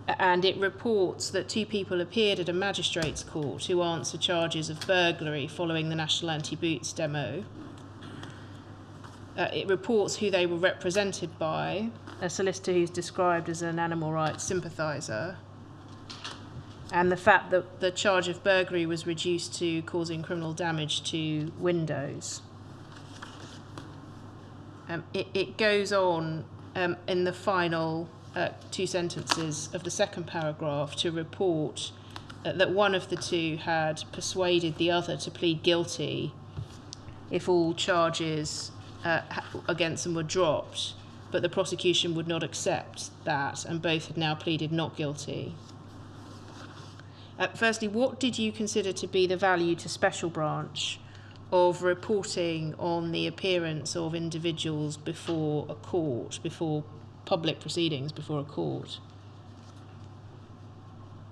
And it reports that 2 people appeared at a magistrate's court who answer charges of burglary following the National Anti-Boots demo. It reports who they were represented by, a solicitor who's described as an animal rights sympathiser, and the fact that the charge of burglary was reduced to causing criminal damage to windows. It goes on in the final 2 sentences of the second paragraph to report that one of the 2 had persuaded the other to plead guilty if all charges against them were dropped, but the prosecution would not accept that, and both had now pleaded not guilty. Firstly, what did you consider to be the value to Special Branch of reporting on the appearance of individuals before a court, before public proceedings before a court?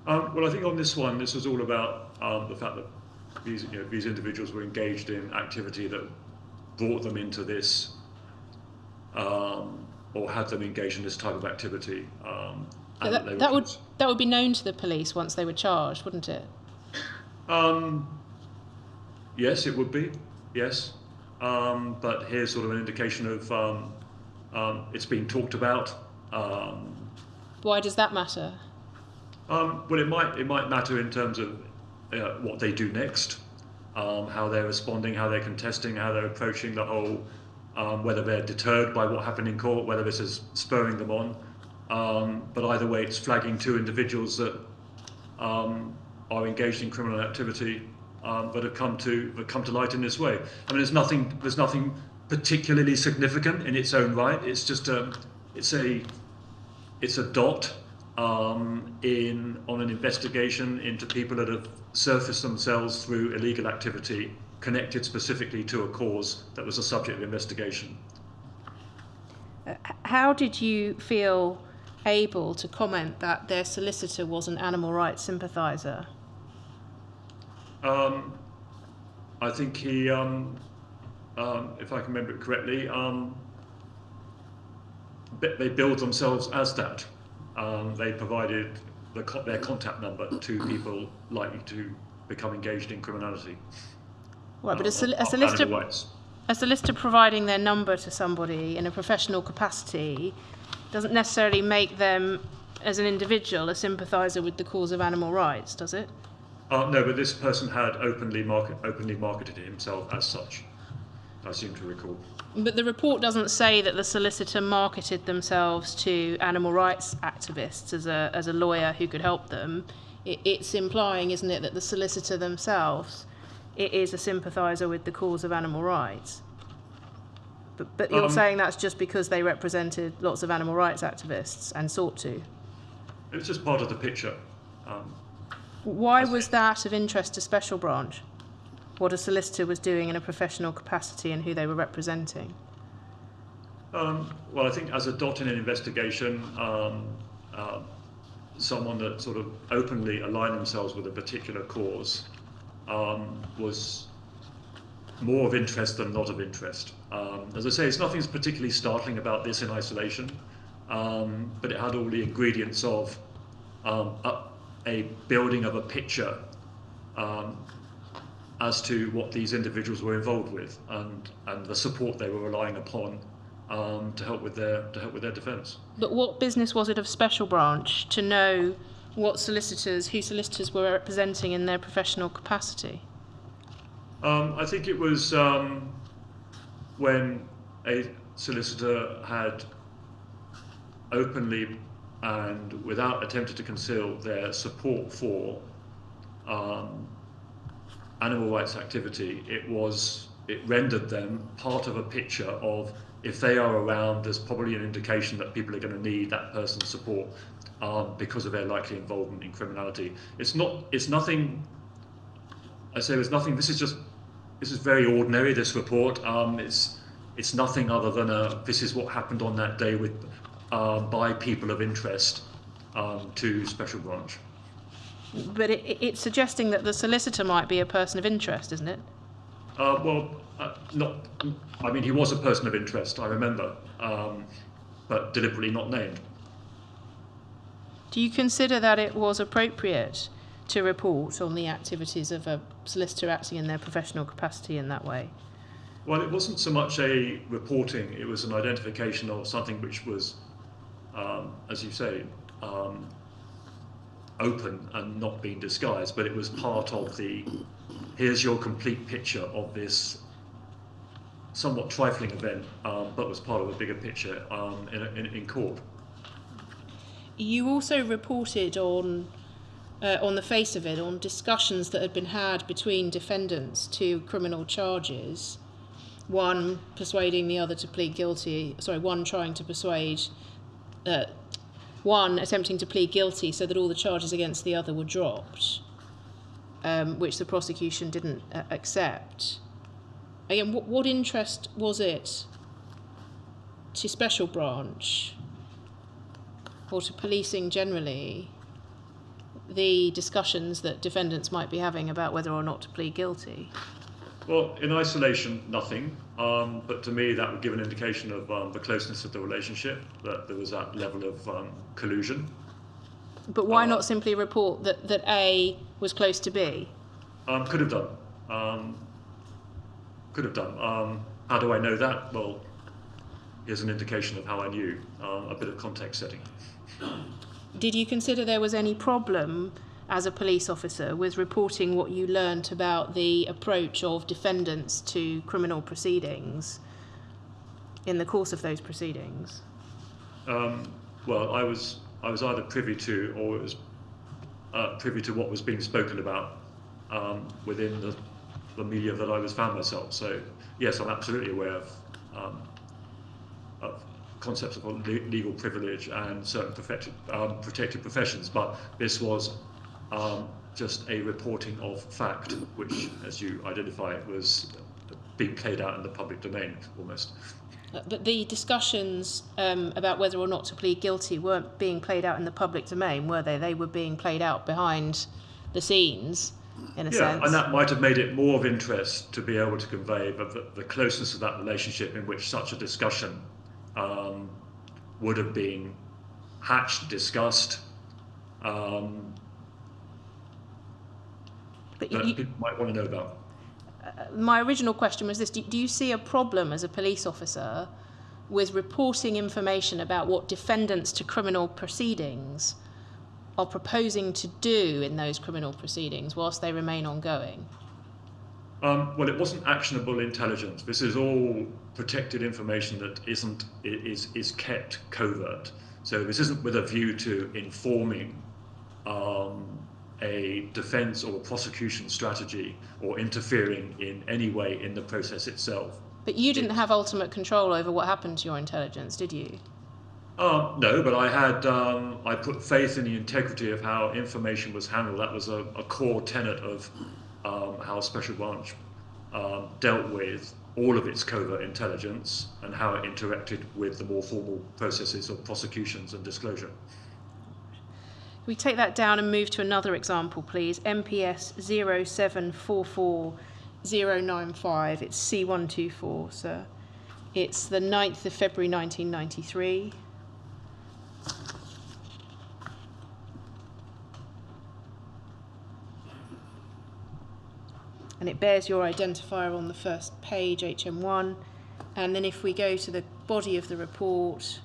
Well, I think on this one, this was all about the fact that these individuals were engaged in activity that brought them into this, or had them engaged in this type of activity.
That would be known to the police once they were charged, wouldn't it?
Yes, it would be. Yes, but here's sort of an indication of it's being talked about.
Why does that matter?
Well, it might matter in terms of what they do next, how they're responding, how they're contesting, how they're approaching the whole, whether they're deterred by what happened in court, whether this is spurring them on. But either way, it's flagging 2 individuals that are engaged in criminal activity that have come to light in this way. I mean, there's nothing particularly significant in its own right. It's just it's a dot on an investigation into people that have surfaced themselves through illegal activity connected specifically to a cause that was a subject of investigation.
How did you feel able to comment that their solicitor was an animal rights sympathiser?
I think he, if I can remember it correctly, they billed themselves as that. They provided their contact number to people likely to become engaged in criminality.
Right, but a solicitor. a solicitor providing their number to somebody in a professional capacity doesn't necessarily make them, as an individual, a sympathiser with the cause of animal rights, does it?
No, but this person had openly marketed himself as such, I seem to recall.
But the report doesn't say that the solicitor marketed themselves to animal rights activists as a lawyer who could help them. It's implying, isn't it, that the solicitor themselves is a sympathiser with the cause of animal rights. But you're saying that's just because they represented lots of animal rights activists and sought to.
It's just part of the picture.
Why was that of interest to Special Branch? What a solicitor was doing in a professional capacity and who they were representing?
Well, I think as a dot in an investigation, someone that sort of openly aligned themselves with a particular cause was more of interest than not of interest. As I say, it's nothing particularly startling about this in isolation, but it had all the ingredients of a building of a picture as to what these individuals were involved with and the support they were relying upon to help with their defence.
But what business was it of Special Branch to know who solicitors were representing in their professional capacity?
I think it was when a solicitor had openly and without attempting to conceal their support for animal rights activity, it rendered them part of a picture of, if they are around, there's probably an indication that people are going to need that person's support because of their likely involvement in criminality. It's nothing. I say there's nothing. This is very ordinary. This report. It's nothing other than this is what happened on that day with by people of interest to Special Branch.
But it's suggesting that the solicitor might be a person of interest, isn't it?
Not. I mean, he was a person of interest, I remember, but deliberately not named.
Do you consider that it was appropriate to report on the activities of a solicitor acting in their professional capacity in that way?
Well, it wasn't so much a reporting, it was an identification of something which was, as you say, open and not being disguised, but it was part of here's your complete picture of this somewhat trifling event, but was part of a bigger picture in court.
You also reported on the face of it, on discussions that had been had between defendants to criminal charges, one persuading the other to plead guilty, one trying to persuade, one attempting to plead guilty so that all the charges against the other were dropped, which the prosecution didn't accept. Again, what interest was it to Special Branch or to policing generally, the discussions that defendants might be having about whether or not to plead guilty?
Well, in isolation, nothing. But to me, that would give an indication of the closeness of the relationship, that there was that level of collusion.
But why not simply report that A was close to B?
Could have done. How do I know that? Well, here's an indication of how I knew, a bit of context setting.
Did you consider there was any problem as a police officer with reporting what you learnt about the approach of defendants to criminal proceedings in the course of those proceedings?
Well, I was either privy to or it was privy to what was being spoken about within the media that I was found myself. So yes, I'm absolutely aware of concepts of legal privilege and certain protected professions, but this was just a reporting of fact, which, as you identify, was being played out in the public domain almost.
But the discussions about whether or not to plead guilty weren't being played out in the public domain, were they? They were being played out behind the scenes, in a sense.
Yeah, and that might have made it more of interest to be able to convey the closeness of that relationship in which such a discussion would have been hatched, discussed, that people might want to know about.
my original question was this: do you see a problem as a police officer with reporting information about what defendants to criminal proceedings are proposing to do in those criminal proceedings whilst they remain ongoing?
Well, it wasn't actionable intelligence. This is all protected information that is kept covert. So this isn't with a view to informing a defense or a prosecution strategy or interfering in any way in the process itself.
But you didn't have ultimate control over what happened to your intelligence, did you?
No, but I put faith in the integrity of how information was handled. That was a core tenet of how Special Branch dealt with all of its covert intelligence and how it interacted with the more formal processes of prosecutions and disclosure.
We take that down and move to another example, please. MPS 0744095. It's C124, sir. It's the 9th of February 1993. And it bears your identifier on the first page, HM1. And then if we go to the body of the report,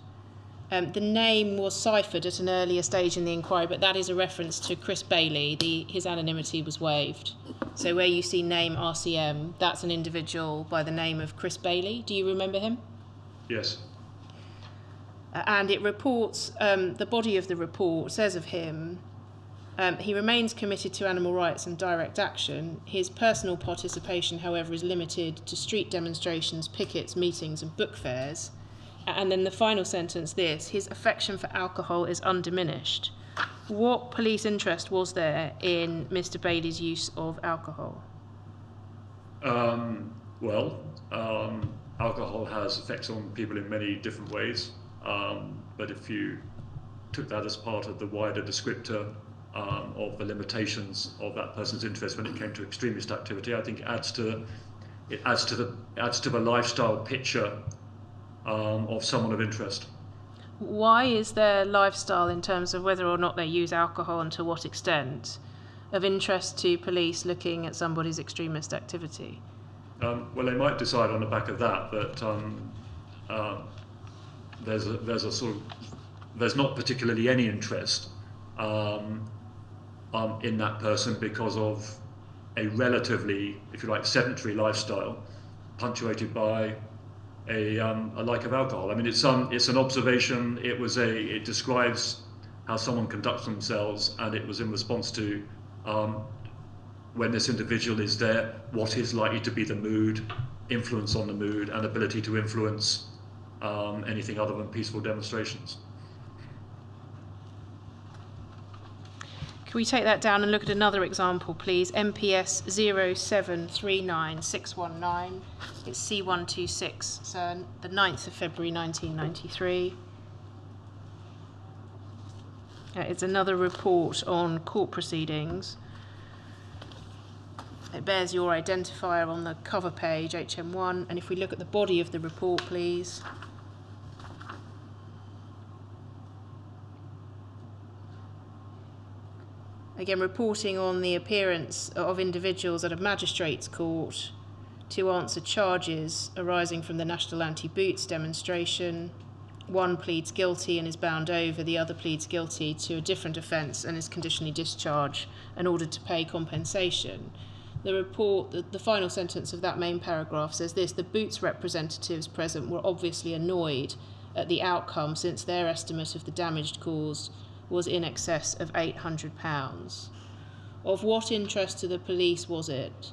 the name was ciphered at an earlier stage in the inquiry, but that is a reference to Chris Bailey. His anonymity was waived. So where you see name RCM, that's an individual by the name of Chris Bailey. Do you remember him?
Yes.
And it reports, the body of the report says of him, he remains committed to animal rights and direct action. His personal participation, however, is limited to street demonstrations, pickets, meetings and book fairs. And then the final sentence, his affection for alcohol is undiminished. What police interest was there in Mr. Bailey's use of alcohol?
Alcohol has effects on people in many different ways. But if you took that as part of the wider descriptor of the limitations of that person's interest when it came to extremist activity, I think it adds to the lifestyle picture of someone of interest.
Why is their lifestyle, in terms of whether or not they use alcohol and to what extent, of interest to police looking at somebody's extremist activity?
Well, they might decide on the back of that there's not particularly any interest in that person because of a relatively, if you like, sedentary lifestyle, punctuated by a like of alcohol. I mean, it's an observation. It describes how someone conducts themselves, and it was in response to when this individual is there, what is likely to be the mood, influence on the mood, and ability to influence anything other than peaceful demonstrations.
Can we take that down and look at another example, please? MPS 0739619. It's C126, so the 9th of February 1993. It's another report on court proceedings. It bears your identifier on the cover page, HM1, and if we look at the body of the report, please. Again, reporting on the appearance of individuals at a magistrate's court to answer charges arising from the National Anti-Boots demonstration. One pleads guilty and is bound over, the other pleads guilty to a different offence and is conditionally discharged and ordered to pay compensation. The report, the final sentence of that main paragraph says this: the Boots representatives present were obviously annoyed at the outcome since their estimate of the damage caused was in excess of £800. Of what interest to the police was it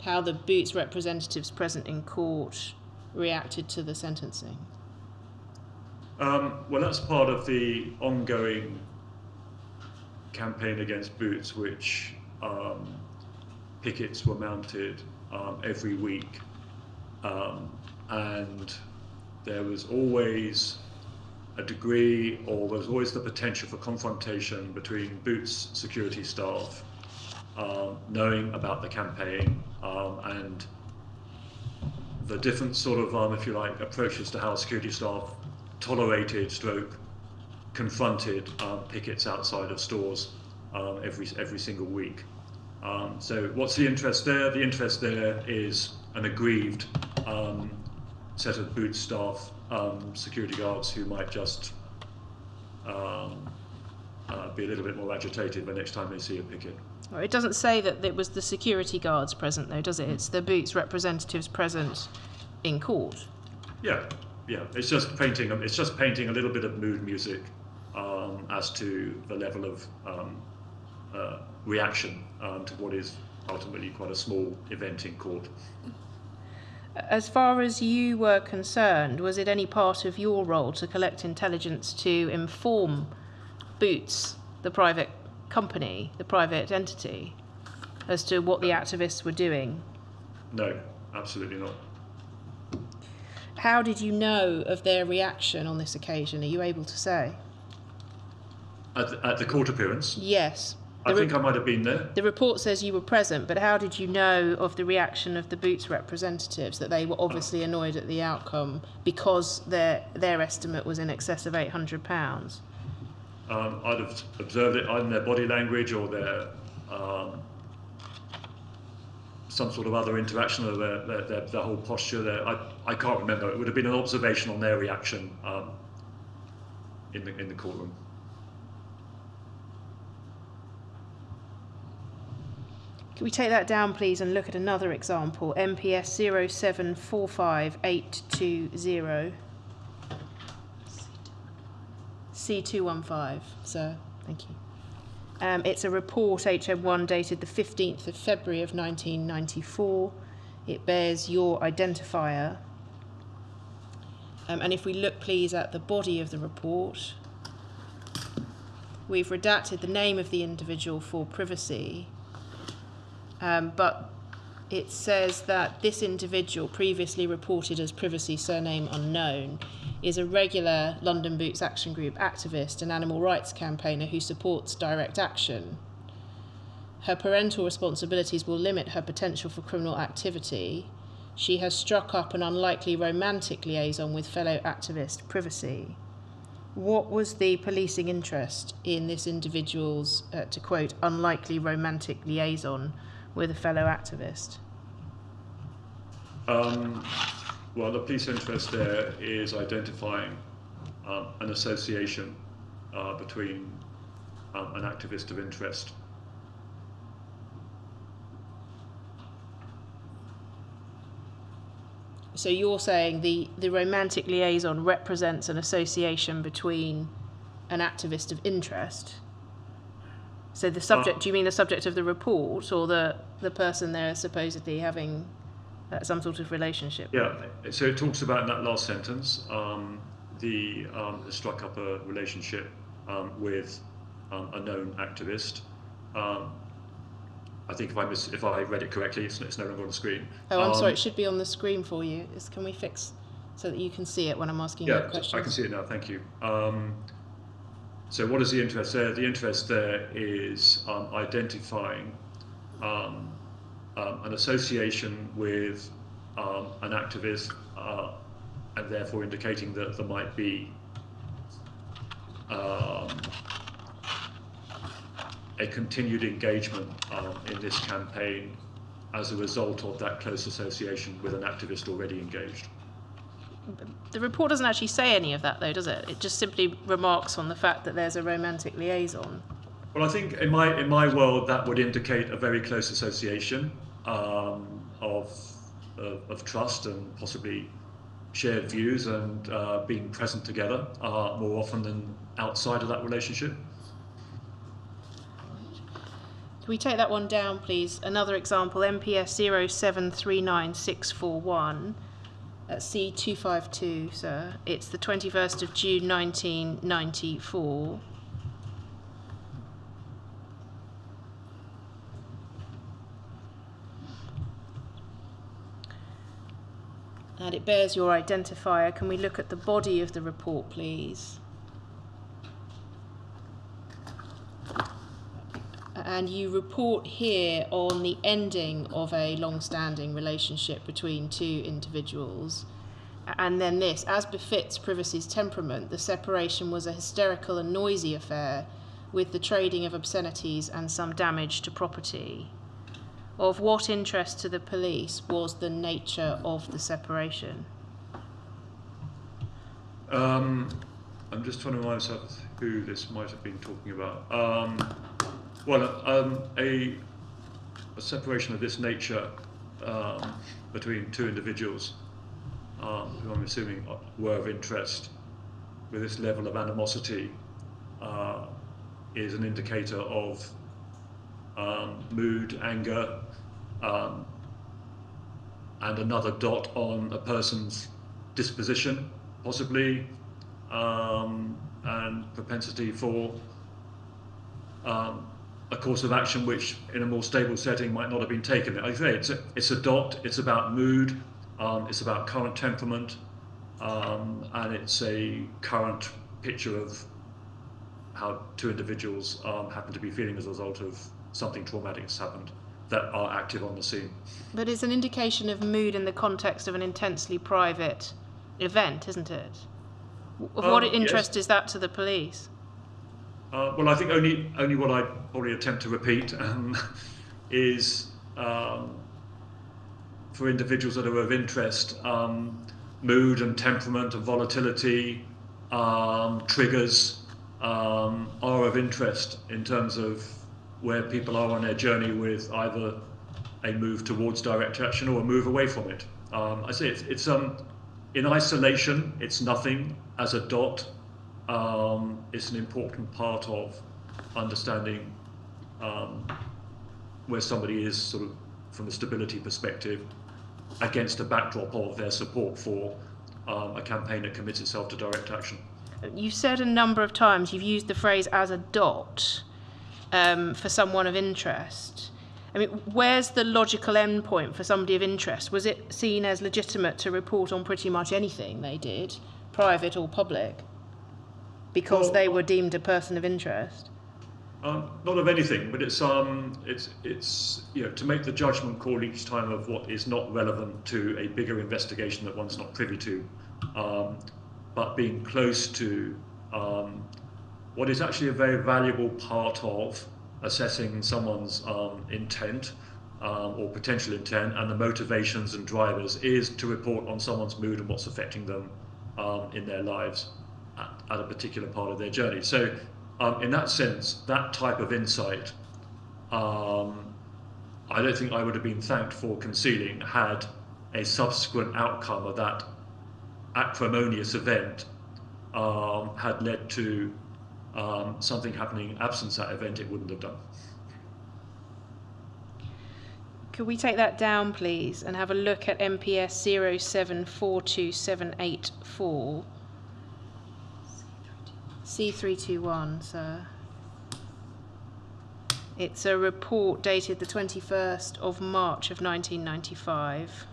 how the Boots representatives present in court reacted to the sentencing?
Well, that's part of the ongoing campaign against Boots, which pickets were mounted every week, and there was always a degree, or there was always the potential for confrontation between Boots security staff knowing about the campaign and the different sort of, if you like, approaches to how security staff tolerated / confronted pickets outside of stores every single week. So what's the interest there? The interest there is an aggrieved set of boot staff, security guards who might just be a little bit more agitated the next time they see a picket.
Well, it doesn't say that it was the security guards present, though, does it? It's the Boots representatives present in court.
Yeah. It's just painting a little bit of mood music as to the level of reaction to what is ultimately quite a small event in court.
As far as you were concerned, was it any part of your role to collect intelligence to inform Boots, the private company, the private entity, as to what the activists were doing?
No, absolutely not.
How did you know of their reaction on this occasion? Are you able to say?
At the court appearance?
Yes.
I think I might have been there.
The report says you were present, but how did you know of the reaction of the Boots representatives, that they were obviously annoyed at the outcome because their estimate was in excess of £800?
I'd have observed it either in their body language or their some sort of other interaction, or their whole posture. I can't remember. It would have been an observation on their reaction in the courtroom.
Can we take that down, please, and look at another example? MPS 0745820. C215, sir. Thank you. It's a report, HM1, dated the 15th of February of 1994. It bears your identifier. And if we look, please, at the body of the report, we've redacted the name of the individual for privacy. But it says that this individual, previously reported as privacy surname unknown, is a regular London Boots Action Group activist and animal rights campaigner who supports direct action. Her parental responsibilities will limit her potential for criminal activity. She has struck up an unlikely romantic liaison with fellow activist privacy. What was the policing interest in this individual's, to quote, unlikely romantic liaison with a fellow activist?
Well, the police interest there is identifying an association between an activist of interest.
So you're saying the romantic liaison represents an association between an activist of interest? So the subject, do you mean the subject of the report, or the person they're supposedly having some sort of relationship?
Yeah, so it talks about in that last sentence, struck up a relationship with a known activist. I think if I read it correctly, it's no longer on the screen.
Oh, I'm sorry, it should be on the screen for you. Can we fix so that you can see it when I'm asking you questions?
Yeah, I can see it now, thank you. So what is the interest there? The interest there is identifying an association with an activist, and therefore indicating that there might be a continued engagement in this campaign as a result of that close association with an activist already engaged.
The report doesn't actually say any of that, though, does it? It just simply remarks on the fact that there's a romantic liaison.
Well, I think in my world that would indicate a very close association of trust and possibly shared views and being present together more often than outside of that relationship.
Can we take that one down, please? Another example, MPS 0739641. C252, sir. It's the 21st of June 1994. And it bears your identifier. Can we look at the body of the report, please? And you report here on the ending of a long-standing relationship between two individuals. And then this, as befits privacy's temperament, the separation was a hysterical and noisy affair with the trading of obscenities and some damage to property. of what interest to the police was the nature of the separation?
I'm just trying to remind myself who this might have been talking about. A separation of this nature between two individuals who I'm assuming were of interest with this level of animosity is an indicator of mood, anger, and another dot on a person's disposition, possibly, and propensity for a course of action which in a more stable setting might not have been taken. Like I say, it's a dot, it's about mood, it's about current temperament, and it's a current picture of how two individuals happen to be feeling as a result of something traumatic has happened that are active on the scene.
But it's an indication of mood in the context of an intensely private event, isn't it? Of what interest
yes.
is that to the police?
Well, I think only what I'd probably attempt to repeat is for individuals that are of interest, mood and temperament and volatility, triggers are of interest in terms of where people are on their journey with either a move towards direct action or a move away from it. I say it's in isolation, it's nothing. As a dot, it's an important part of understanding where somebody is sort of from a stability perspective against a backdrop of their support for a campaign that commits itself to direct action.
You've said a number of times, you've used the phrase as a dot for someone of interest. I mean, where's the logical endpoint for somebody of interest? Was it seen as legitimate to report on pretty much anything they did, private or public, because they were deemed a person of interest?
Not of anything, but it's to make the judgment call each time of what is not relevant to a bigger investigation that one's not privy to, but being close to what is actually a very valuable part of assessing someone's intent or potential intent, and the motivations and drivers is to report on someone's mood and what's affecting them in their lives at a particular part of their journey. So in that sense, that type of insight, I don't think I would have been thanked for concealing had a subsequent outcome of that acrimonious event had led to something happening absent that event it wouldn't have done.
Could we take that down, please, and have a look at MPS 0742784? C321, sir. It's a report dated the 21st of March of 1995.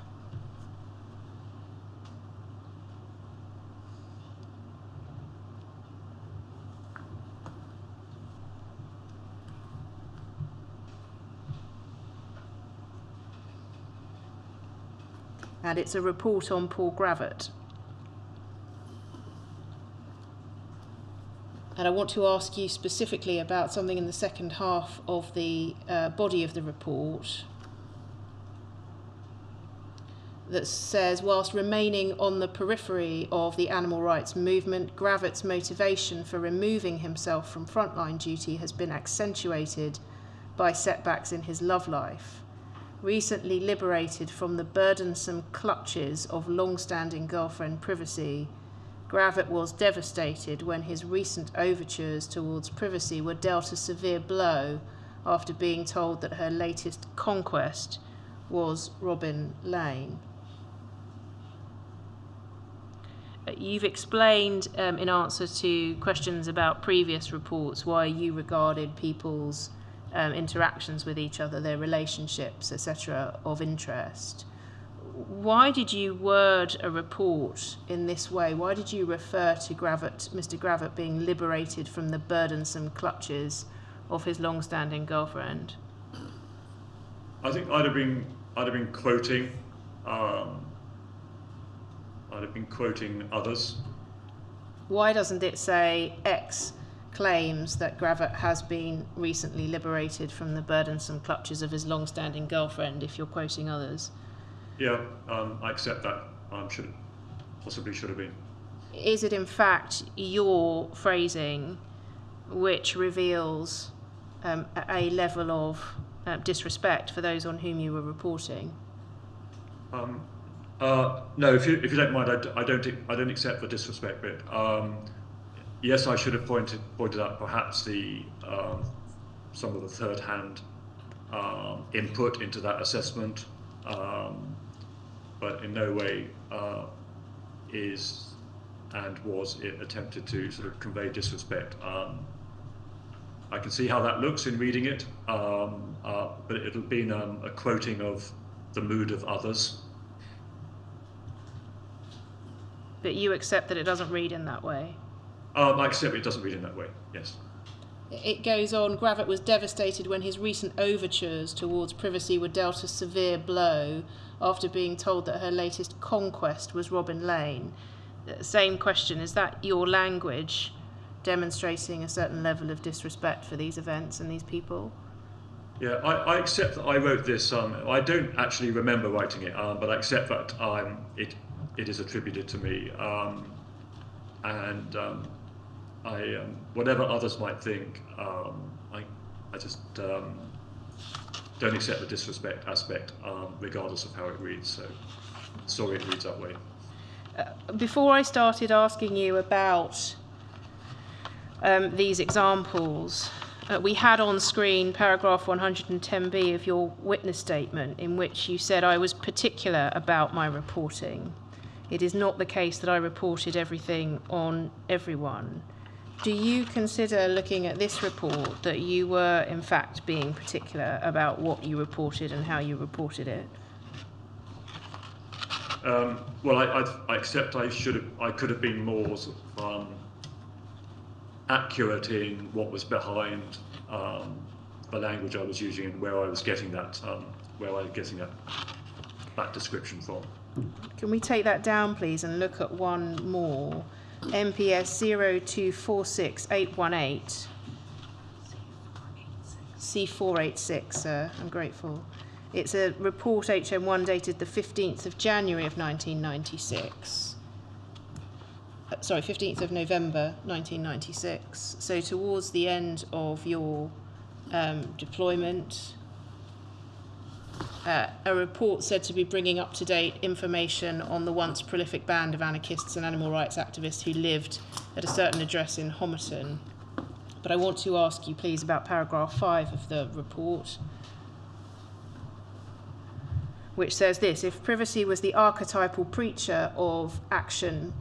And it's a report on Paul Gravett. And I want to ask you specifically about something in the second half of the body of the report that says, whilst remaining on the periphery of the animal rights movement, Gravett's motivation for removing himself from frontline duty has been accentuated by setbacks in his love life. Recently liberated from the burdensome clutches of long-standing girlfriend privacy, Gravett was devastated when his recent overtures towards privacy were dealt a severe blow after being told that her latest conquest was Robin Lane. You've explained in answer to questions about previous reports why you regarded people's interactions with each other, their relationships, etc., of interest. Why did you word a report in this way? Why did you refer to Mr. Gravett being liberated from the burdensome clutches of his long-standing girlfriend?
I think I'd have been quoting. I'd have been quoting others.
Why doesn't it say X claims that Gravett has been recently liberated from the burdensome clutches of his long-standing girlfriend, if you're quoting others.
Yeah, I accept that. Possibly should have been.
Is it in fact your phrasing which reveals a level of disrespect for those on whom you were reporting?
No, if you don't mind, I don't accept the disrespect bit. Yes, I should have pointed out perhaps some of the third-hand input into that assessment, but in no way is and was it attempted to sort of convey disrespect. I can see how that looks in reading it, but it'll be a quoting of the mood of others.
But you accept that it doesn't read in that way?
I accept it doesn't read in that way, yes.
It goes on, Gravett was devastated when his recent overtures towards privacy were dealt a severe blow after being told that her latest conquest was Robin Lane. Same question, is that your language demonstrating a certain level of disrespect for these events and these people?
Yeah, I accept that I wrote this. I don't actually remember writing it, but I accept that it is attributed to me. Whatever others might think, I just don't accept the disrespect aspect, regardless of how it reads. So, sorry it reads that way.
Before I started asking you about these examples, we had on screen paragraph 110B of your witness statement, in which you said, "I was particular about my reporting. It is not the case that I reported everything on everyone." Do you consider, looking at this report, that you were in fact being particular about what you reported and how you reported it?
Well, I accept I could have been more sort of, accurate in what was behind the language I was using and where I was getting that description from.
Can we take that down, please, and look at one more? MPS 0246818. C486, sir. I'm grateful. It's a report HM1 dated the 15th of January of 1996. 15th of November 1996. So towards the end of your deployment, a report said to be bringing up-to-date information on the once prolific band of anarchists and animal rights activists who lived at a certain address in Homerton. But I want to ask you, please, about paragraph 5 of the report, which says this: if Privacy was the archetypal preacher of action,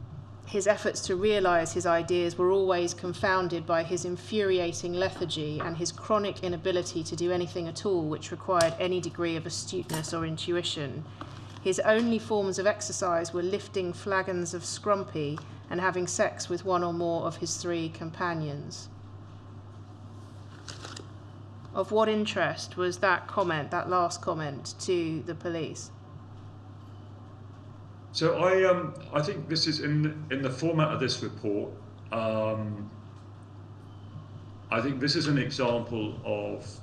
his efforts to realise his ideas were always confounded by his infuriating lethargy and his chronic inability to do anything at all which required any degree of astuteness or intuition. His only forms of exercise were lifting flagons of scrumpy and having sex with one or more of his 3 companions. Of what interest was that comment, that last comment, to the police?
So I think this is in the format of this report. I think this is an example of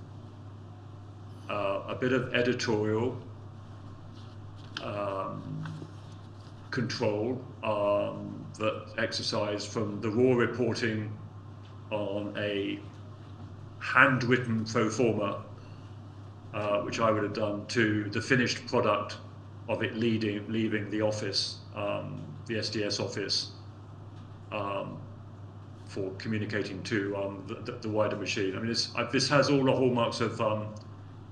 a bit of editorial control that exercised from the raw reporting on a handwritten pro forma, which I would have done, to the finished product of it leaving the office, the SDS office, for communicating to the wider machine. I mean, this has all the hallmarks of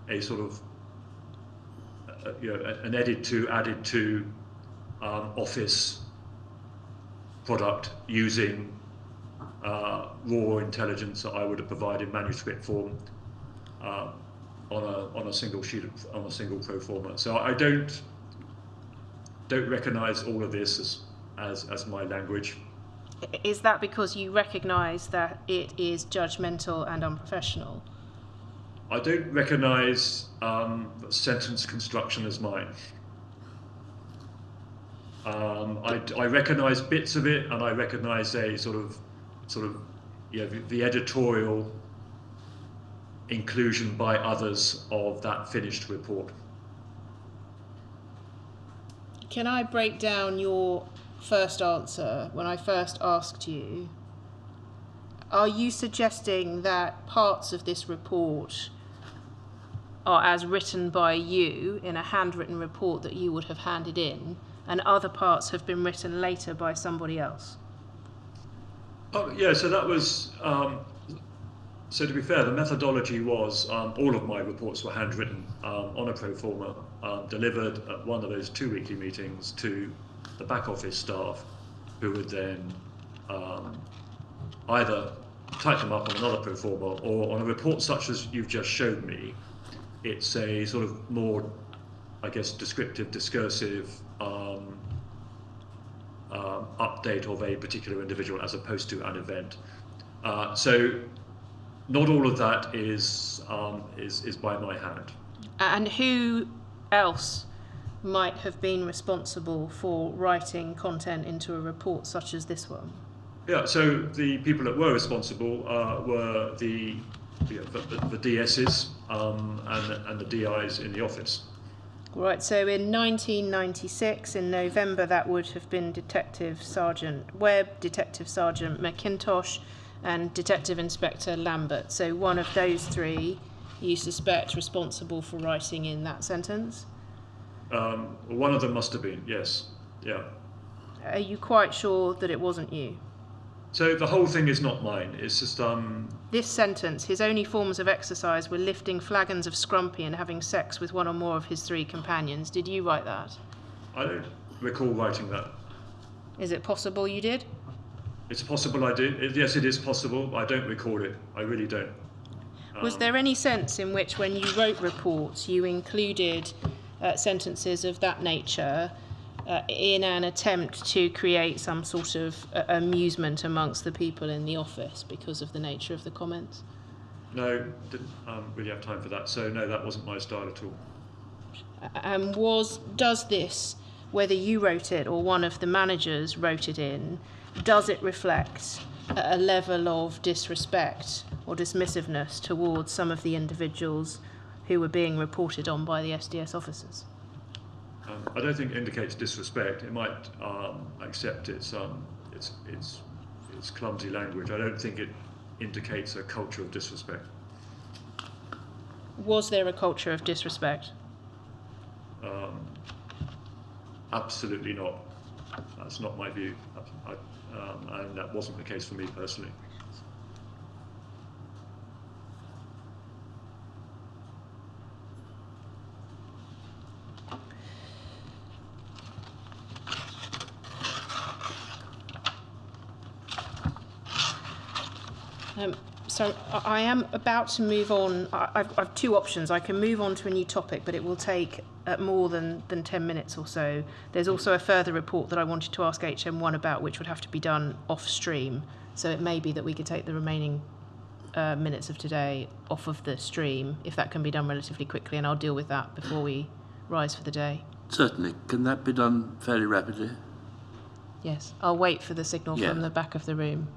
a sort of an added to office product using raw intelligence that I would have provided manuscript form on a single pro forma. So I don't recognise all of this as my language.
Is that because you recognise that it is judgmental and unprofessional?
I don't recognise sentence construction as mine. I recognise bits of it, and I recognise a sort of the editorial inclusion by others of that finished report.
Can I break down your first answer when I first asked you? Are you suggesting that parts of this report are as written by you in a handwritten report that you would have handed in, and other parts have been written later by somebody else?
Oh, yeah, so that was, so to be fair, the methodology was all of my reports were handwritten on a pro forma, delivered at one of those 2 weekly meetings to the back office staff, who would then either type them up on another pro forma, or on a report such as you've just showed me, it's a sort of more, I guess, descriptive, discursive update of a particular individual as opposed to an event. So not all of that is by my hand.
And who else might have been responsible for writing content into a report such as this one?
Yeah, so the people that were responsible were the DSs and the DIs in the office.
Right, so in 1996, in November, that would have been Detective Sergeant Webb, Detective Sergeant McIntosh, and Detective Inspector Lambert. So one of those three you suspect responsible for writing in that sentence?
One of them must have been, yes. Yeah.
Are you quite sure that it wasn't you?
So the whole thing is not mine. It's just
This sentence, his only forms of exercise were lifting flagons of scrumpy and having sex with one or more of his 3 companions. Did you write that?
I don't recall writing that.
Is it possible you did?
It's possible I did. Yes, it is possible. I don't recall it. I really don't.
Was there any sense in which, when you wrote reports, you included sentences of that nature in an attempt to create some sort of amusement amongst the people in the office because of the nature of the comments?
No, didn't really have time for that. So no, that wasn't my style at all.
Does this, whether you wrote it or one of the managers wrote it in, does it reflect a level of disrespect or dismissiveness towards some of the individuals who were being reported on by the SDS officers?
I don't think it indicates disrespect. It might accept its clumsy language. I don't think it indicates a culture of disrespect.
Was there a culture of disrespect?
Absolutely not. That's not my view, and that wasn't the case for me personally.
So I am about to move on. I've 2 options. I can move on to a new topic, but it will take more than 10 minutes or so. There's also a further report that I wanted to ask HM1 about, which would have to be done off stream. So it may be that we could take the remaining minutes of today off of the stream, if that can be done relatively quickly, and I'll deal with that before we rise for the day.
Certainly. Can that be done fairly rapidly?
Yes, I'll wait for the signal from the back of the room.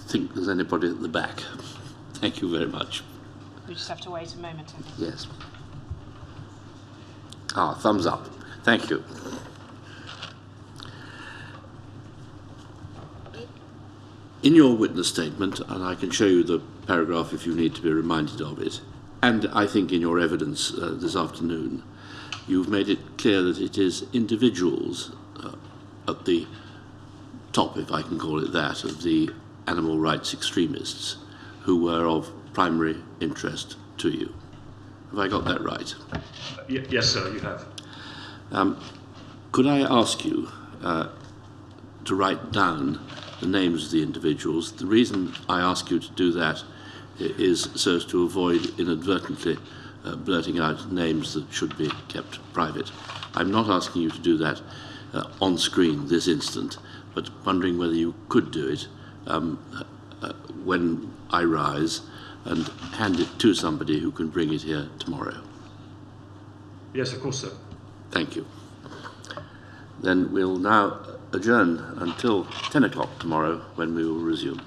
think there's anybody at the back. Thank you very much.
We just have to wait a moment, I think.
Yes. Thumbs up. Thank you. In your witness statement, and I can show you the paragraph if you need to be reminded of it, and I think in your evidence this afternoon, you've made it clear that it is individuals at the top, if I can call it that, of the animal rights extremists who were of primary interest to you. Have I got that right?
Yes, sir, you have.
Could I ask you to write down the names of the individuals? The reason I ask you to do that is so as to avoid inadvertently blurting out names that should be kept private. I'm not asking you to do that on screen this instant, but wondering whether you could do it when I rise and hand it to somebody who can bring it here tomorrow.
Yes, of course, sir.
Thank you. Then we'll now adjourn until 10 o'clock tomorrow when we will resume.